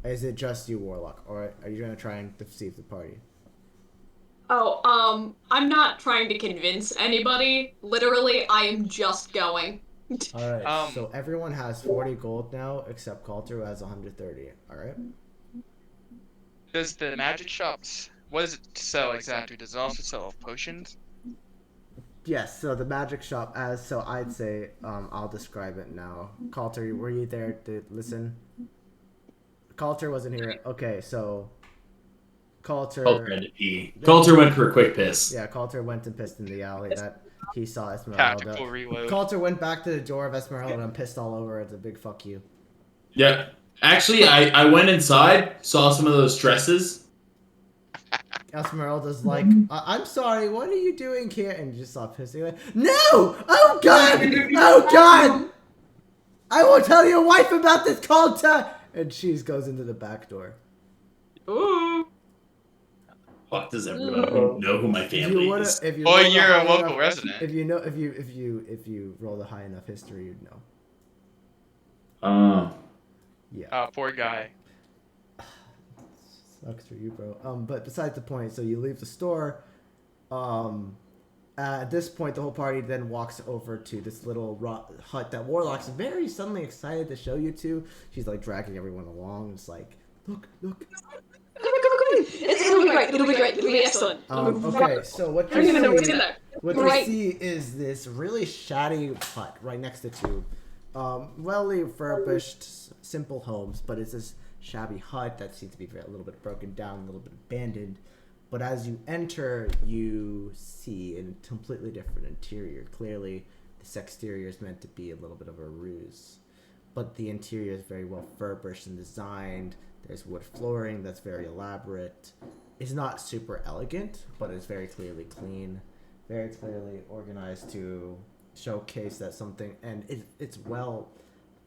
Is it just you, Warlock, or are you going to try and deceive the party? Oh, I'm not trying to convince anybody. Literally, I am just going. Alright, so everyone has 40 gold now, except Coulter, who has 130. Alright? Does the magic shops, what does it sell exactly? Does it also sell potions? Yes, so the magic shop, I'd say, I'll describe it now. Coulter, were you there to listen? Coulter wasn't here. Okay, so Coulter had to pee. Coulter went for a quick piss. Yeah, Coulter went and pissed in the alley that he saw Esmeralda. Tactical reload. Coulter went back to the door of Esmeralda and pissed all over it. It's a big fuck you. Yeah. Actually, I went inside, saw some of those dresses. Esmeralda's like, I'm sorry, what are you doing here? And you just saw pissing. Like, no! Oh god! Oh god! I will tell your wife about this, Coulter! And she goes into the back door. Ooh. Fuck, does everyone know who my family is? Well, you're a local resident. If you roll a high enough history, you'd know. Yeah. Poor guy. Sucks for you, bro. But besides the point, so you leave the store. At this point, the whole party then walks over to this little hut that Warlock's very suddenly excited to show you to. She's like dragging everyone along. It's like, look. Come on. It'll be great. It'll be great. It'll be excellent. Okay, so what I don't even know what's in there. What you see is this really shabby hut right next to two well refurbished, simple homes, but it's this shabby hut that seems to be a little bit broken down, a little bit abandoned. But as you enter, you see a completely different interior. Clearly, this exterior is meant to be a little bit of a ruse. But the interior is very well furbished and designed. There's wood flooring that's very elaborate. It's not super elegant, but it's very clearly clean, very clearly organized to showcase that something, and it's well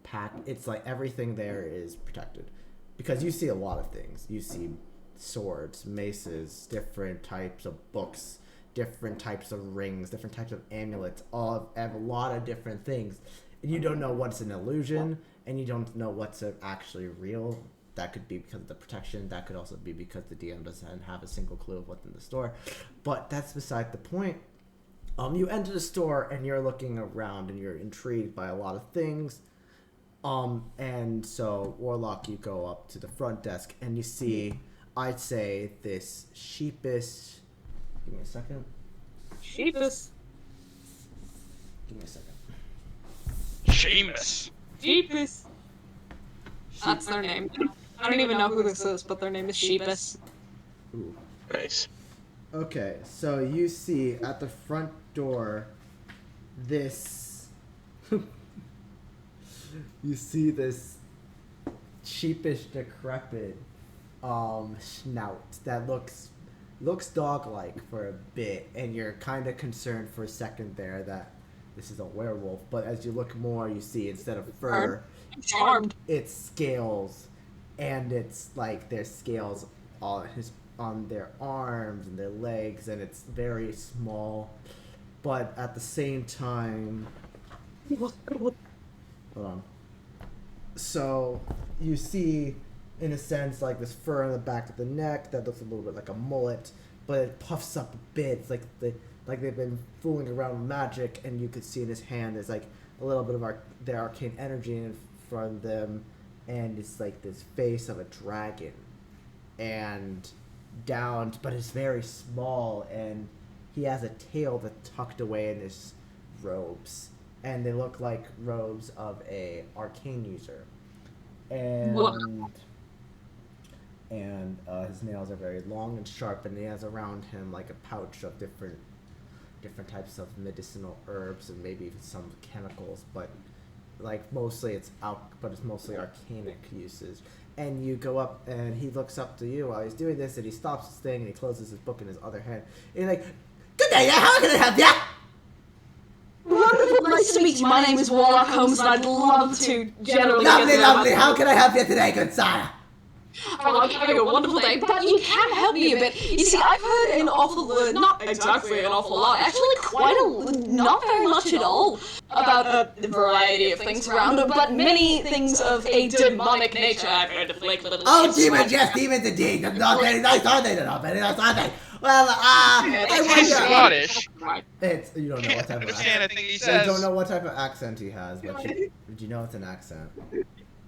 packed. It's like everything there is protected. Because you see a lot of things. You see swords, maces, different types of books, different types of rings, different types of amulets, all have a lot of different things. And you don't know what's an illusion, and you don't know what's actually real. That could be because of the protection. That could also be because the DM doesn't have a single clue of what's in the store. But that's beside the point. You enter the store, and you're looking around, and you're intrigued by a lot of things. And so, Warlock, you go up to the front desk, and you see, I'd say, this sheepish... Give me a second. Sheepish. Give me a second. Seamus. Sheepish. That's their name. I don't even know who this is, but their name is Sheepish. Ooh. Nice. Okay, so you see at the front door this... you see this sheepish, decrepit snout that looks dog-like for a bit, and you're kind of concerned for a second there that this is a werewolf. But as you look more, you see instead of fur, Charmed. it's scales, and it's like there's scales on their arms and their legs, and it's very small. But at the same time, hold on. So you see, in a sense, like this fur on the back of the neck that looks a little bit like a mullet, but it puffs up a bit. It's like they've been fooling around with magic, and you could see in his hand there's like a little bit of their arcane energy in front of them, and it's like this face of a dragon, and down, but it's very small, and he has a tail that's tucked away in his robes, and they look like robes of a arcane user, and his nails are very long and sharp, and he has around him like a pouch of different types of medicinal herbs and maybe even some chemicals, but like mostly it's mostly arcanic uses. And you go up, and he looks up to you while he's doing this, and he stops his thing, and he closes his book in his other hand. And he's like, "Good day, how can I help ya?" Wonderful, nice to meet you. My name is Warlock Holmes, and I'd love to generally... Lovely, how can I help you today, good sire? Oh, I'm having a wonderful day, but you can help me a bit. You see, I've heard an awful lot, not exactly an awful lot, actually not very much at all, about a variety of things around, but many things of a demonic nature. I've heard of like little... Oh, demons, yes, demons indeed. Not very nice, are they? Not very nice, are they? Well, I He's wonder... Scottish. You don't know what type of Understand, I accent. think he You says. don't know what type of accent he has, but you know it's an accent.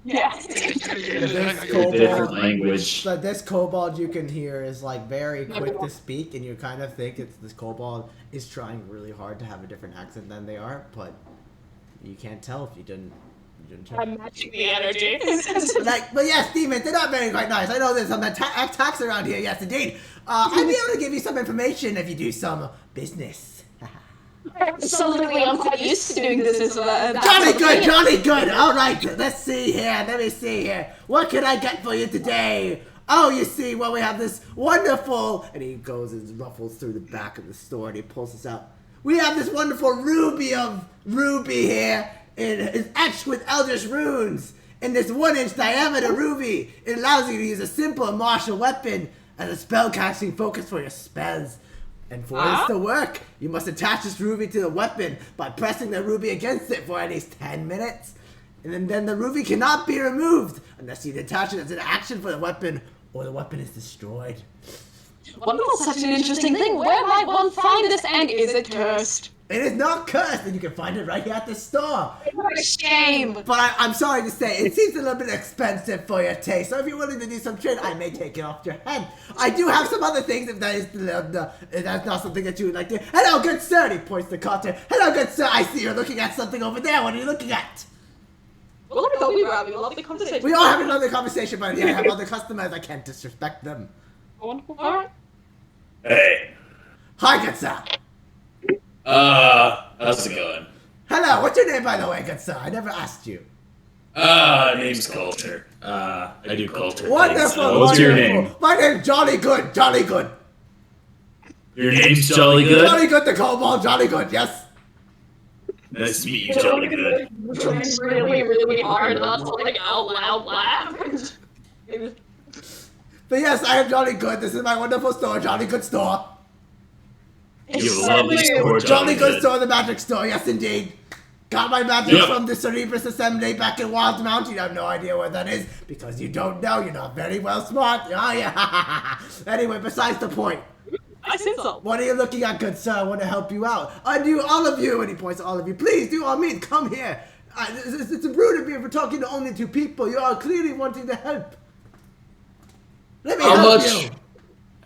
Yeah. Different language. But this kobold you can hear is like very quick to speak, and you kind of think this kobold is trying really hard to have a different accent than they are, but you can't tell if you didn't check. I'm matching the energy. But yes, demons, they're not very quite nice. I know there's some attacks around here. Yes, indeed. I'd be able to give you some information if you do some business. Absolutely, I'm quite used to doing business with that. Jolly good. All right, let's see here. Let me see here. What can I get for you today? Oh, you see, well, we have this wonderful... And he goes and ruffles through the back of the store, and he pulls this out. We have this wonderful ruby here. It is etched with eldritch runes. In this 1-inch diameter ruby, it allows you to use a simple martial weapon as a spellcasting focus for your spells. And for this to work, you must attach this ruby to the weapon by pressing the ruby against it for at least 10 minutes. And then the ruby cannot be removed unless you attach it as an action for the weapon, or the weapon is destroyed. Wonderful, such an interesting thing. Where might one find this, and is it cursed? It is not cursed, and you can find it right here at the store. What a shame. But I'm sorry to say, it seems a little bit expensive for your taste. So if you're willing to do some trade, I may take it off your head. I do have some other things if that's not something that you would like to. Hello, good sir. And he points to Carter. Hello, good sir. I see you're looking at something over there. What are you looking at? Well, I thought we were having a lovely conversation. We are having another conversation, but yeah, I have other customers. I can't disrespect them. Wonderful. All right. Hey. Hi, good sir. How's it going? Hello. What's your name, by the way, good sir? I never asked you. Name's Coulter. I do Coulter. Wonderful. What's your wonderful. name? My name's Jolly Good. Jolly Good. Your name's Jolly Good? Jolly Good the Kobold. Jolly Good. Yes. Nice to meet you, Jolly Good. It's really, really hard not to like out loud laugh. But yes, I am Jolly Good. This is my wonderful store, Jolly Good Store. You have a lovely store, Jolly Good Store, the magic store. Yes, indeed. Got my magic from the Cerebrus Assembly back in Wild Mount. You have no idea where that is because you don't know. You're not very well smart. Oh, yeah. Anyway, besides the point. I said so. What are you looking at, good sir? I want to help you out. I do all of you, and he points to all of you. Please, do all means, come here. It's rude of me for talking to only two people. You are clearly wanting to help. Let me help you.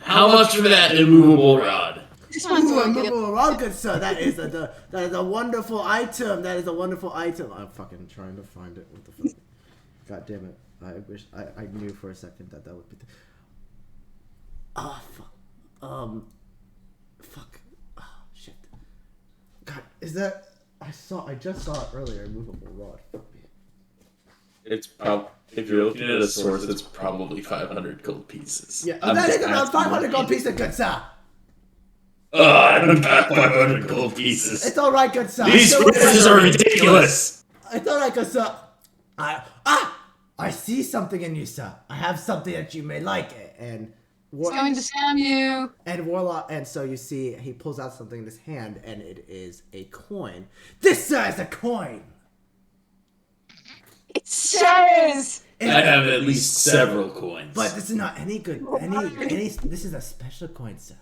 How much for that immovable rod? Immovable rod, good sir. That is a wonderful item. That is a wonderful item. I'm fucking trying to find it. What the fuck? God damn it. I wish I knew for a second that would be. Fuck. Fuck. Oh, shit. God, is that... I just saw it earlier, immovable rod. Fuck me. It's if you're looking at a source, it's probably 500 gold pieces. Yeah, that is around 500 gold pieces, good sir. I don't got 500 gold pieces. It's alright, good sir. These prices are ridiculous. It's alright, good sir. I see something in you, sir. I have something that you may like, and... He's going to scam you. And Warlock, and so you see, he pulls out something in his hand, and it is a coin. This, sir, is a coin! It says. I have at least several coins. But this is not any good, this is a special coin, sir.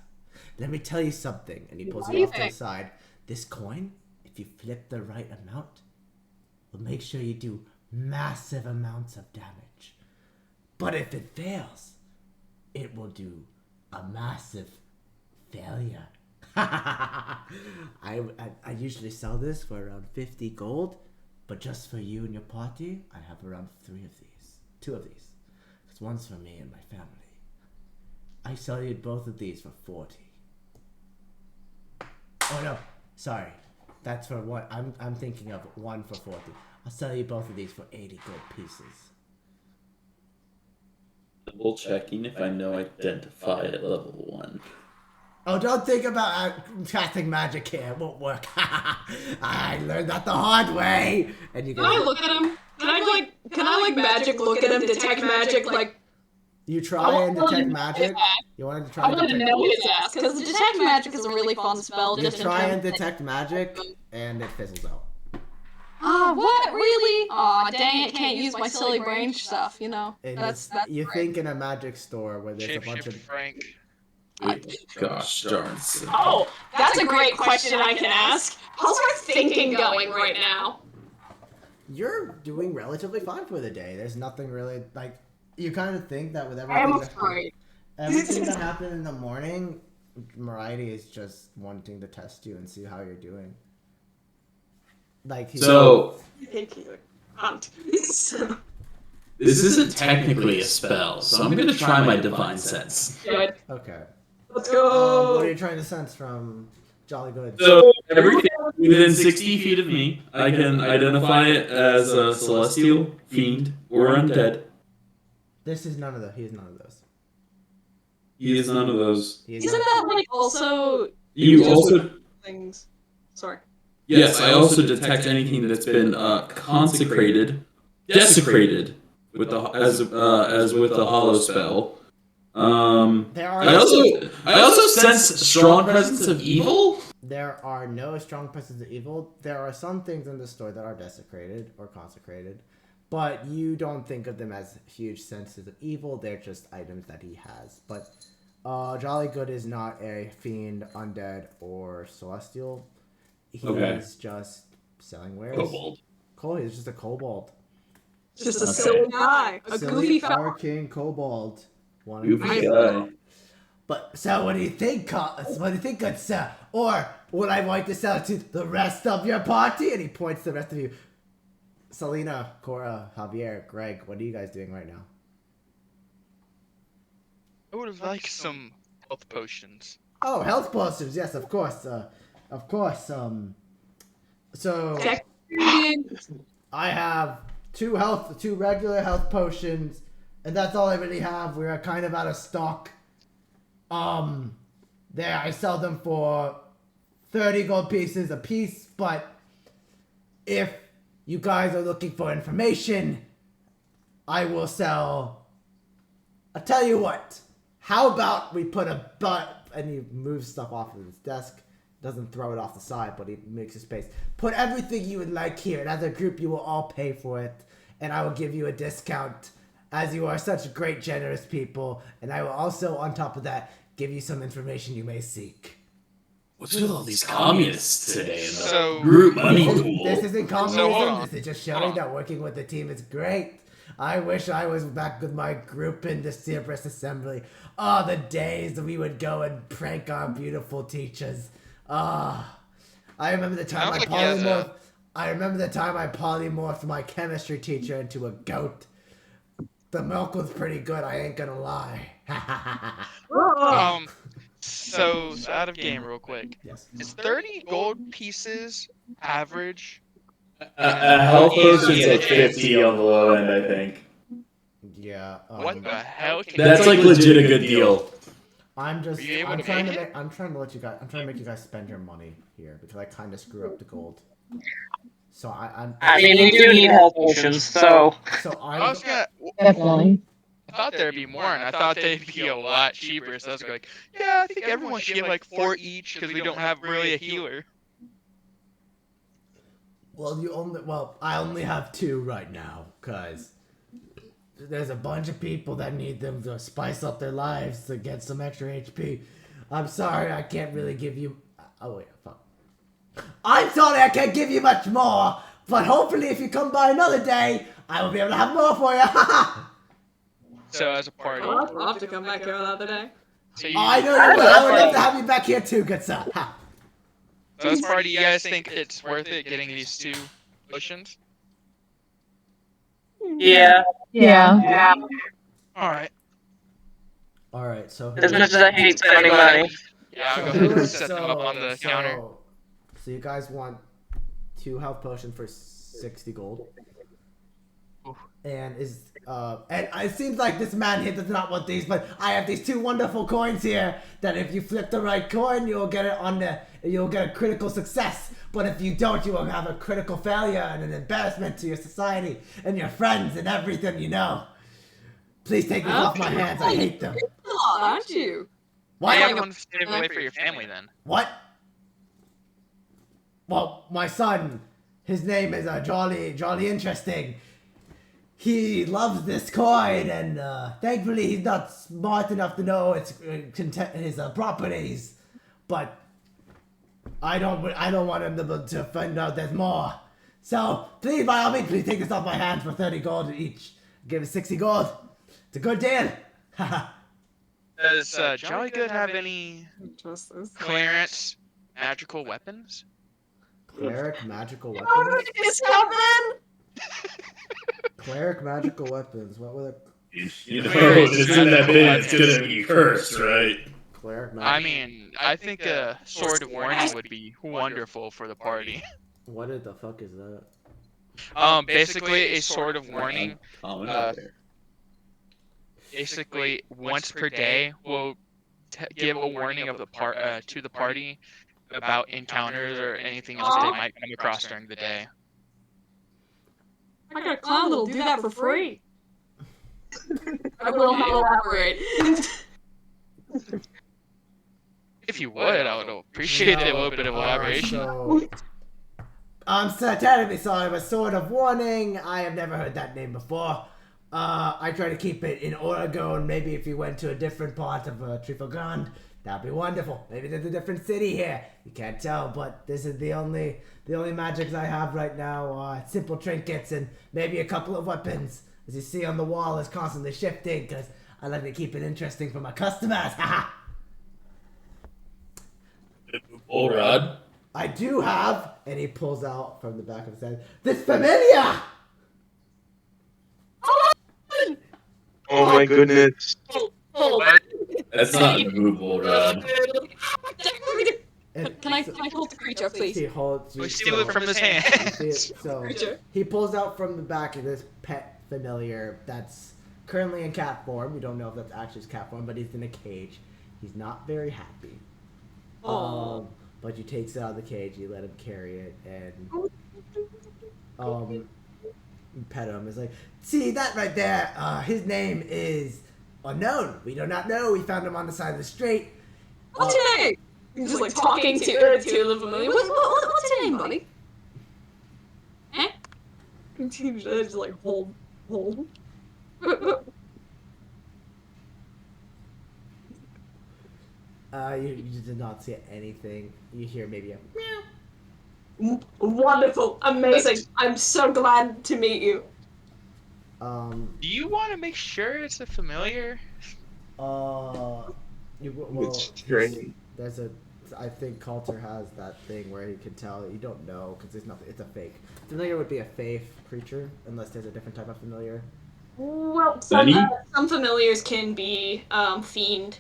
Let me tell you something, and he pulls it off to the side. This coin, if you flip the right amount, will make sure you do massive amounts of damage. But if it fails, it will do a massive failure. I usually sell this for around 50 gold, but just for you and your party, I have around 2 of these. Because one's for me and my family. I sell you both of these for 40. Oh no, sorry. That's for one. I'm thinking of one for 40. I'll sell you both of these for 80 gold pieces. Double checking if I know identify at level 1. Oh, don't think about casting magic here. It won't work. I learned that the hard way. And you Can I look at him? Can I magic look at him, detect magic, like... You try and detect magic? You wanted to try I and want to detect... know his ass, because detect magic is a really fun spell. You Just try and detect magic, and it fizzles out. Oh, what? Really? Aw, dang it, can't use my silly brain stuff, you know. And That's you great. think in a magic store where there's a bunch Shapeshift of... Frank. Gosh darn. Oh, that's a great question I can ask. How's our thinking going right now? You're doing relatively fine for the day. There's nothing really, like... You kind of think that with I am everything afraid. everything that happened in the morning, Mariety is just wanting to test you and see how you're doing. Like So, Thank you. Aunt. this isn't technically a spell, so I'm gonna try my divine sense. Good. Okay. Let's What go. are you trying to sense from Jolly Good? So, everything within 60 feet of me, I can identify it as a celestial, fiend, or undead. This is none of those. He is none of those. He is none of those. He is Isn't not- that like also You also... things? Sorry. Yes, I also detect anything that's been consecrated, desecrated with the as with the hollow spell. There are I also sense strong presence of evil. There are no strong presence of evil. There are some things in the store that are desecrated or consecrated, but you don't think of them as huge senses of evil. They're just items that he has. But Jolly Good is not a fiend, undead, or celestial. He's just selling wares. Kobold. He's just a kobold. Just a silly guy. A Silly goofy fella. arcane kobold. Goofy guy. But so what do you think, what do you think, good sir? Or would I like to sell it to the rest of your party? And he points to the rest of you. Selena, Cora, Javier, Greg, what are you guys doing right now? I would have liked some health potions. Oh, health potions. Yes, of course. Of course. So Check ingredients. I have two regular health potions, and that's all I really have. We're kind of out of stock. There I sell them for 30 gold pieces a piece, but if you guys are looking for information, I will sell. I'll tell you what. How about we put a and he moves stuff off of his desk. Doesn't throw it off the side, but he makes a space. Put everything you would like here, and as a group, you will all pay for it, and I will give you a discount, as you are such great, generous people. And I will also, on top of that, give you some information you may seek. What's with all these communists today in the So- group money pool? This isn't hold communism. on. This is just showing that working with the team is great. I wish I was back with my group in the Cerberus Assembly. Oh, the days that we would go and prank our beautiful teachers. Ah, I remember the time Sounds like he has polymorphed. I remember the time I polymorphed my chemistry teacher into a goat. The milk was pretty good. I ain't gonna lie. So out of game real quick. Yes. Is 30 gold pieces average? A health potion's like 50 on the low end, I think. Yeah. What the hell? Can That's like legit a good deal. I'm just. Are you able I'm to trying to make make. I'm trying to let you guys. I'm trying to make you guys spend your money here because I kind of screw up the gold. So I'm. I mean, we do need health potions, so. So I I'm. was gonna. Definitely. I thought there'd be more, and I thought they'd be a lot cheaper. So I was like, yeah, I think everyone should get like 4 each because we don't have really a healer. Well, I only have 2 right now because there's a bunch of people that need them to spice up their lives to get some extra HP. I'm sorry, I can't really give you. Oh wait, fuck. I'm sorry, I can't give you much more. But hopefully, if you come by another day, I will be able to have more for you. So as a party, I'd love to come back here another day. so you, I know you will. I would love to have you back here too, good sir. Ha. so as a party, you guys think it's worth it getting these 2 potions? Yeah. Yeah. All right. All right, so As much as I hate spending money. Yeah, I'll go ahead and set them up on the counter. So you guys want 2 health potions for 60 gold. And it seems like this man here does not want these, but I have these 2 wonderful coins here that if you flip the right coin, you'll get a critical success. But if you don't, you will have a critical failure and an embarrassment to your society and your friends and everything you know. Please take these off my hands. I hate them. Oh, aren't you? What? You have one to save away for your family then. What? Well, my son, his name is Jolly Interesting. He loves this coin, and thankfully he's not smart enough to know his properties. But I don't want him to find out there's more. So please, by all means, please take this off my hands for 30 gold each. Give it 60 gold. It's a good deal. Does Jolly Good have any Justice. clearance magical weapons? Cleric magical How weapons. did this happen? Cleric magical weapons. What were the You know, it's in that bit, it's gonna be cursed, right? cleric magical? I mean, I think a sword of warning would be wonderful for the party. What the fuck is that? Basically a sword of warning. Common out there. Basically, once per day, will give a warning of the to the party about encounters or anything else they might come across during the day. I got a clown that'll do that for free. I will not elaborate. If you would, I would appreciate a little bit of elaboration. So, I'm so terribly sorry, but sword of warning. I have never heard that name before. I try to keep it in Oregon. Maybe if you went to a different part of Trifogand, that'd be wonderful. Maybe there's a different city here. You can't tell, but this is the only magics I have right now. Simple trinkets and maybe a couple of weapons. As you see on the wall, is constantly shifting because I like to keep it interesting for my customers. Haha. Bull rod. I do have, and he pulls out from the back of his head, this familiar! my goodness. Hold on. That's not movable, Rod. Can I hold the creature, please? He holds. We You, steal it from his see hands. it, so Creature. he pulls out from the back of this pet familiar that's currently in cat form. We don't know if that's actually his cat form, but he's in a cage. He's not very happy. Aw. But you takes it out of the cage. You let him carry it, and pet him. It's like, see that right there? His name is unknown. We do not know. We found him on the side of the street. What's your name? He's just like talking to the familiar. What's your name, buddy? Eh? Just like hold. You did not see anything. You hear maybe a meow. Wonderful, amazing. I'm so glad to meet you. Do you want to make sure it's a familiar? Well, It's strange. there's a. I think Coulter has that thing where he can tell. You don't know because there's nothing. It's a fake. Familiar would be a faith creature unless there's a different type of familiar. Well, Benny? some familiars can be fiend.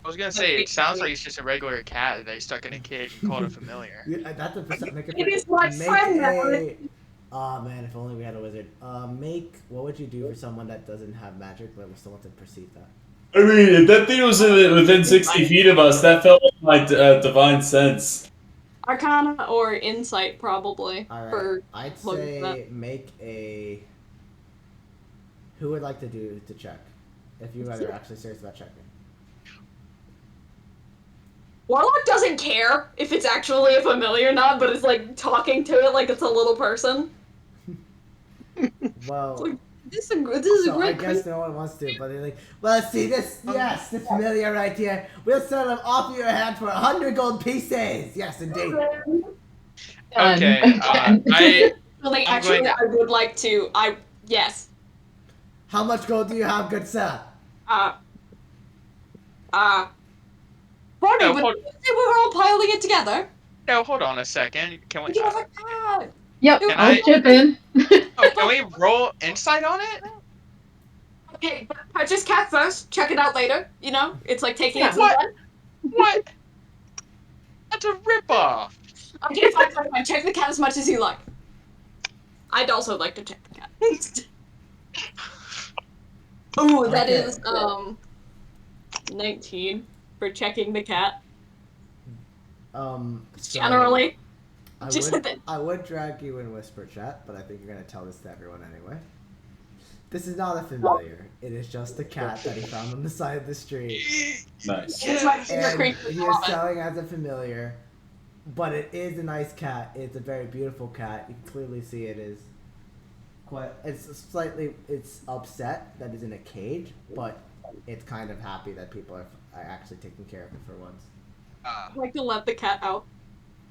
I was gonna say, it sounds like it's just a regular cat that he's stuck in a cage and called a familiar. That's a make It is my friend, Oh man, if only we had a wizard. What would you do for someone that doesn't have magic but still wants to perceive that? I mean, if that thing was within 60 feet of us, that felt like my divine sense. Arcana or insight, probably. Alright, For I'd looking say at make a... Who would like to do to check? If you guys are actually serious about checking. Warlock doesn't care if it's actually a familiar or not, but it's like talking to it like it's a little person. Well... This is a So I great guess no one wants to, but they're like, well, see this, yes, the familiar right here. We'll sell them off your hand for 100 gold pieces. Yes, indeed. Okay, Well, like, I'm actually, going to- I would like to. Yes. How much gold do you have, good sir? Barney, No, would hold- you say we were all piling it together? No, hold on a second. Can we? You have a cat. Yep, Can I'll I- chip in. Oh, can we roll insight on it? Okay, but purchase cat first. Check it out later. You know, it's like taking it to What? the vet. What? That's a ripoff. Okay, fine. Check the cat as much as you like. I'd also like to check the cat. Ooh, that Okay. is 19 for checking the cat. So Generally, just I would drag you in whisper chat, but I think you're gonna tell this to everyone anyway. This is not a familiar. It is just a cat that he found on the side of the street. Nice. it's my favorite And creature. he is selling as a familiar, but it is a nice cat. It's a very beautiful cat. You can clearly see it is quite. It's upset that it's in a cage, but it's kind of happy that people are actually taking care of it for once. I'd like to let the cat out.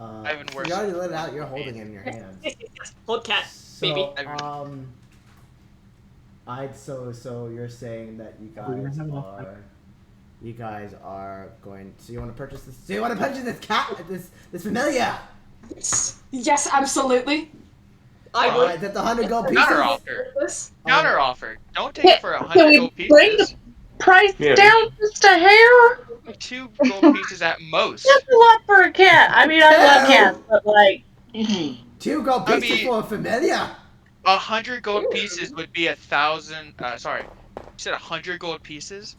Even worse. You already let it out. You're holding it in your hands. Hold cat, So, baby. so you're saying that you guys are going. So you want to purchase this? So you want to purchase this cat? This familiar? Yes, absolutely. I would. Alright, that's 100 gold pieces. Counter offer. This. Counter offer. Don't take it for Can 100 we gold bring pieces. Price Yeah. down just a hair? 2 gold pieces at most. That's a lot for a cat. I mean, I love cats, but like, 2 gold I pieces mean- for a familiar. 100 gold pieces would be 1,000. Sorry, you said 100 gold pieces.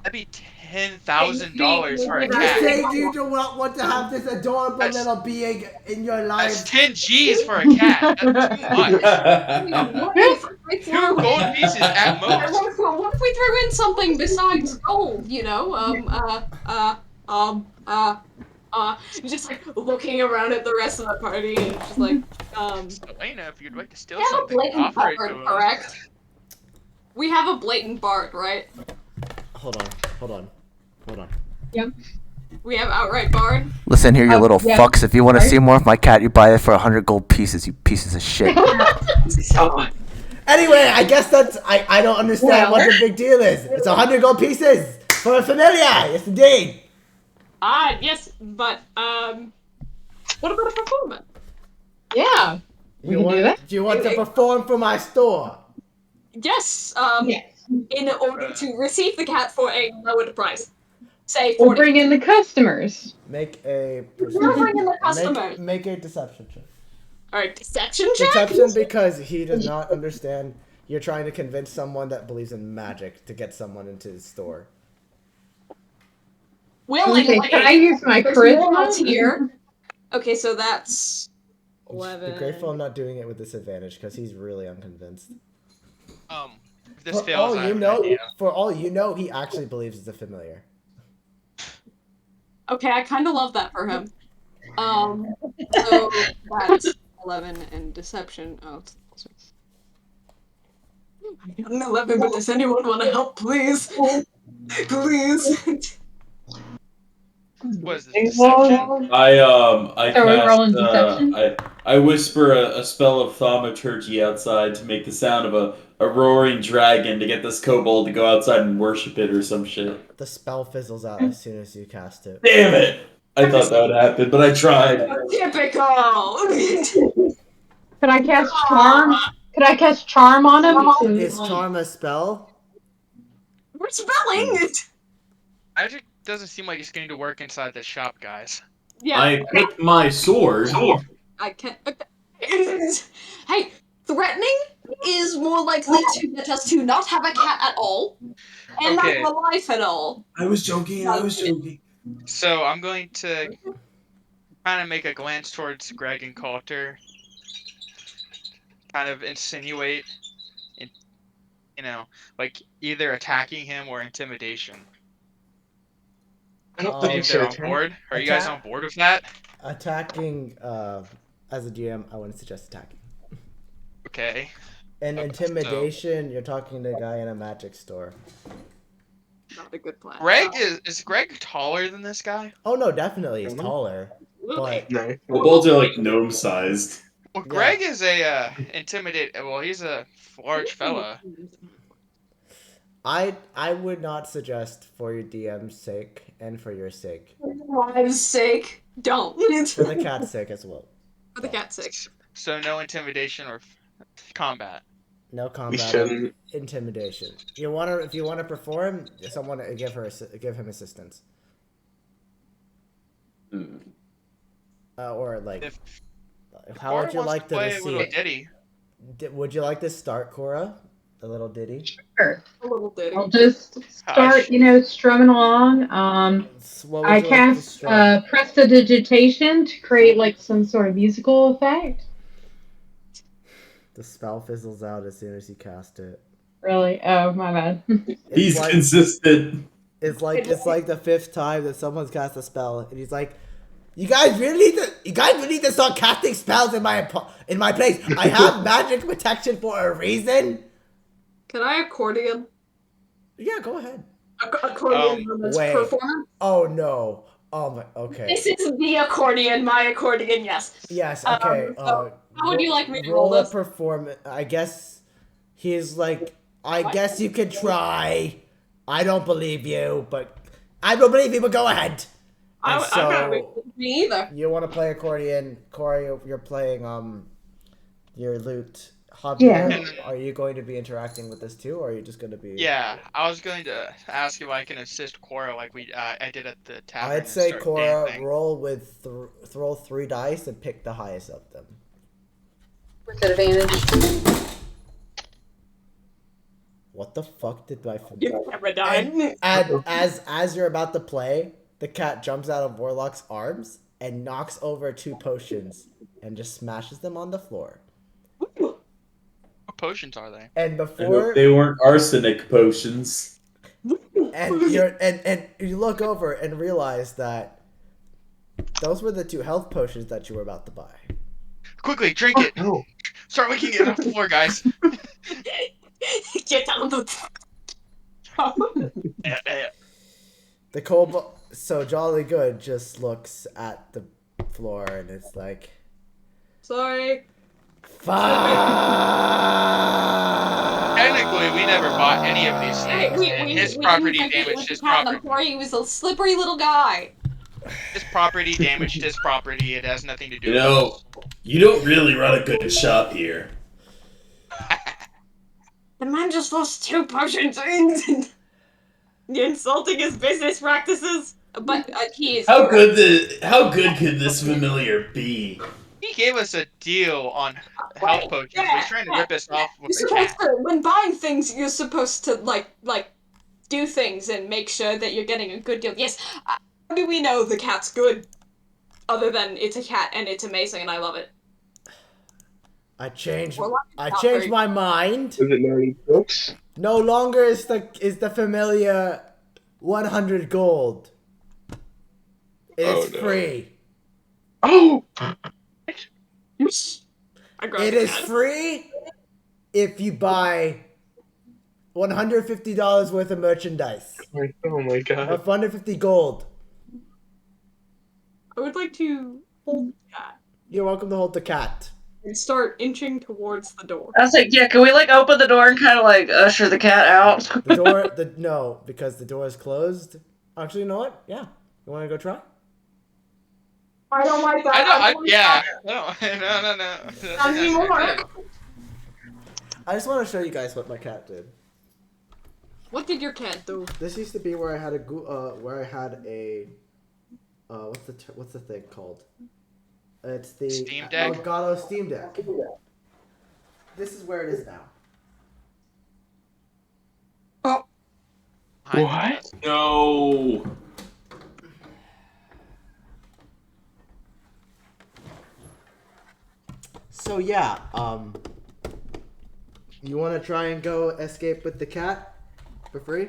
That'd be $10,000 for a Maybe I cat. say you do not want to have this adorable That's- little being in your That's life. 10 G's for a cat. That's too much. What 2 gold pieces at most. What if we threw in something besides gold? You know, just like looking around at the rest of the party and just like, Elena, if you'd like to steal we have a something, blatant offer it bard, to us. correct? We have a blatant bard, right? Hold on. Yep. We have outright bard. Listen here, you little yeah. fucks. If you want to Right. see more of my cat, you buy it for 100 gold pieces, you pieces of shit. Anyway, I guess I don't understand what the big deal is. It's 100 gold pieces for a familiar. Yes, indeed. Yes, but, what about a performance? Yeah. We can do that. Do you want to perform for my store? Yes. Yes. In order to receive the cat for a lowered price. Say We'll 40. bring in the customers. Make a We're bringing the customers. make a deception check. Alright, deception check? Deception because he does not understand. You're trying to convince someone that believes in magic to get someone into his store. Willingly. Okay, can I use my There's more charisma? here. Okay, so that's Be 11. grateful I'm not doing it with disadvantage because he's really unconvinced. If this For fails, all I you have an know, idea. he actually believes it's a familiar. Okay, I kind of love that for him. So that's 11 and deception. Oh, it's also... I got an 11, but does anyone want to help, please? Please. What is this, deception? I So we're cast rolling deception? I whisper a spell of thaumaturgy outside to make the sound of a roaring dragon to get this kobold to go outside and worship it or some shit. The spell fizzles out as soon as you cast it. Damn it! I thought that would happen, but I tried. Typical. Could I cast charm? Could I cast charm on him? Is charm a spell? We're spelling it. Magic doesn't seem like it's going to work inside the shop, guys. Yeah, I pick my sword. I can't. Hey, threatening is more likely to get us to not have a cat at all, and not Okay. have a life at all. I was joking. I was joking. So I'm going to kind of make a glance towards Greg and Coulter. Kind of insinuate, like either attacking him or intimidation. I don't Um, think See you if should they're on attack. board. Are you guys on board with that? Attacking, as a GM, I wouldn't suggest attacking. Okay. And Okay, intimidation, you're talking to a guy in a magic store. Not a good plan. Greg is Greg taller than this guy? Oh no, definitely he's Mhm. taller. Absolutely. But No. Kobolds are like gnome sized. Well, Yeah. Greg is a well, he's a large fella. I would not suggest for your DM's sake and for your sake. For the wives' sake, don't. For the cat's sake as well. For the cat's sake. So no intimidation or combat. No We combat. shouldn't. Intimidation. If you wanna perform, someone give him assistance. Or like, If how would you Cora wants like to play a little deceive? ditty? Would you like to start, Cora? A little ditty. Sure. A little ditty. I'll just start, strumming along. What would I you like to cast strum? prestidigitation to create like some sort of musical effect. The spell fizzles out as soon as you cast it. Really? Oh, my bad. He's like, consistent. It's like the fifth time that someone's cast a spell, and he's like, "You guys really need to start casting spells in my place. I have magic protection for a reason." Can I accordion? Yeah, go ahead. Accordion on this wait. performance? Oh no. Oh my. Okay. This is the accordion, my accordion, yes. Yes. Okay. So how would you like me to roll roll a this? performance? I guess he's like, I guess you could try. I don't believe you, but go ahead. And I don't believe me either. You want to play accordion, Corey? You're playing your lute. Javier, Yeah. are you going to be interacting with this too, or are you just going to be? Yeah, I was going to ask if I can assist Cora like I did at the tavern. I'd and say start Cora, dancing. roll with roll 3 dice and pick the highest of them. With advantage. What the fuck did my? You never died. And as you're about to play, the cat jumps out of Warlock's arms and knocks over 2 potions and just smashes them on the floor. What potions are they? And I before hope they weren't arsenic potions. and you look over and realize that those were the 2 health potions that you were about to buy. Quickly, drink it. No. Start licking it off the floor, guys. Get down the. The kobold, so Jolly Good just looks at the floor and it's like, Sorry. fuck. Technically, we never bought any of these Hey, things, and his we property didn't think it damaged was his a cat in the property. floor. He was a slippery little guy. His property damaged his property. It has nothing to do You with know, you don't really run a good shop here. The man just lost 2 potions. You're insulting his business practices. But he is. How good could this familiar be? He gave us a deal on health potions, but he's trying to rip us off with You're the supposed cat. to, when buying things, you're supposed to like do things and make sure that you're getting a good deal. Yes. How do we know the cat's good? Other than it's a cat and it's amazing and I love it. I changed. Well, I not changed very- my mind. Is it 96? No longer is the familiar 100 gold. It's no. free. Oh! Yes. I grabbed It the is cat. free if you buy $150 worth of merchandise. Oh my Or god. 150 gold. I would like to hold the cat You're welcome to hold the cat. and start inching towards the door. I was like, yeah, can we like open the door and kind of like usher the cat out? The door, no, because the door is closed. Actually, you know what? Yeah. You want to go try? I don't like that. I know, yeah. No. Not anymore. I just want to show you guys what my cat did. What did your cat do? This used to be where I had a what's the thing called? It's the Steam Deck? Elgato Steam Deck. This is where it is now. What? No. So yeah, you want to try and go escape with the cat for free?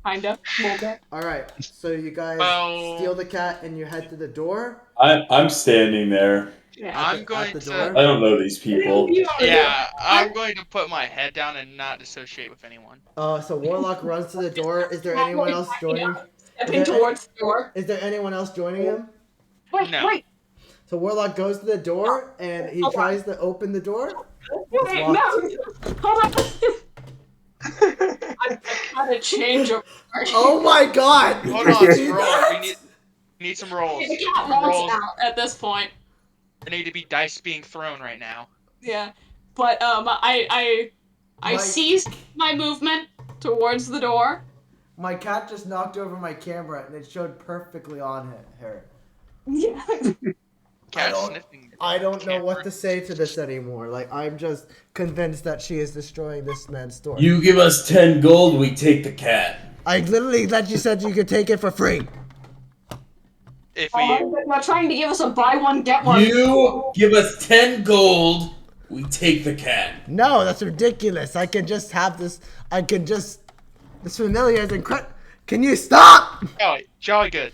Kinda. Little bit. All right. So you guys Well- steal the cat and you head to the door. I'm standing there. Yeah. I'm going the to. door? I don't know these people. Yeah, I'm going to put my head down and not associate with anyone. So Warlock runs to the door. Is there anyone else joining? Stepping towards the door. Is there anyone else joining him? Wait, No. wait. So Warlock goes to the door and he tries to open the door. Wait, no. Hold on. I gotta change a Oh my God! Hold on, some rolls. We need some rolls. The cat Some wants rolls. out at this point. There need to be dice being thrown right now. Yeah. But I Mike. seized my movement towards the door. My cat just knocked over my camera and it showed perfectly on her. Yeah. Cat don't- sniffing. I don't know what camera. to say to this anymore. Like, I'm just convinced that she is destroying this man's store. You give us 10 gold, we take the cat. I literally let you said you could take it for free. If we, You're trying to give us a buy one get one. You give us 10 gold, we take the cat. No, that's ridiculous. I can just have this. I can just. This familiar is incredible. Can you stop? jolly good.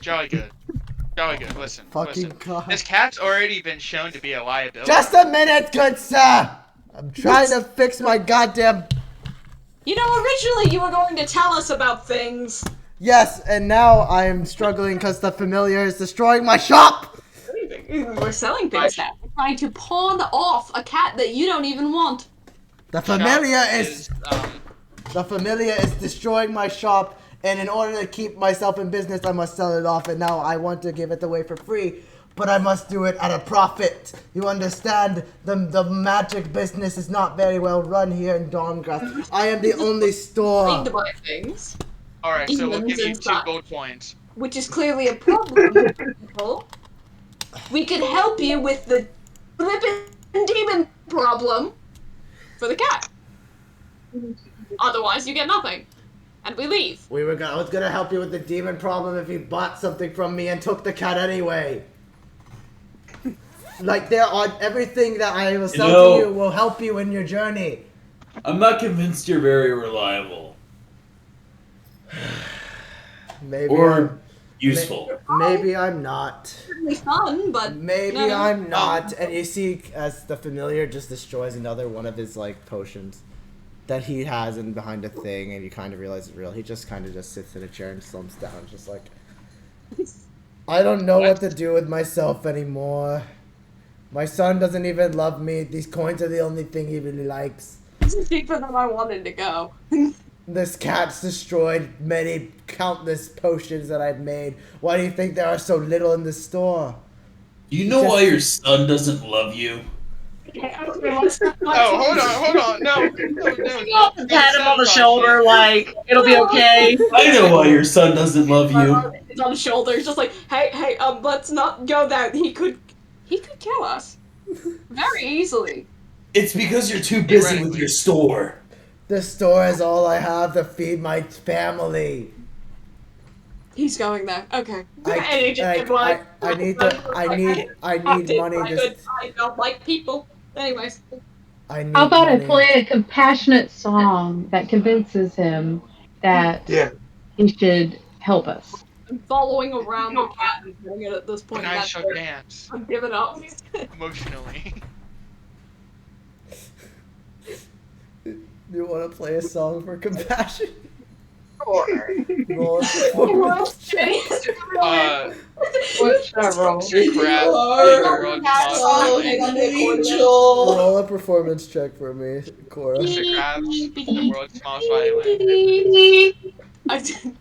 Listen, Fucking listen. God. This cat's already been shown to be a liability. Just a minute, good sir. I'm trying to fix my goddamn. You know, originally you were going to tell us about things. Yes, and now I am struggling because the familiar is destroying my shop. We're selling things now. We're trying to pawn off a cat that you don't even want. The familiar Shop is. The familiar is destroying my shop, and in order to keep myself in business, I must sell it off. And now I want to give it away for free, but I must do it at a profit. You understand? The magic business is not very well run here in Dawngrass. I am the only store. Trying to buy things, Alright, so we'll give you Demons 2 inside. gold coins. which is clearly a problem. People. We could help you with the flippin' demon problem for the cat. Otherwise, you get nothing, and we leave. I was gonna help you with the demon problem if you bought something from me and took the cat anyway. Like everything that I will sell to you will help you in your journey. I'm not convinced you're very reliable. Maybe Or useful. maybe I'm not. Certainly fun, but Maybe no. I'm not. And you see, as the familiar just destroys another one of his like potions that he has in behind a thing, and you kind of realize it's real. He just kind of just sits in a chair and slumps down, just like, I don't know what to do with myself anymore. My son doesn't even love me. These coins are the only thing he really likes. This is deeper than I wanted to go. This cat's destroyed many countless potions that I've made. Why do you think there are so little in the store? You know why your son doesn't love you? let's not Oh, hold on. No. Go up and pat him on the shoulder, like it'll be okay. I know why your son doesn't love you. It's on his shoulder. It's just like, hey, let's not go there. He could kill us very easily. It's because you're too busy with Theoretically. your store. The store is all I have to feed my family. He's going there. Okay. I- And he just I- did like, I need money I don't like people. Anyways. I need How about I money. play a compassionate song that convinces him that Yeah. he should help us? I'm following around the cat and doing it at this point. And I That's shall it. dance I'm giving up. emotionally. You want to play a song for compassion? Sure. Roll a performance check. What should I roll? Grab the world's smallest violin. Roll a performance check for me, Cora. Mr. Krabs, the world's smallest violin. I did.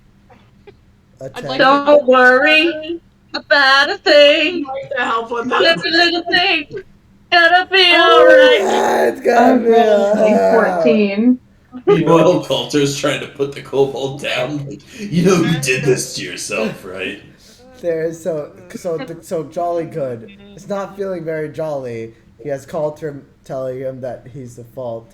A I'd 10. like Don't worry about a thing. to help with Every that. little thing gonna be alright. Ah, it's gonna be Okay, 14. Meanwhile, Coulter's trying to put the kobold down. You know you did this to yourself, right? There's so jolly good. It's not feeling very jolly. He has Coulter telling him that he's the fault.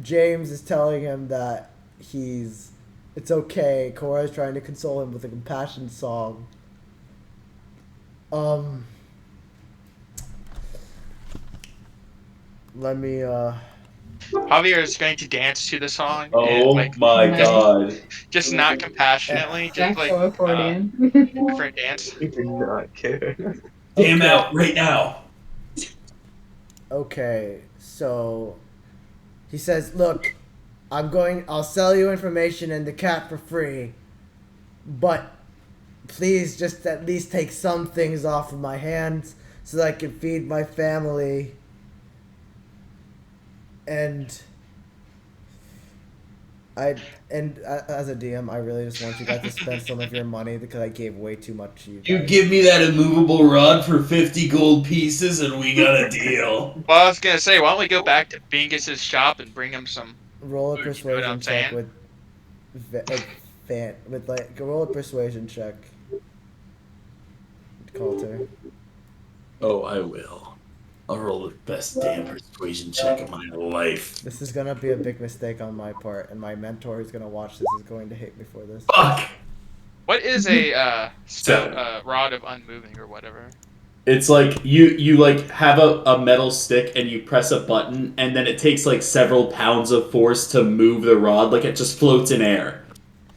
James is telling him that it's okay. Cora's trying to console him with a compassion song. Let me Javier is going to dance to the song. Oh and, like, my Nice. god. just not compassionately, just like Saxo accordion. different dance. You did not care. Damn Okay. out right now. Okay, so he says, "Look, I'll sell you information and the cat for free, but please just at least take some things off of my hands so that I can feed my family." And as a DM, I really just want you guys to spend some of your money because I gave way too much to you You guys. give me that immovable rod for 50 gold pieces and we got a deal. Well, I was gonna say, why don't we go back to Bingus's shop and bring him some? Roll a You know what persuasion I'm check saying? roll a persuasion check. Coulter. Oh, I will. I'll roll the best damn persuasion check of my life. This is gonna be a big mistake on my part, and my mentor who's gonna watch this is going to hate me for this. Fuck! What is a Seven. rod of unmoving or whatever? It's like you like have a metal stick and you press a button and then it takes like several pounds of force to move the rod, like it just floats in air.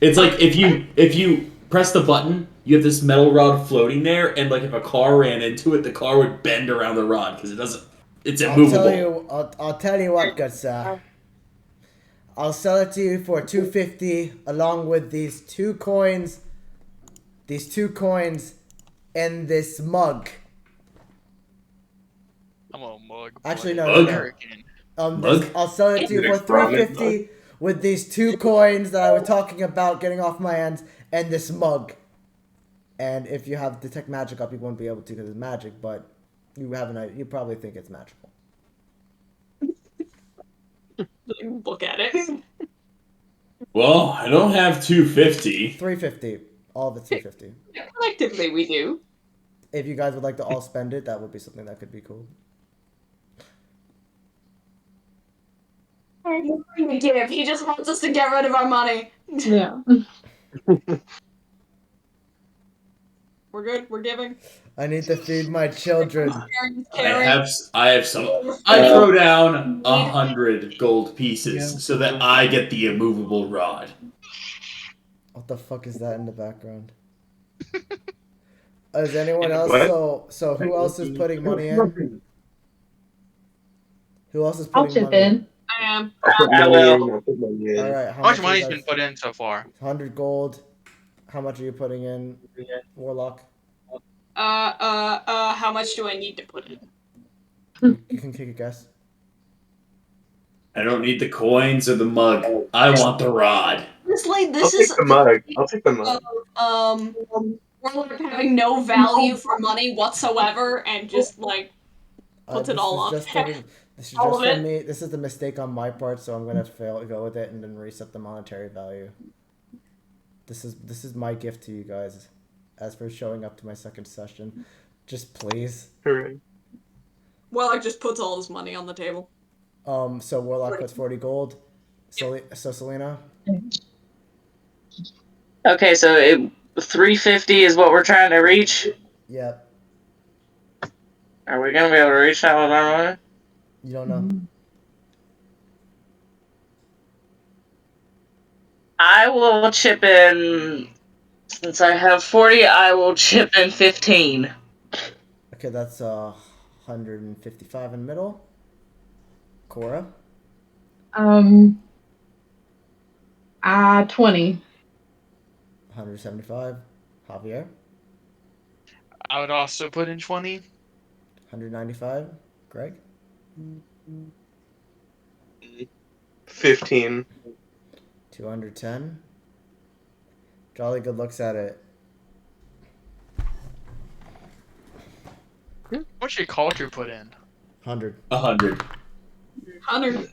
It's like if you press the button, you have this metal rod floating there, and like if a car ran into it, the car would bend around the rod because it's immovable. I'll tell you what, good sir. I'll sell it to you for 250 along with these two coins and this mug. I'm a mug. Actually, boy. no. American. Mug? I'll sell it to you for 350 with these two coins that I was talking about getting off my hands and this mug. And if you have detect magic up, you won't be able to because it's magic, but you probably think it's magical. Look at it. Well, I don't have 250. 350. All of it's 350. Collectively, we do. If you guys would like to all spend it, that would be something that could be cool. We give. He just wants us to get rid of our money. Yeah. We're good. We're giving. I need to feed my children. I have some. I throw down 100 gold pieces so that I get the immovable rod. What the fuck is that in the background? Is anyone else? What? So who else is putting money in? Who else is I'll putting chip money in. I am. I will. All right. How much money's been put in so far? 100 gold. How much are you putting in, Warlock? How much do I need to put in? You can take a guess. I don't need the coins or the mug. I want the rod. Honestly, I'll this take is the mug. I'll take the mug. we're like having no value for money whatsoever, and just like Put This it all is on. just for, this is All just of from it? me. This is a mistake on my part, so I'm gonna go with it and then reset the monetary value. This is my gift to you guys, as for showing up to my second session. Just please. Hooray. Warlock just puts all his money on the table. So Warlock puts 40 gold. So Selena. Okay, so 350 is what we're trying to reach. Yep. Are we gonna be able to reach that with our money? You don't know. I will chip in. Since I have 40, I will chip in 15. Okay, that's 155 in the middle. Cora. 20. 175. Javier. I would also put in 20. 195. Greg. 15. 210. Jolly good looks at it. How much did Culture put in? 100. 100. 100.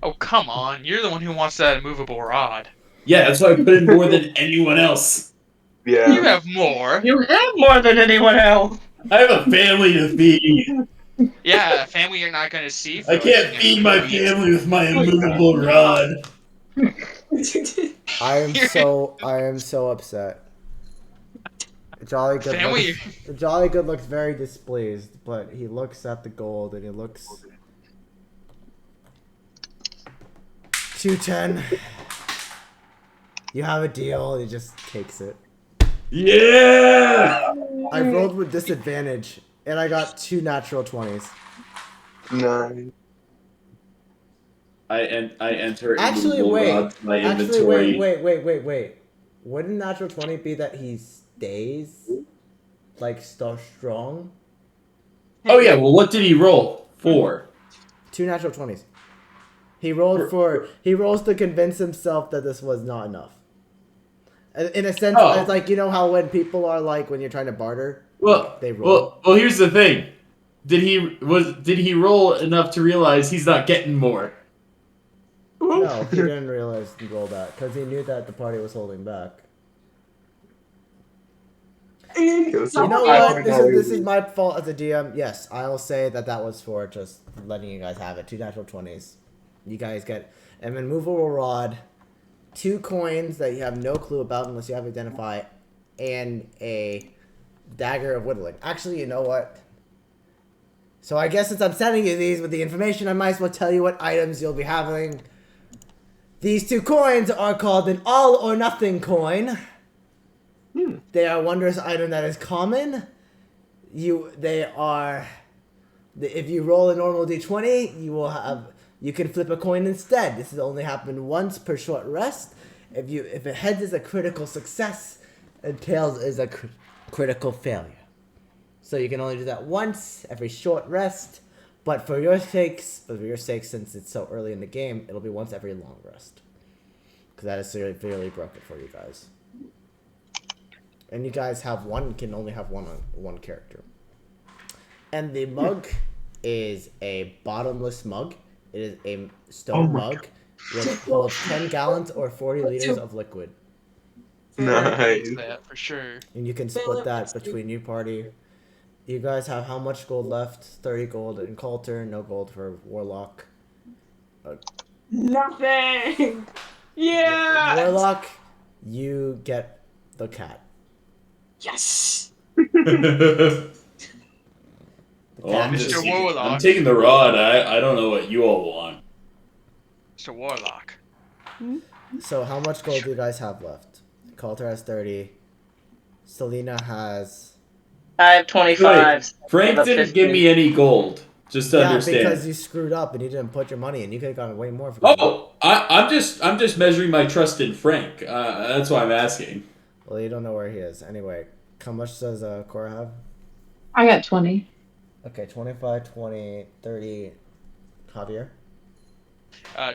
Oh, come on. You're the one who wants that immovable rod. Yeah, that's why I put in more than anyone else. You Yeah. have more. You have more than anyone else. I have a family to feed. Yeah, a family you're not going to see for I like the can't next feed 2 my weeks. family with my immovable rod. I am so upset. Jolly good Family. looks very displeased, but he looks at the gold and he looks 210. You have a deal, he just takes it. Yeah! I rolled with disadvantage and I got 2 natural 20s. 9. I enter Actually, immovable wait. rods to my Actually, inventory. wait. Wouldn't natural 20 be that he stays like strong? Oh yeah, well what did he roll? 4. 2 natural 20s. He rolls to convince himself that this was not enough. In a sense, Oh. it's like, you know how when people are like, when you're trying to barter, Well, they roll. well, here's the thing. Did he roll enough to realize he's not getting more? No, he didn't realize he rolled that because he knew that the party was holding back. You know what? This is my fault as a DM. Yes, I'll say that was for just letting you guys have it. 2 natural 20s. You guys get an immovable rod, 2 coins that you have no clue about unless you have identify, and a dagger of whittling. Actually, you know what? So I guess since I'm sending you these with the information, I might as well tell you what items you'll be having. These 2 coins are called an all or nothing coin. They are a wondrous item that is common. If you roll a normal d20, you can flip a coin instead. This has only happened once per short rest. If it heads is a critical success, and tails is a critical failure. So you can only do that once every short rest. But for your sakes, since it's so early in the game, it'll be once every long rest. Because that is severely broken for you guys. And you guys can only have one character. And the mug is a bottomless mug. It is a stone mug which holds 10 gallons or 40 liters of liquid. Nice. That for sure. And you can split that between you party. You guys have how much gold left? 30 gold in Coulter, no gold for Warlock. Nothing. Yeah. Warlock, you get the cat. Yes. Mr. Warlock. I'm taking the rod. I don't know what you all want. Mr. Warlock. So how much gold do you guys have left? Coulter has 30. Selena has... I have 25. Wait, Frank didn't give me any gold. Just to understand. Because you screwed up and you didn't put your money in. You could have gotten way more. I'm just measuring my trust in Frank. That's why I'm asking. Well, you don't know where he is. Anyway, how much does Cora have? I got 20. Okay, 25, 20, 30. Javier?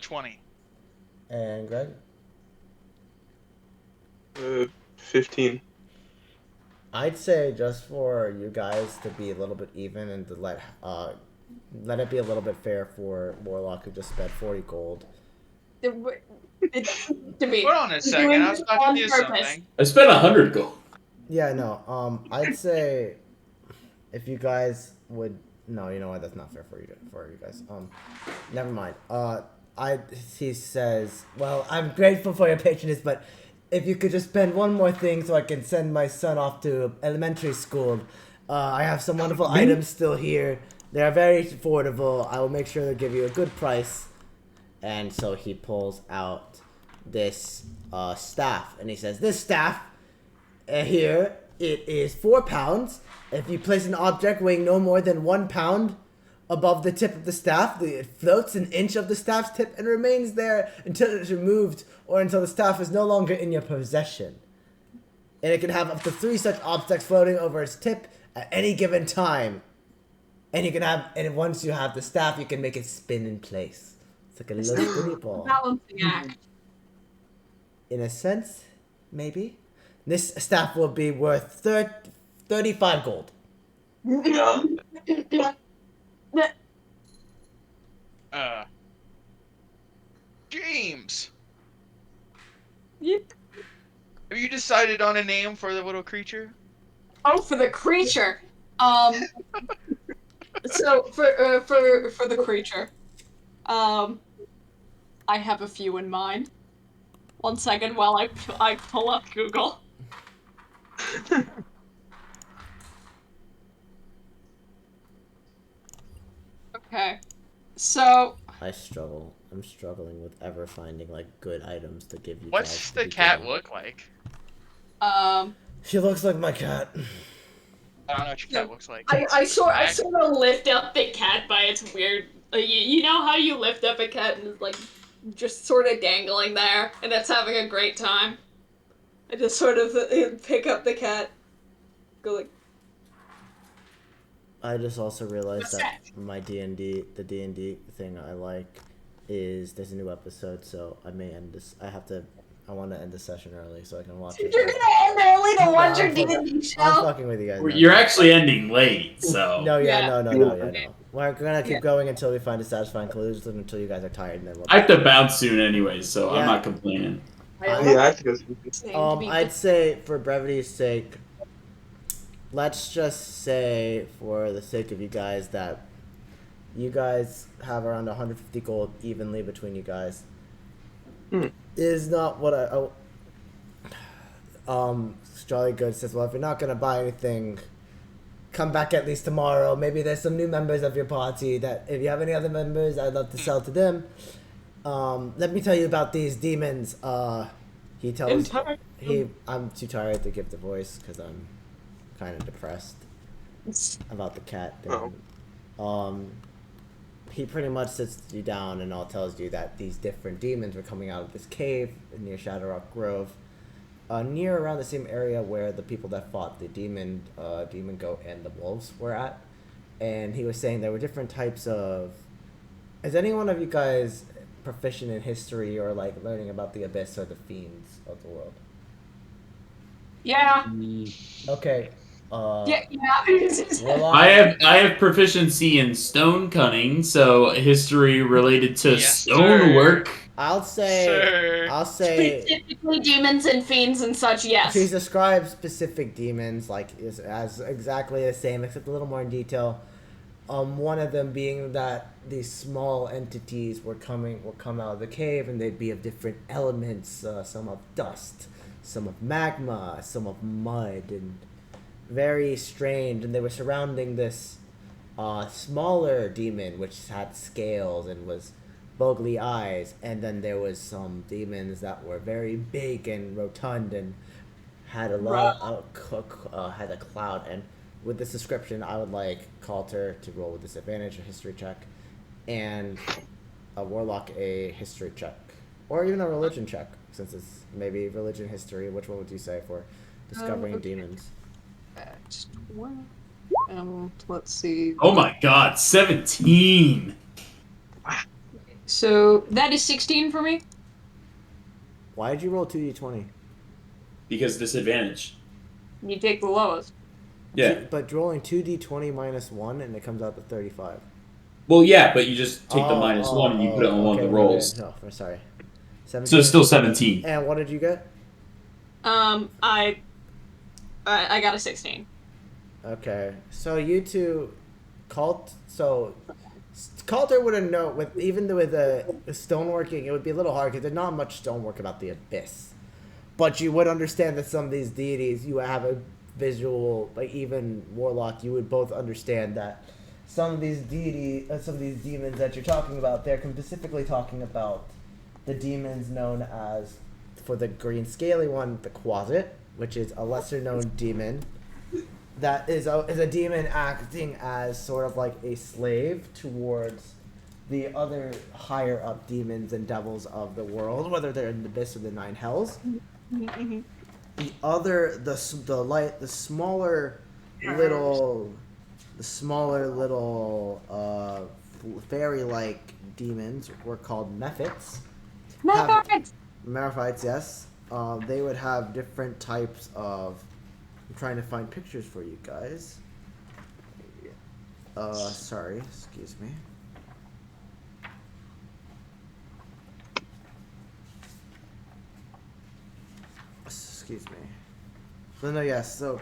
20. And Greg? 15. I'd say just for you guys to be a little bit even and to let it be a little bit fair for Warlock who just spent 40 gold. It's to me. Hold on a second. I was about to On do purpose. something. I spent 100 gold. Yeah, no. I'd say if you guys would no, you know what? That's not fair for you guys. Never mind. He says, "Well, I'm grateful for your patronage, but if you could just spend one more thing so I can send my son off to elementary school. I have some wonderful items still here. They are very affordable. I will make sure to give you a good price." And so he pulls out this staff, and he says, "This staff here, it is 4 pounds. If you place an object weighing no more than 1 pound above the tip of the staff, it floats an inch of the staff's tip and remains there until it is removed or until the staff is no longer in your possession. And it can have up to 3 such objects floating over its tip at any given time. And once you have the staff, you can make it spin in place. It's like a little spinny ball. Balancing act. In a sense, maybe. This staff will be worth 35 gold. James, Yep. have you decided on a name for the little creature? Oh, for the creature. So for the creature, I have a few in mind. 1 second while I pull up Google. Okay, so I'm struggling with ever finding like good items to give you. What's guys to the be cat given. look like? She looks like my cat. I don't know what your cat looks like. I sort of lift up the cat by its weird. You know how you lift up a cat and it's like just sort of dangling there, and it's having a great time. I just sort of pick up the cat, go like. I just also realized What's that the D&D thing I like is there's a new episode, so I may end this. I want to end the session early so I can watch it. You're gonna end early to watch your I'm D&D show. I'm fucking with you guys. No, You're actually ending late, so. No, Yeah. no. We're gonna keep going until we find a satisfying conclusion until you guys are tired, and then we'll. I have to bounce soon anyway, so Yeah. I'm not complaining. Yeah, I have to go see. I'd say for brevity's sake, let's just say for the sake of you guys that you guys have around 150 gold evenly between you guys. Is not what Jolly Good says, well, if you're not gonna buy anything, come back at least tomorrow. Maybe there's some new members of your party that if you have any other members, I'd love to sell to them. Let me tell you about these demons. He tells I'm too tired to give the voice because I'm kind of depressed about the cat thing. He pretty much sits you down and all tells you that these different demons were coming out of this cave near Shadowrock Grove, near around the same area where the people that fought the demon goat and the wolves were at. And he was saying there were different types of. Is any one of you guys proficient in history or like learning about the abyss or the fiends of the world? Yeah. Okay. Yeah. Warlock, I have proficiency in stone cutting, so history related to Yes, stonework. I'll say Specifically demons and fiends and such, yes. she's described specific demons like as exactly the same except a little more in detail. One of them being that these small entities will come out of the cave and they'd be of different elements, some of dust, some of magma, some of mud, and very strange. And they were surrounding this smaller demon which had scales and was bogly eyes, and then there was some demons that were very big and rotund and had a lot had a cloud. And with this description, I would like Calter to roll with disadvantage a history check, and a Warlock a history check, or even a religion check, since it's maybe religion history. Which one would you say for discovering Okay. demons? Just one. Let's see. Oh my god, 17! So that is 16 for me. Why did you roll 2d20? Because disadvantage. You take the lowest. Yeah. But rolling 2d20 minus 1 and it comes out to 35. Well, yeah, but you just take the -1 and you put it on one of okay, the rolls. No, I'm sorry. So 17. it's still 17. And what did you get? I got a 16. Okay, so you two, Coulter wouldn't know with the stoneworking. It would be a little hard because there's not much stonework about the abyss, but you would understand that some of these deities you have a visual, like even Warlock, you would both understand that some of these demons that you're talking about, they're specifically talking about the demons known as, for the green scaly one, the Quasit, which is a lesser known demon. That is a demon acting as sort of like a slave towards the other higher up demons and devils of the world, whether they're in the abyss or the nine hells. Mm-hmm. The smaller little fairy-like demons were called Mephits. Mephits, yes. They would have different types of. I'm trying to find pictures for you guys. Sorry, excuse me. Excuse me. So no, yes. So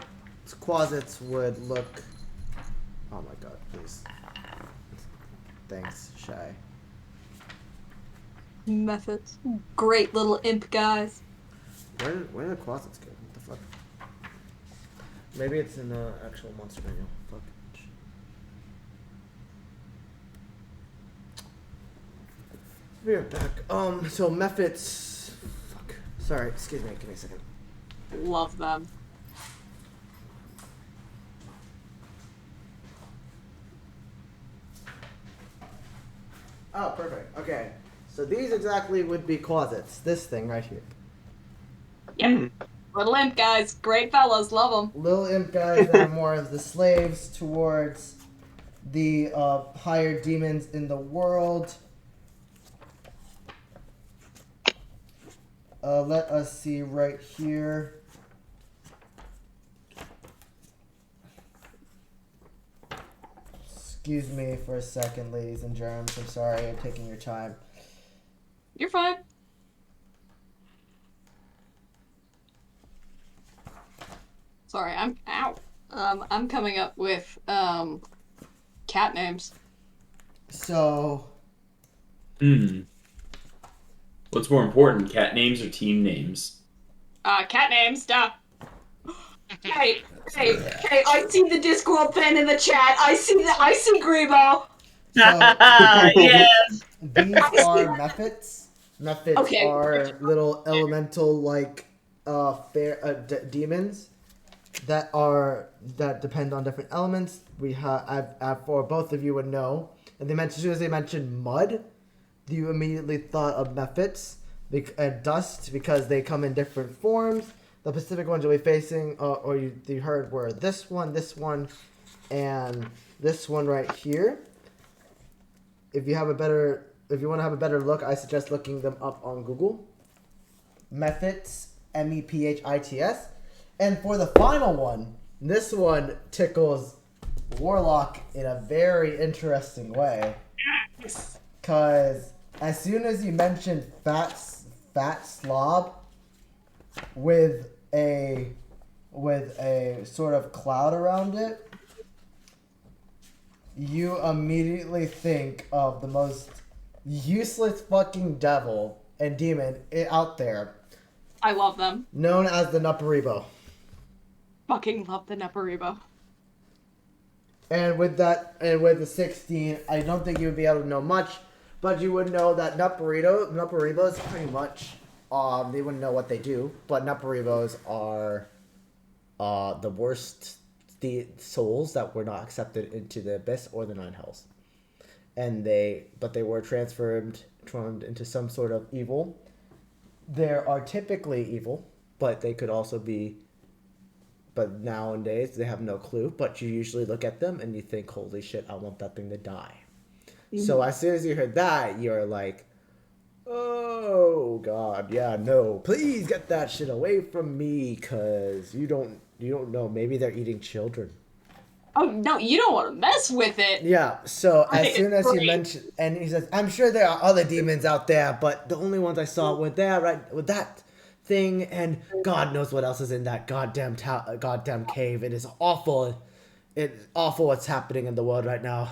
Quasits would look. Oh my God! Please. Thanks, Shy. Methods. Great little imp guys. Where did Quasits go? What the fuck? Maybe it's in the actual monster manual. Fuck. We're back. So Mephits. Fuck. Sorry, excuse me. Give me a second. Love them. Oh, perfect. Okay. So these exactly would be Quasits. This thing right here. Yep. Little imp guys. Great fellows. Love them. Little imp guys that are more of the slaves towards the higher demons in the world. Let us see right here. Excuse me for a second, ladies and germs. I'm sorry, I'm taking your time. You're fine. Sorry, I'm coming up with cat names. So. What's more important, cat names or team names? Cat names, duh. Hey, I see the Discord pen in the chat. I see Greebo. So Yes. these are Mephits. Mephits Okay. are little elemental-like demons that depend on different elements. We have for both of you would know, and as soon as they mentioned mud, you immediately thought of Mephits and dust because they come in different forms. The specific ones you'll be facing, or you heard, were this one, and this one right here. If you want to have a better look, I suggest looking them up on Google. Mephits, Mephits. And for the final one, this one tickles Warlock in a very interesting way. Because as soon as you mentioned fat slob with a sort of cloud around it, you immediately think of the most useless fucking devil and demon out there, I love them. known as the Nuparibo. Fucking love the Neparibo. And with the 16, I don't think you would be able to know much, but you would know that Nuparibos pretty much, they wouldn't know what they do, but Nuparibos are the worst souls that were not accepted into the abyss or the nine hells. But they were transformed into some sort of evil. They are typically evil, but they could also be. But nowadays they have no clue. But you usually look at them and you think, "Holy shit! I want that thing to die." Mm-hmm. So as soon as you heard that, you're like, Oh God, yeah, no. Please get that shit away from me, cause you don't know. Maybe they're eating children. Oh no, you don't want to mess with it. Yeah. So I as think soon it's as he great. mentioned, and he says, "I'm sure there are other demons out there, but the only ones I saw were there, right, with that thing, and God knows what else is in that goddamn cave. It is awful. It's awful what's happening in the world right now,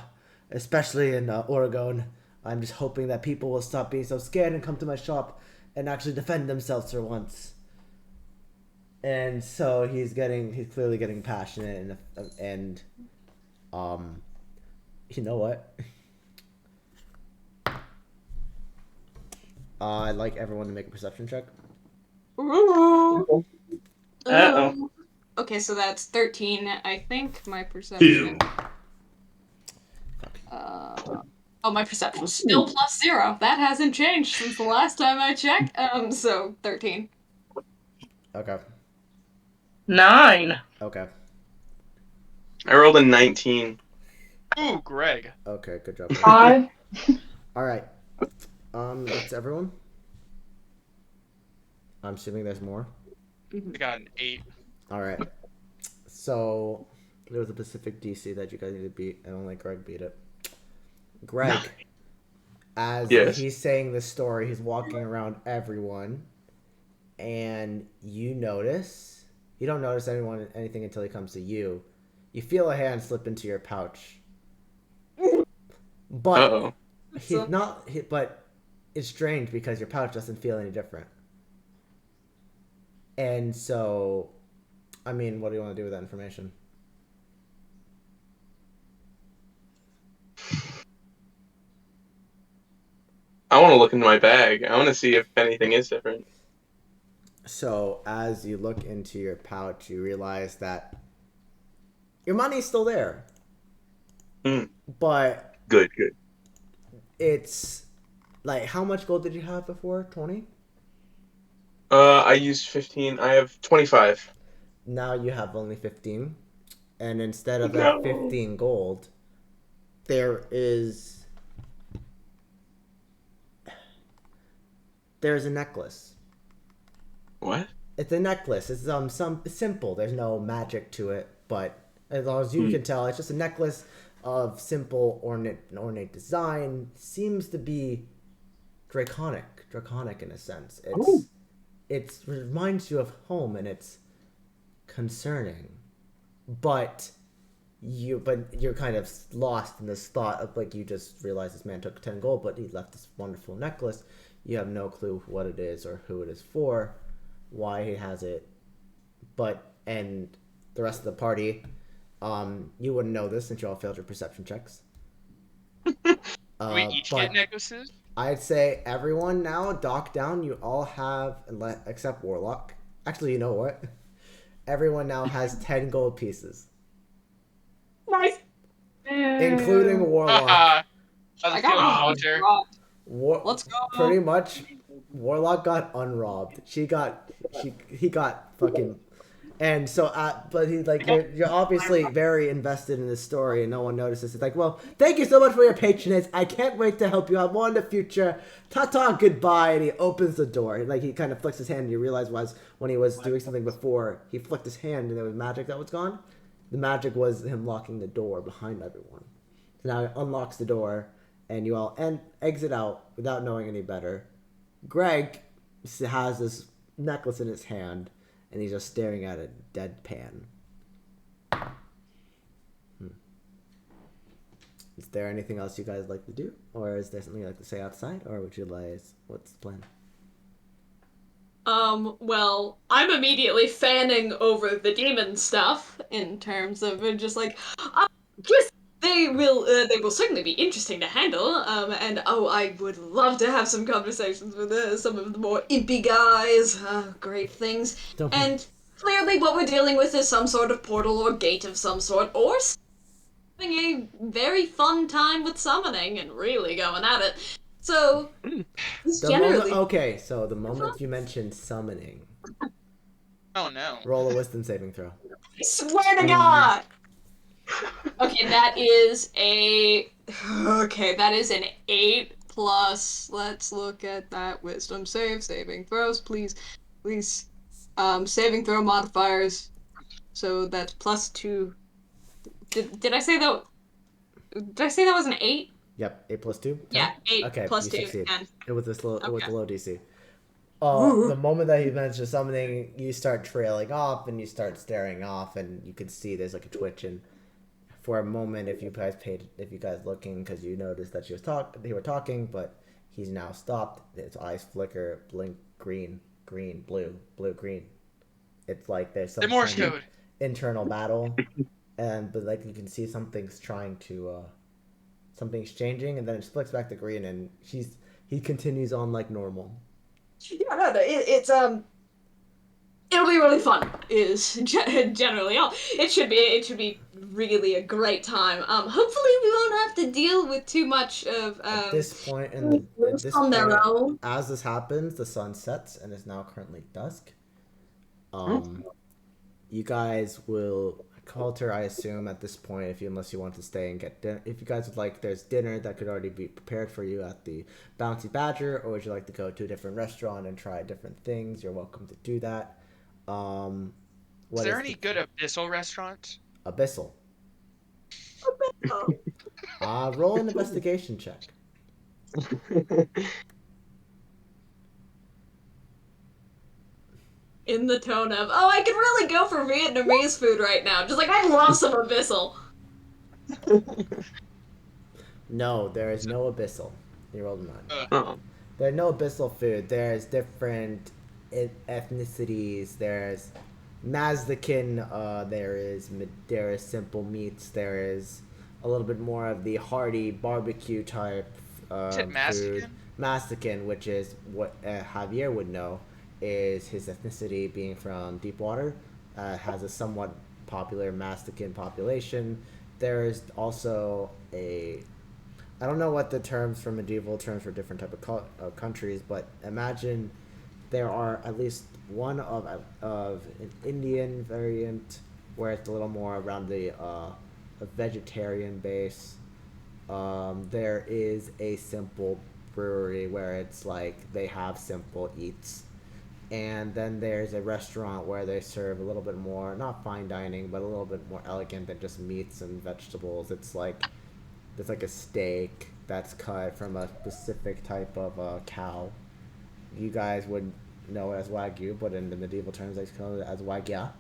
especially in Oregon. I'm just hoping that people will stop being so scared and come to my shop and actually defend themselves for once." And so he's clearly getting passionate, and you know what? I'd like everyone to make a perception check. Ooh. Uh-oh. Okay, so that's 13, I think. My perception. 2. Oh, my perception was still +0. That hasn't changed since the last time I checked. So 13. Okay. 9. Okay. I rolled a 19. Ooh, Greg. Okay. Good job. Greg. 5. All right. That's everyone. I'm assuming there's more. I got an 8. All right. So there was a Pacific DC that you guys need to beat, and only Greg beat it. Greg, as Yes. he's saying this story, he's walking around everyone, and you don't notice anything until he comes to you. You feel a hand slip into your pouch, but Uh-oh. But it's strange because your pouch doesn't feel any different. And so, I mean, what do you want to do with that information? I want to look into my bag. I want to see if anything is different. So, as you look into your pouch, you realize that your money's still there. Mm. But Good. it's like, how much gold did you have before? 20? I used 15. I have 25. Now you have only 15. And instead of No. that 15 gold, there's a necklace. What? It's a necklace. It's it's simple. There's no magic to it, but as long as you can tell, it's just a necklace of simple ornate design. Seems to be draconic in a sense. It reminds you of home, and it's concerning, but you're kind of lost in this thought of, like, you just realize this man took 10 gold, but he left this wonderful necklace. You have no clue what it is or who it is for, why he has it, and the rest of the party, you wouldn't know this since you all failed your perception checks. Do we each but get necklaces? I'd say everyone now, dock down, you all have, except Warlock. Actually, you know what? Everyone now has 10 gold pieces, Nice. including Warlock. How's I it feeling, got Walter? robbed. War- Let's go. Pretty much, Warlock got unrobbed. He got fucking, and so, but he's like, you're obviously very invested in this story, and no one notices. It's like, well, thank you so much for your patronage. I can't wait to help you out more in the future. Ta-ta, goodbye. And he opens the door. Like, he kind of flicks his hand, and you realize when he was doing something before, he flicked his hand, and there was magic that was gone. The magic was him locking the door behind everyone. So now he unlocks the door, and you all exit out without knowing any better. Greg has this necklace in his hand, and he's just staring at it deadpan. Is there anything else you guys like to do? Or is there something you'd like to say outside? Or would you like, what's the plan? Well, I'm immediately fanning over the demon stuff in terms of just like, yes, they will certainly be interesting to handle. And I would love to have some conversations with some of the more impy guys. Great things. Don't And clearly, what we're dealing with is some sort of portal or gate of some sort, or having a very fun time with summoning and really going at it. So, just generally. The moment you mentioned summoning, Oh no. roll a wisdom saving throw. I swear to God! Okay, that is an 8 plus, let's look at that wisdom saving throws, please. Saving throw modifiers. So that's +2. Did I say that? Did I say that was an 8? Yep, 8 plus 2? 10? Yeah, 8 Okay, plus you 2, succeed. 10. It was this low, it was Okay. the low DC. Ooh. The moment that he mentions something, you start trailing off and you start staring off, and you can see there's like a twitch. And for a moment, if you guys looking, because you noticed that they were talking, but he's now stopped. His eyes flicker, blink, green, green, blue, blue, green. It's like there's The some Morse kind of code. internal battle, but like you can see something's changing, and then it flicks back to green, and he continues on like normal. Yeah, no, it's it'll be really fun. Is generally all. It should be really a great time. Hopefully we won't have to deal with too much of At this point, on their own. as this happens, the sun sets and is now currently dusk. You guys will Coulter, I assume at this point, unless you want to stay and get dinner. If you guys would like, there's dinner that could already be prepared for you at the Bouncy Badger, or would you like to go to a different restaurant and try different things? You're welcome to do that. Is there any good Abyssal restaurants? Abyssal? Oh. Roll an investigation check. In the tone of, oh, I could really go for Vietnamese food right now. Just like, I love some Abyssal. No, there is no Abyssal. You rolled a 9. Oh. There's no Abyssal food. There's different ethnicities. There's Mazdakin. There is simple meats. There is a little bit more of the hearty barbecue type Is it food. Mazdakin? Mazdakin, which is what Javier would know, is his ethnicity being from Deepwater. Has a somewhat popular Mazdakin population. There is also I don't know what the terms for medieval terms for different type of countries, but imagine there are at least one of an Indian variant where it's a little more around the a vegetarian base. There is a simple brewery where it's like they have simple eats, and then there's a restaurant where they serve a little bit more, not fine dining, but a little bit more elegant than just meats and vegetables. It's like there's like a steak that's cut from a specific type of cow. You guys would know it as wagyu, but in the medieval terms they call it as wagya.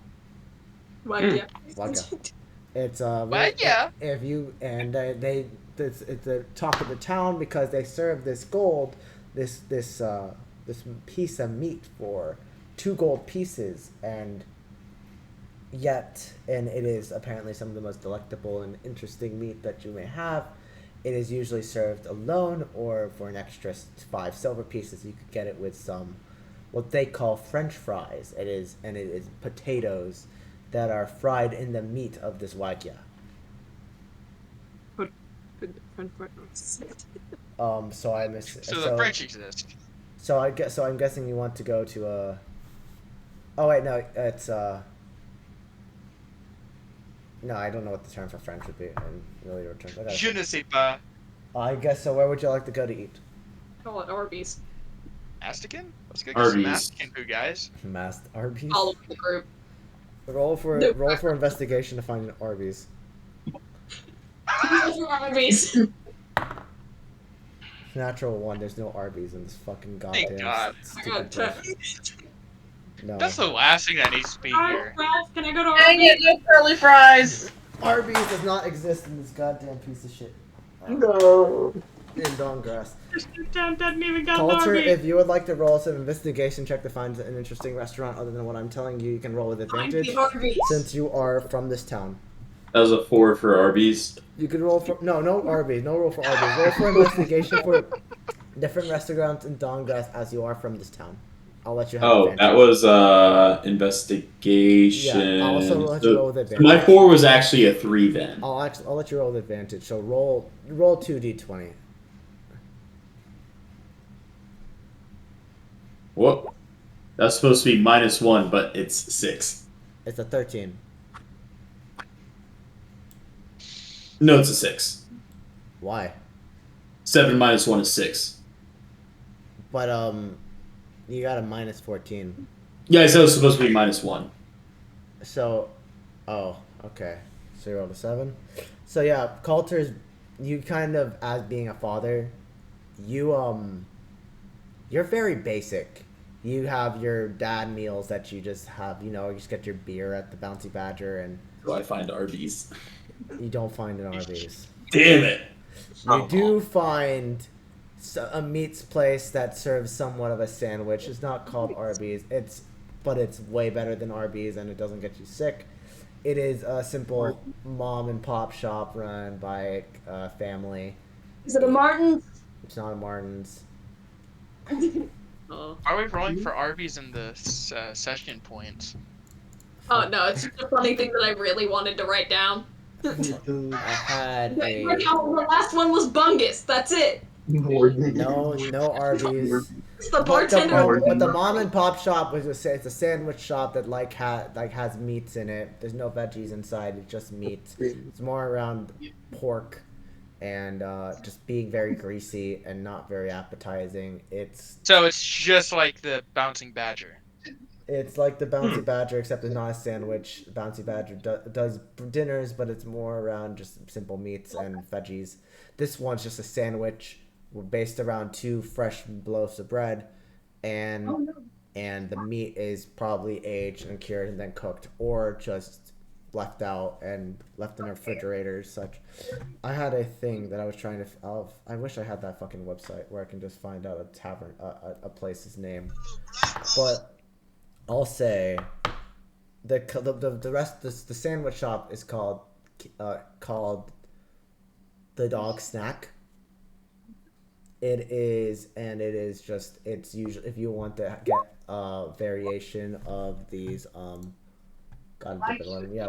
Wagya. Wagya. It's Wagya. if you and it's the talk of the town because they serve this piece of meat for 2 gold pieces, and it is apparently some of the most delectable and interesting meat that you may have. It is usually served alone or for an extra 5 silver pieces. You could get it with some what they call French fries. It is potatoes that are fried in the meat of this wagya. So I miss. So the French exist. So I'm guessing you want to go to a. Oh wait, no, it's No, I don't know what the term for French would be in really your terms. Je ne sais pas. I guess so. Where would you like to go to eat? Call it Arby's. Mastican? Let's go get some Arby's. Mastican food, guys. Arby's. All over the group. Roll for investigation to find an Arby's. Arby's. Natural 1. There's no Arby's in this fucking goddamn Thank God. stupid place. No. That's the last thing that needs to be here. Ralph, can I go to Dang Arby's? it, no curly fries! Arby's does not exist in this goddamn piece of shit. No. In Dongrass. This town doesn't even got Coulter, Arby's. if you would like to roll some investigation check to find an interesting restaurant other than what I'm telling you, you can roll with advantage Arby's. since you are from this town. That was a 4 for Arby's. You could roll for no Arby's, no roll for Arby's. Roll for investigation for different restaurants in Dongrass as you are from this town. I'll let you have advantage. That was investigation. Yeah, I'll also let you roll with advantage. My 4 was actually a 3 then. I'll let you roll with advantage. So roll 2d20. What? That's supposed to be -1, but it's 6. It's a 13. No, it's a 6. Why? 7 minus 1 is 6. But you got a minus 14. Yeah, I said it was supposed to be minus 1. So, oh, okay. So you rolled a 7. So yeah, Coulter's, you kind of, as being a father, you're very basic. You have your dad meals that you just have, you just get your beer at the Bouncy Badger, and So I find Arby's. you don't find an Arby's. Damn it. You do find a meats place that serves somewhat of a sandwich. It's not called Arby's. But it's way better than Arby's, and it doesn't get you sick. It is a simple mom and pop shop run by a family. Is it a Martin's? It's not a Martin's. Oh. Are we rolling for Arby's in the session points? Oh no, it's just a funny thing that I really wanted to write down. I had Like how the last one was Bungus. That's it. no Arby's. It's the bartender. But the mom and pop shop it's a sandwich shop that has meats in it. There's no veggies inside. It's just meats. It's more around pork and just being very greasy and not very appetizing. So it's just like the Bouncing Badger. It's like the Bouncy Badger, except it's not a sandwich. Bouncy Badger does dinners, but it's more around just simple meats and veggies. This one's just a sandwich based around 2 fresh loaves of bread, and the meat is probably aged and cured and then cooked, or just left out and left in a refrigerator or such. I had a thing that I was trying to. I wish I had that fucking website where I can just find out a tavern, a place's name, but. I'll say the rest the sandwich shop is called the Dog Snack. It is just it's usually if you want to get a variation of these yeah,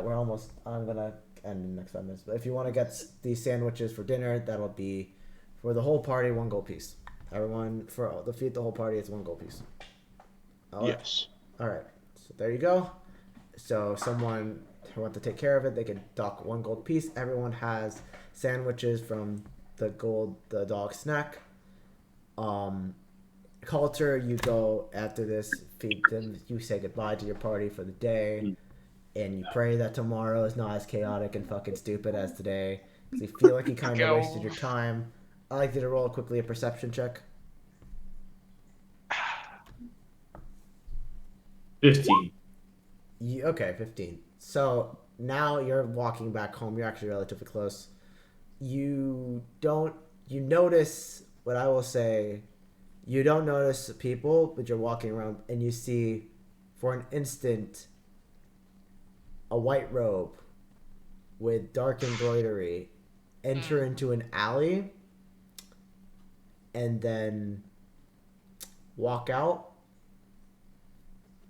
we're almost I'm gonna end in the next 5 minutes. But if you want to get these sandwiches for dinner, that'll be for the whole party 1 gold piece. Everyone for the feed the whole party it's 1 gold piece. Yes. All right, so there you go. So someone who wants to take care of it, they can dock 1 gold piece. Everyone has sandwiches from the Dog Snack. Coulter, you go after this, feed them. You say goodbye to your party for the day, and you pray that tomorrow is not as chaotic and fucking stupid as today. Because you feel like you kind of wasted your time. I'd like you to roll quickly a perception check. 15. Okay, 15. So now you're walking back home. You're actually relatively close. You notice what I will say. You don't notice people, but you're walking around and you see, for an instant, a white robe with dark embroidery enter into an alley and then walk out.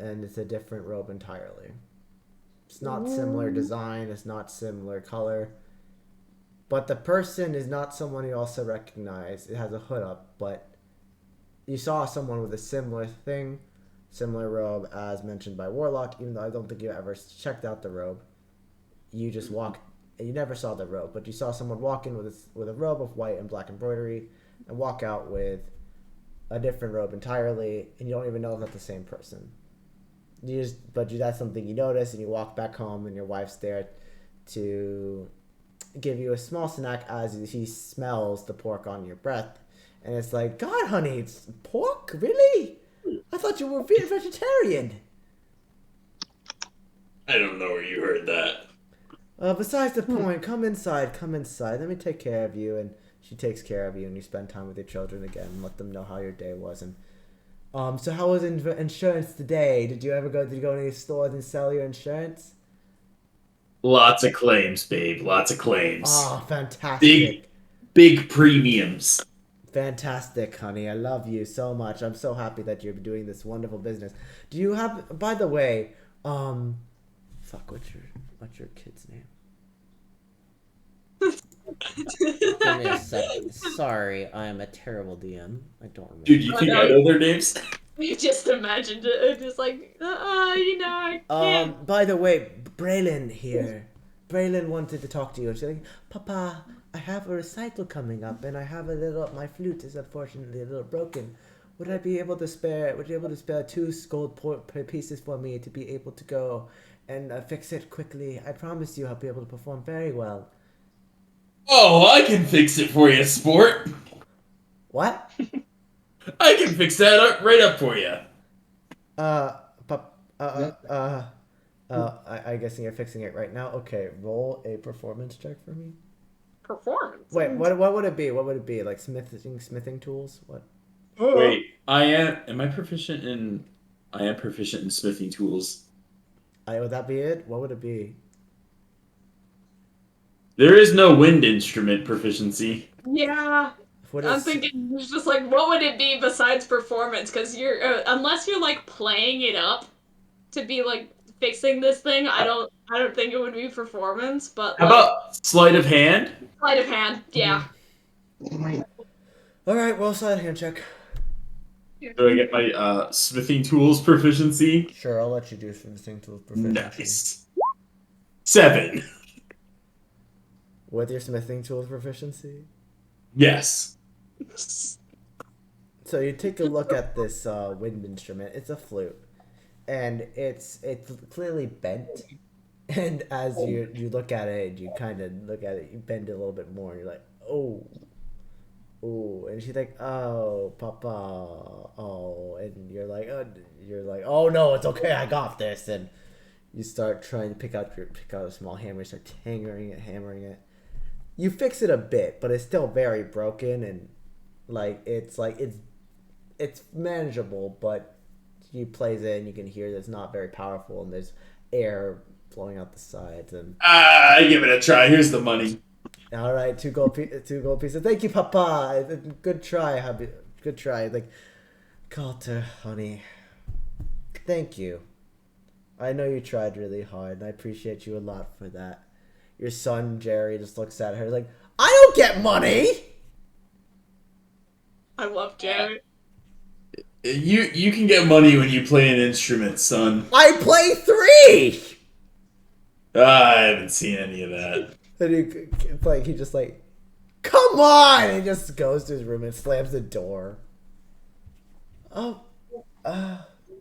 And it's a different robe entirely. It's not similar design, it's not similar color. But the person is not someone you also recognize. It has a hood up, but you saw someone with a similar robe as mentioned by Warlock, even though I don't think you ever checked out the robe. You just walked, you never saw the robe, but you saw someone walk in with a robe of white and black embroidery and walk out with a different robe entirely, and you don't even know if that's the same person. That's something you notice, and you walk back home, and your wife's there to give you a small snack as he smells the pork on your breath, and it's like, God, honey, it's pork? Really? I thought you were vegetarian. I don't know where you heard that. Besides the point, come inside. Let me take care of you, and she takes care of you, and you spend time with your children again, and let them know how your day was, and so how was insurance today? Did you go to any stores and sell your insurance? Lots of claims, babe. Lots of claims. Oh, fantastic. Big premiums. Fantastic, honey. I love you so much. I'm so happy that you're doing this wonderful business. Do you have, by the way, what's your kid's name? Give me a second. Sorry, I am a terrible DM. I don't remember. Dude, you think I know their names? You just imagined it, just like, I can't. By the way, Braylon here. Braylon wanted to talk to you. She's like, Papa, I have a recital coming up, and I have my flute is unfortunately a little broken. Would I be able to spare? Would you be able to spare two pieces for me to be able to go and fix it quickly? I promise you, I'll be able to perform very well. Oh, I can fix it for you, sport. What? I can fix that right up for you. But I'm guessing you're fixing it right now. Okay, roll a performance check for me. Performance. Wait, what would it be? What would it be? Like smithing tools? What? Wait, am I proficient in? I am proficient in smithing tools. Would that be it? What would it be? There is no wind instrument proficiency. Yeah. What I'm is? thinking it's just like, what would it be besides performance? Because you're unless you're like playing it up to be like fixing this thing, I don't think it would be performance. But How like about sleight of hand? sleight of hand, yeah. All right, roll side hand check. Do I get my smithing tools proficiency? Sure, I'll let you do smithing tools proficiency. Nice. 7. With your smithing tools proficiency. Yes. So you take a look at this wind instrument. It's a flute, and it's clearly bent. And as you look at it, you kind of look at it, you bend it a little bit more, and you're like, oh, and she's like, oh, Papa, oh, and you're like, oh no, it's okay, I got this, and you start trying to pick out a small hammer, start hammering it. You fix it a bit, but it's still very broken, and it's manageable, but you plays it and you can hear that it's not very powerful, and there's air flowing out the sides, and Give it a try. Here's the money. all right, two gold pieces. Thank you, Papa. Good try, hubby. Good try. Like, Coulter, honey. Thank you. I know you tried really hard, and I appreciate you a lot for that. Your son Jerry just looks at her like, I don't get money. I love Jared. You can get money when you play an instrument, son. I play 3. I haven't seen any of that. And he just like, come on! And he just goes to his room and slams the door. Oh,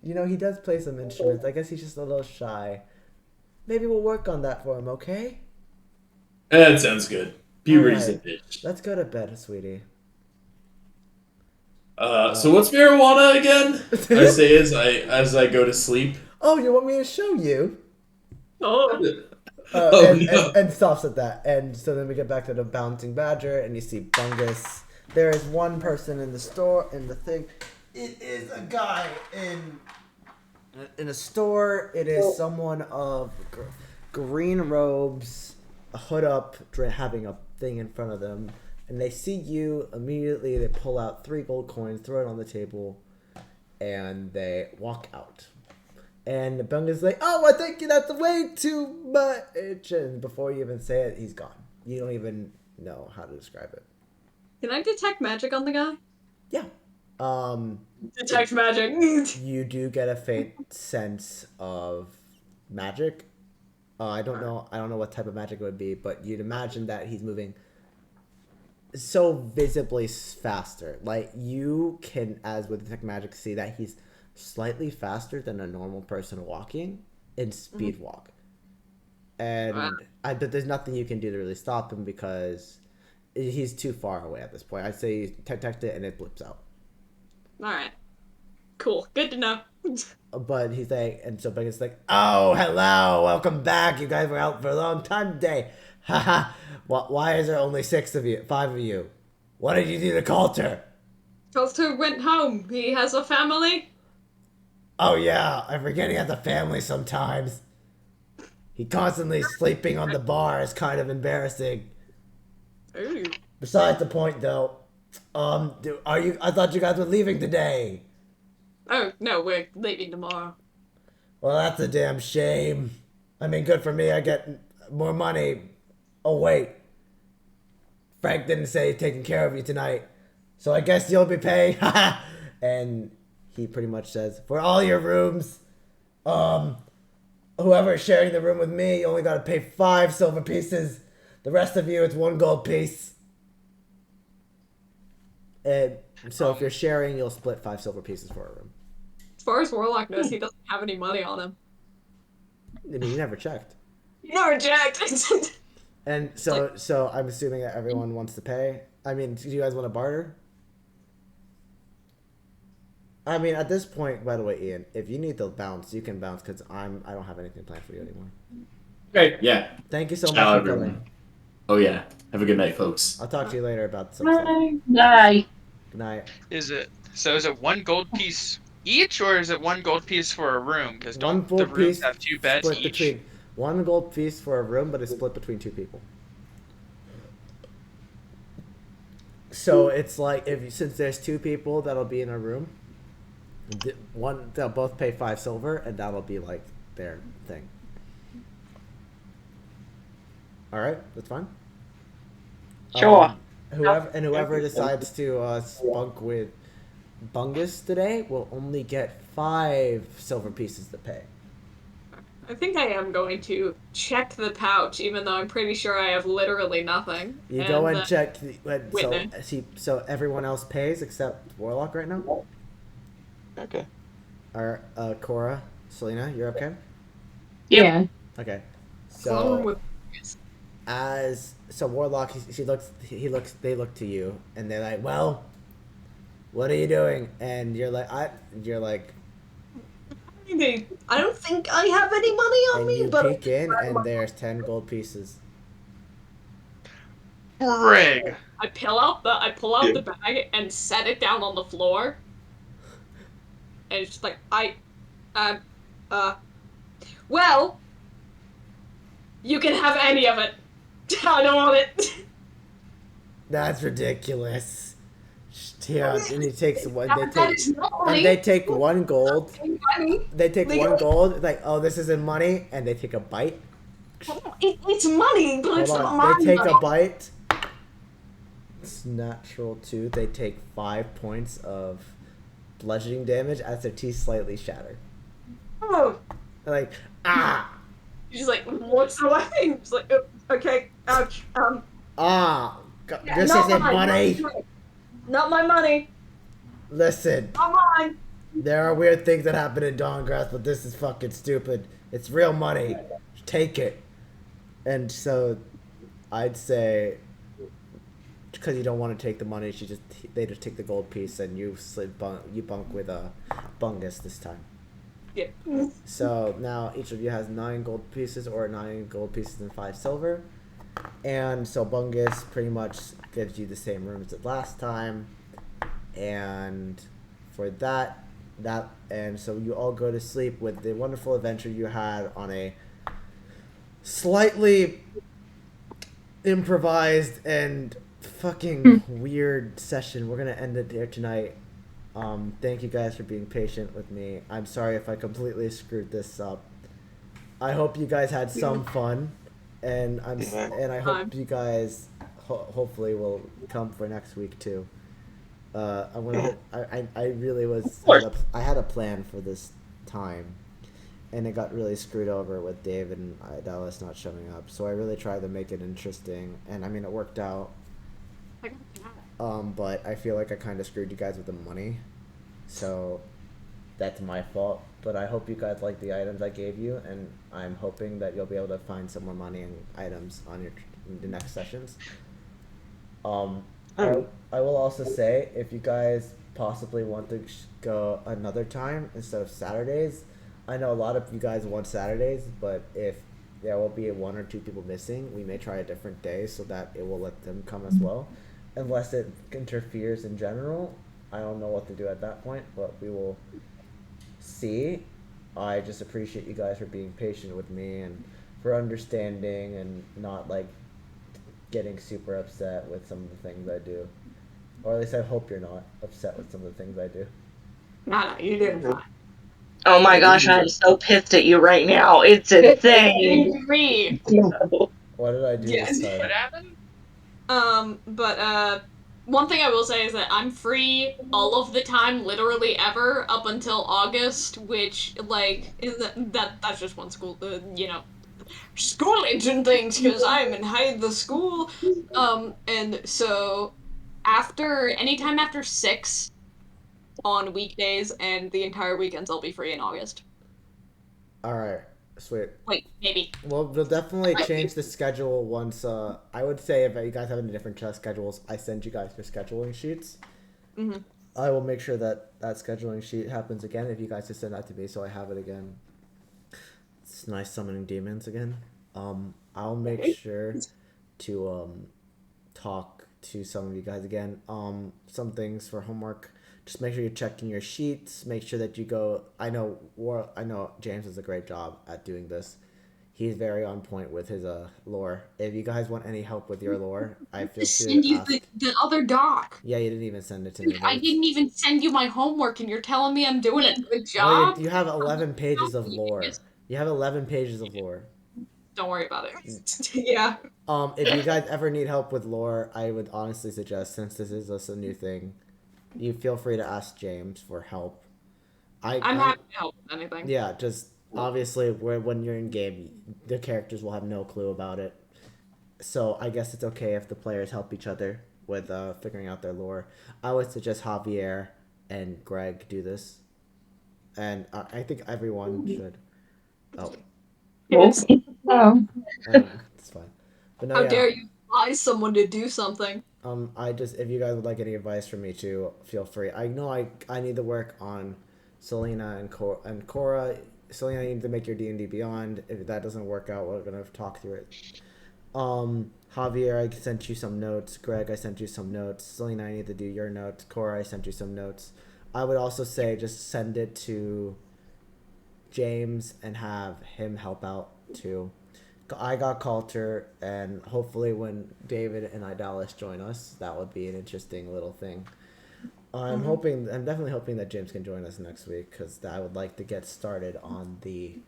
he does play some instruments. I guess he's just a little shy. Maybe we'll work on that for him, okay? That sounds good. Puberty's a bitch. Let's go to bed, sweetie. So what's marijuana again? I say as I go to sleep. Oh, you want me to show you? Oh. And stops at that. And so then we get back to the bouncing badger, and you see Bungus. There is one person in the store, in the thing. It is a guy in a store. It is someone of green robes, a hood up, having a thing in front of them. And they see you immediately. They pull out 3 gold coins, throw it on the table, and they walk out. And Bungus is like, "Oh, I think that's way too much." And before you even say it, he's gone. You don't even know how to describe it. Can I detect magic on the guy? Yeah. Detect magic. You do get a faint sense of magic. I don't know what type of magic it would be, but you'd imagine that he's moving so visibly faster. Like, you can, as with detect magic, see that he's slightly faster than a normal person walking in speed walk. And but there's nothing you can do to really stop him because he's too far away at this point. I'd say you detect it and it blips out. Alright. Cool. Good to know. But he's like, and so Becca's like, "Oh, hello, welcome back. You guys were out for a long time today. Haha. Why is there only 5 of you? What did you do to Coulter?" Coulter went home. He has a family. "Oh yeah, I forget he has a family sometimes. He constantly sleeping on the bar is kind of embarrassing. Ooh. Besides the point though, I thought you guys were leaving today." Oh, no, we're leaving tomorrow. "Well, that's a damn shame. I mean, good for me, I get more money. Oh wait, Frank didn't say he's taking care of you tonight, so I guess you'll be paying." And he pretty much says, "For all your rooms, whoever is sharing the room with me, you only gotta pay 5 silver pieces. The rest of you, it's 1 gold piece. And so if you're sharing, you'll split 5 silver pieces for a room. As far as Warlock knows, he doesn't have any money on him. I mean, you never checked. You never checked. And so I'm assuming that everyone wants to pay. I mean, do you guys want to barter? I mean, at this point, by the way, Ian, if you need to bounce, you can bounce because I don't have anything planned for you anymore. Okay, yeah. Thank you so much Ciao, for everyone. coming. Oh yeah. Have a good night, folks. I'll talk to you later about some stuff. Bye. Good night. Is it 1 gold piece each, or is it 1 gold piece for a room? Because One don't the gold rooms piece have 2 beds split each? between 1 gold piece for a room, but it's split between 2 people. So it's like since there's 2 people that'll be in a room, they'll both pay 5 silver, and that'll be like their thing. All right, that's fine. Sure. Whoever decides to spunk with Bungus today will only get 5 silver pieces to pay. I think I am going to check the pouch, even though I'm pretty sure I have literally nothing. You go and check. So everyone else pays except Warlock right now. Okay. Or Cora, Selena, you're okay? Yeah. Okay. Clone So with Warlock, they look to you, and they're like, "Well, what are you doing?" And you're like, I don't think I have any money on and me, you but peek in, and there's 10 gold pieces. Frig! I pull out the bag and set it down on the floor. And it's just like, well, you can have any of it. I don't want it. That's ridiculous. Here, and he takes one. That is not money. And they take 1 gold. Money. They take 1 gold. Like, oh, this isn't money, and they take a bite. It's money, but it's Hold not on, my they take money. a bite. It's natural 2. They take 5 points of bludgeoning damage as their teeth slightly shatter. Oh. They're like, ah, She's like, what's the way? She's like, okay, ouch. ah. Yeah, This not isn't mine, money. Not my money. Listen, Not mine. there are weird things that happen in Dawngrass, but this is fucking stupid. It's real money. Take it. And so, I'd say, because you don't want to take the money, they just take the gold piece, and you bunk with Bungus this time. Yeah. So now each of you has 9 gold pieces, or 9 gold pieces and 5 silver. And so Bungus pretty much gives you the same rooms as last time. And for that, and so you all go to sleep with the wonderful adventure you had on a slightly improvised and fucking weird session. We're gonna end it there tonight. Thank you guys for being patient with me. I'm sorry if I completely screwed this up. I hope you guys had some fun, and I hope you guys hopefully will come for next week too. I really was. I had a plan for this time, and it got really screwed over with Dave and Dallas not showing up. So I really tried to make it interesting, and I mean it worked out. But I feel like I kind of screwed you guys with the money, so that's my fault. But I hope you guys like the items I gave you, and I'm hoping that you'll be able to find some more money and items on the next sessions. I will also say, if you guys possibly want to go another time instead of Saturdays, I know a lot of you guys want Saturdays, but if there will be 1 or 2 people missing, we may try a different day so that it will let them come as well. Unless it interferes in general, I don't know what to do at that point, but we will see. I just appreciate you guys for being patient with me and for understanding and not like getting super upset with some of the things I do. Or at least I hope you're not upset with some of the things I do. No, you did fine. Oh my gosh, I'm so pissed at you right now. It's insane. Me. What did I do Yes. this time? What happened? But one thing I will say is that I'm free all of the time, literally ever, up until August, which, like, that's just one school, Schoolage and things because I'm in the school. And so anytime after 6 on weekdays and the entire weekends, I'll be free in August. All right, sweet. Wait, maybe. Well, we'll definitely change the schedule once. I would say if you guys have any different schedules, I send you guys your scheduling sheets. Mm-hmm. I will make sure that that scheduling sheet happens again if you guys just send that to me so I have it again. It's nice summoning demons again. I'll make sure to talk to some of you guys again. Some things for homework. Just make sure you're checking your sheets. Make sure that you go. I know James does a great job at doing this. He's very on point with his lore. If you guys want any help with your lore, I feel free Send to you ask. the other doc. Yeah, you didn't even send it to me. I didn't even send you my homework, and you're telling me I'm doing a good Well, job? you have 11 pages of lore. You have 11 pages of lore. Don't worry about it. Yeah. If you guys ever need help with lore, I would honestly suggest, since this is just a new thing, you feel free to ask James for help. I'm happy to help with anything. Yeah, just obviously when you're in game, the characters will have no clue about it. So I guess it's okay if the players help each other with figuring out their lore. I would suggest Javier and Greg do this, and I think everyone should. Oh, Yes. Oh. it's fine. But no, How yeah. dare you advise someone to do something? I just if you guys would like any advice from me too, feel free. I know I need to work on Selena and Cora. Selena, you need to make your D&D Beyond. If that doesn't work out, we're gonna talk through it. Javier, I sent you some notes. Greg, I sent you some notes. Selena, I need to do your notes. Cora, I sent you some notes. I would also say just send it to James and have him help out too. I got Coulter, and hopefully when David and Idalis join us, that would be an interesting little thing. I'm definitely hoping that James can join us next week, because I would like to get started on the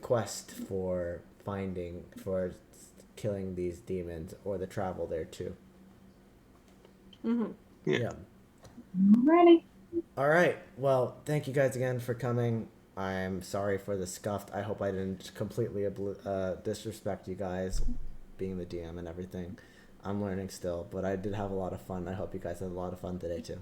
quest for killing these demons, or the travel there too. Mm-hmm. Yeah. Ready. All right. Well, thank you guys again for coming. I'm sorry for the scuffed. I hope I didn't completely disrespect you guys, being the DM and everything. I'm learning still, but I did have a lot of fun. I hope you guys had a lot of fun today too.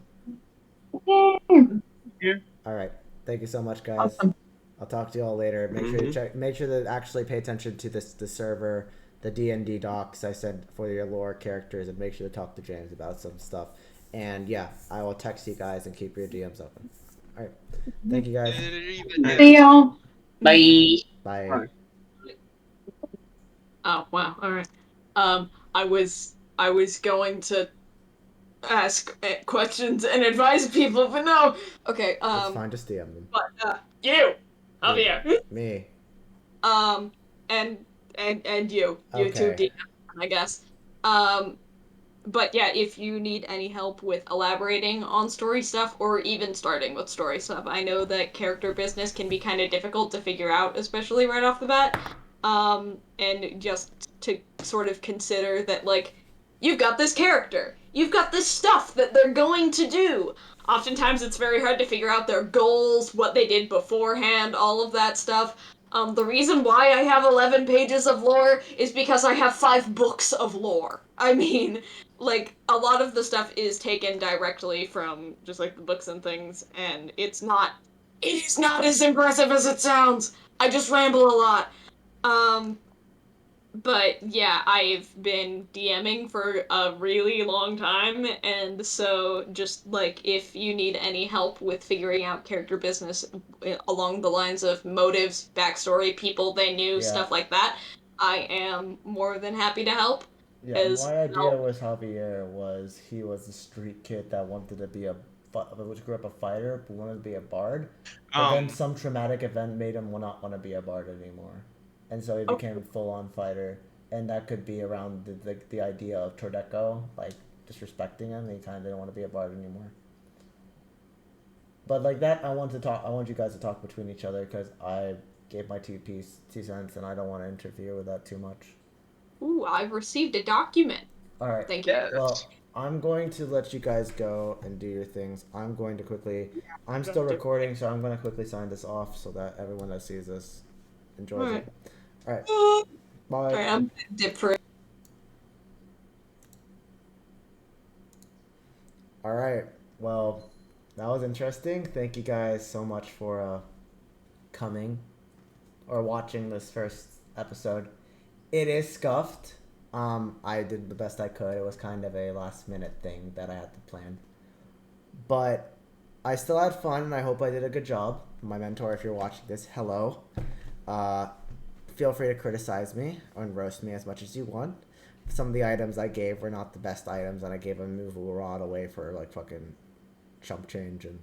Yeah. All right. Thank you so much, guys. Awesome. I'll talk to you all later. Make sure you check. Make sure to actually pay attention to the server, the D&D docs I sent for your lore characters, and make sure to talk to James about some stuff. And yeah, I will text you guys and keep your DMs open. All right. Thank you guys. See y'all. Bye. Bye. Bye. Oh wow! All right. I was going to ask questions and advise people, but no. Okay. It's fine. Just DM them. But you, Javier. Me. And you too, Okay. DM, I guess. But yeah, if you need any help with elaborating on story stuff or even starting with story stuff, I know that character business can be kind of difficult to figure out, especially right off the bat. And just to sort of consider that, like, you've got this character, you've got this stuff that they're going to do. Oftentimes it's very hard to figure out their goals, what they did beforehand, all of that stuff. The reason why I have 11 pages of lore is because I have 5 books of lore. I mean, like, a lot of the stuff is taken directly from just, like, the books and things, and it is not as impressive as it sounds. I just ramble a lot. But yeah, I've been DMing for a really long time, and so just, like, if you need any help with figuring out character business along the lines of motives, backstory, people they knew, stuff like that, I am more than happy to help. Yeah, my idea with Javier was he was a street kid that wanted to be which grew up a fighter, but wanted to be a bard. But then some traumatic event made him not want to be a bard anymore, and so he became a full-on fighter. And that could be around the idea of Tordeko, like disrespecting him. He kind of didn't want to be a bard anymore. But like that, I want you guys to talk between each other, because I gave my 2 cents, and I don't want to interfere with that too much. Ooh, I've received a document. All right. Thank you. Well, I'm going to let you guys go and do your things. I'm going to quickly. I'm still recording, so I'm going to quickly sign this off so that everyone that sees this enjoys it. All right. All Bye. right, I'm dip for it. All right. Well, that was interesting. Thank you guys so much for coming or watching this first episode. It is scuffed. I did the best I could. It was kind of a last minute thing that I had to plan. But I still had fun, and I hope I did a good job. My mentor, if you're watching this, hello. Uh, feel free to criticize me and roast me as much as you want. Some of the items I gave were not the best items, and I gave a movable rod away for like fucking chump change, and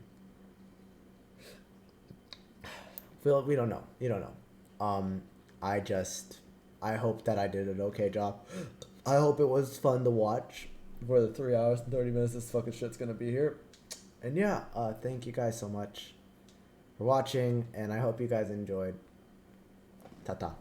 we don't know. You don't know. I hope that I did an okay job. I hope it was fun to watch for the 3 hours and 30 minutes this fucking shit's gonna be here. And yeah, thank you guys so much for watching, and I hope you guys enjoyed. Ta-ta.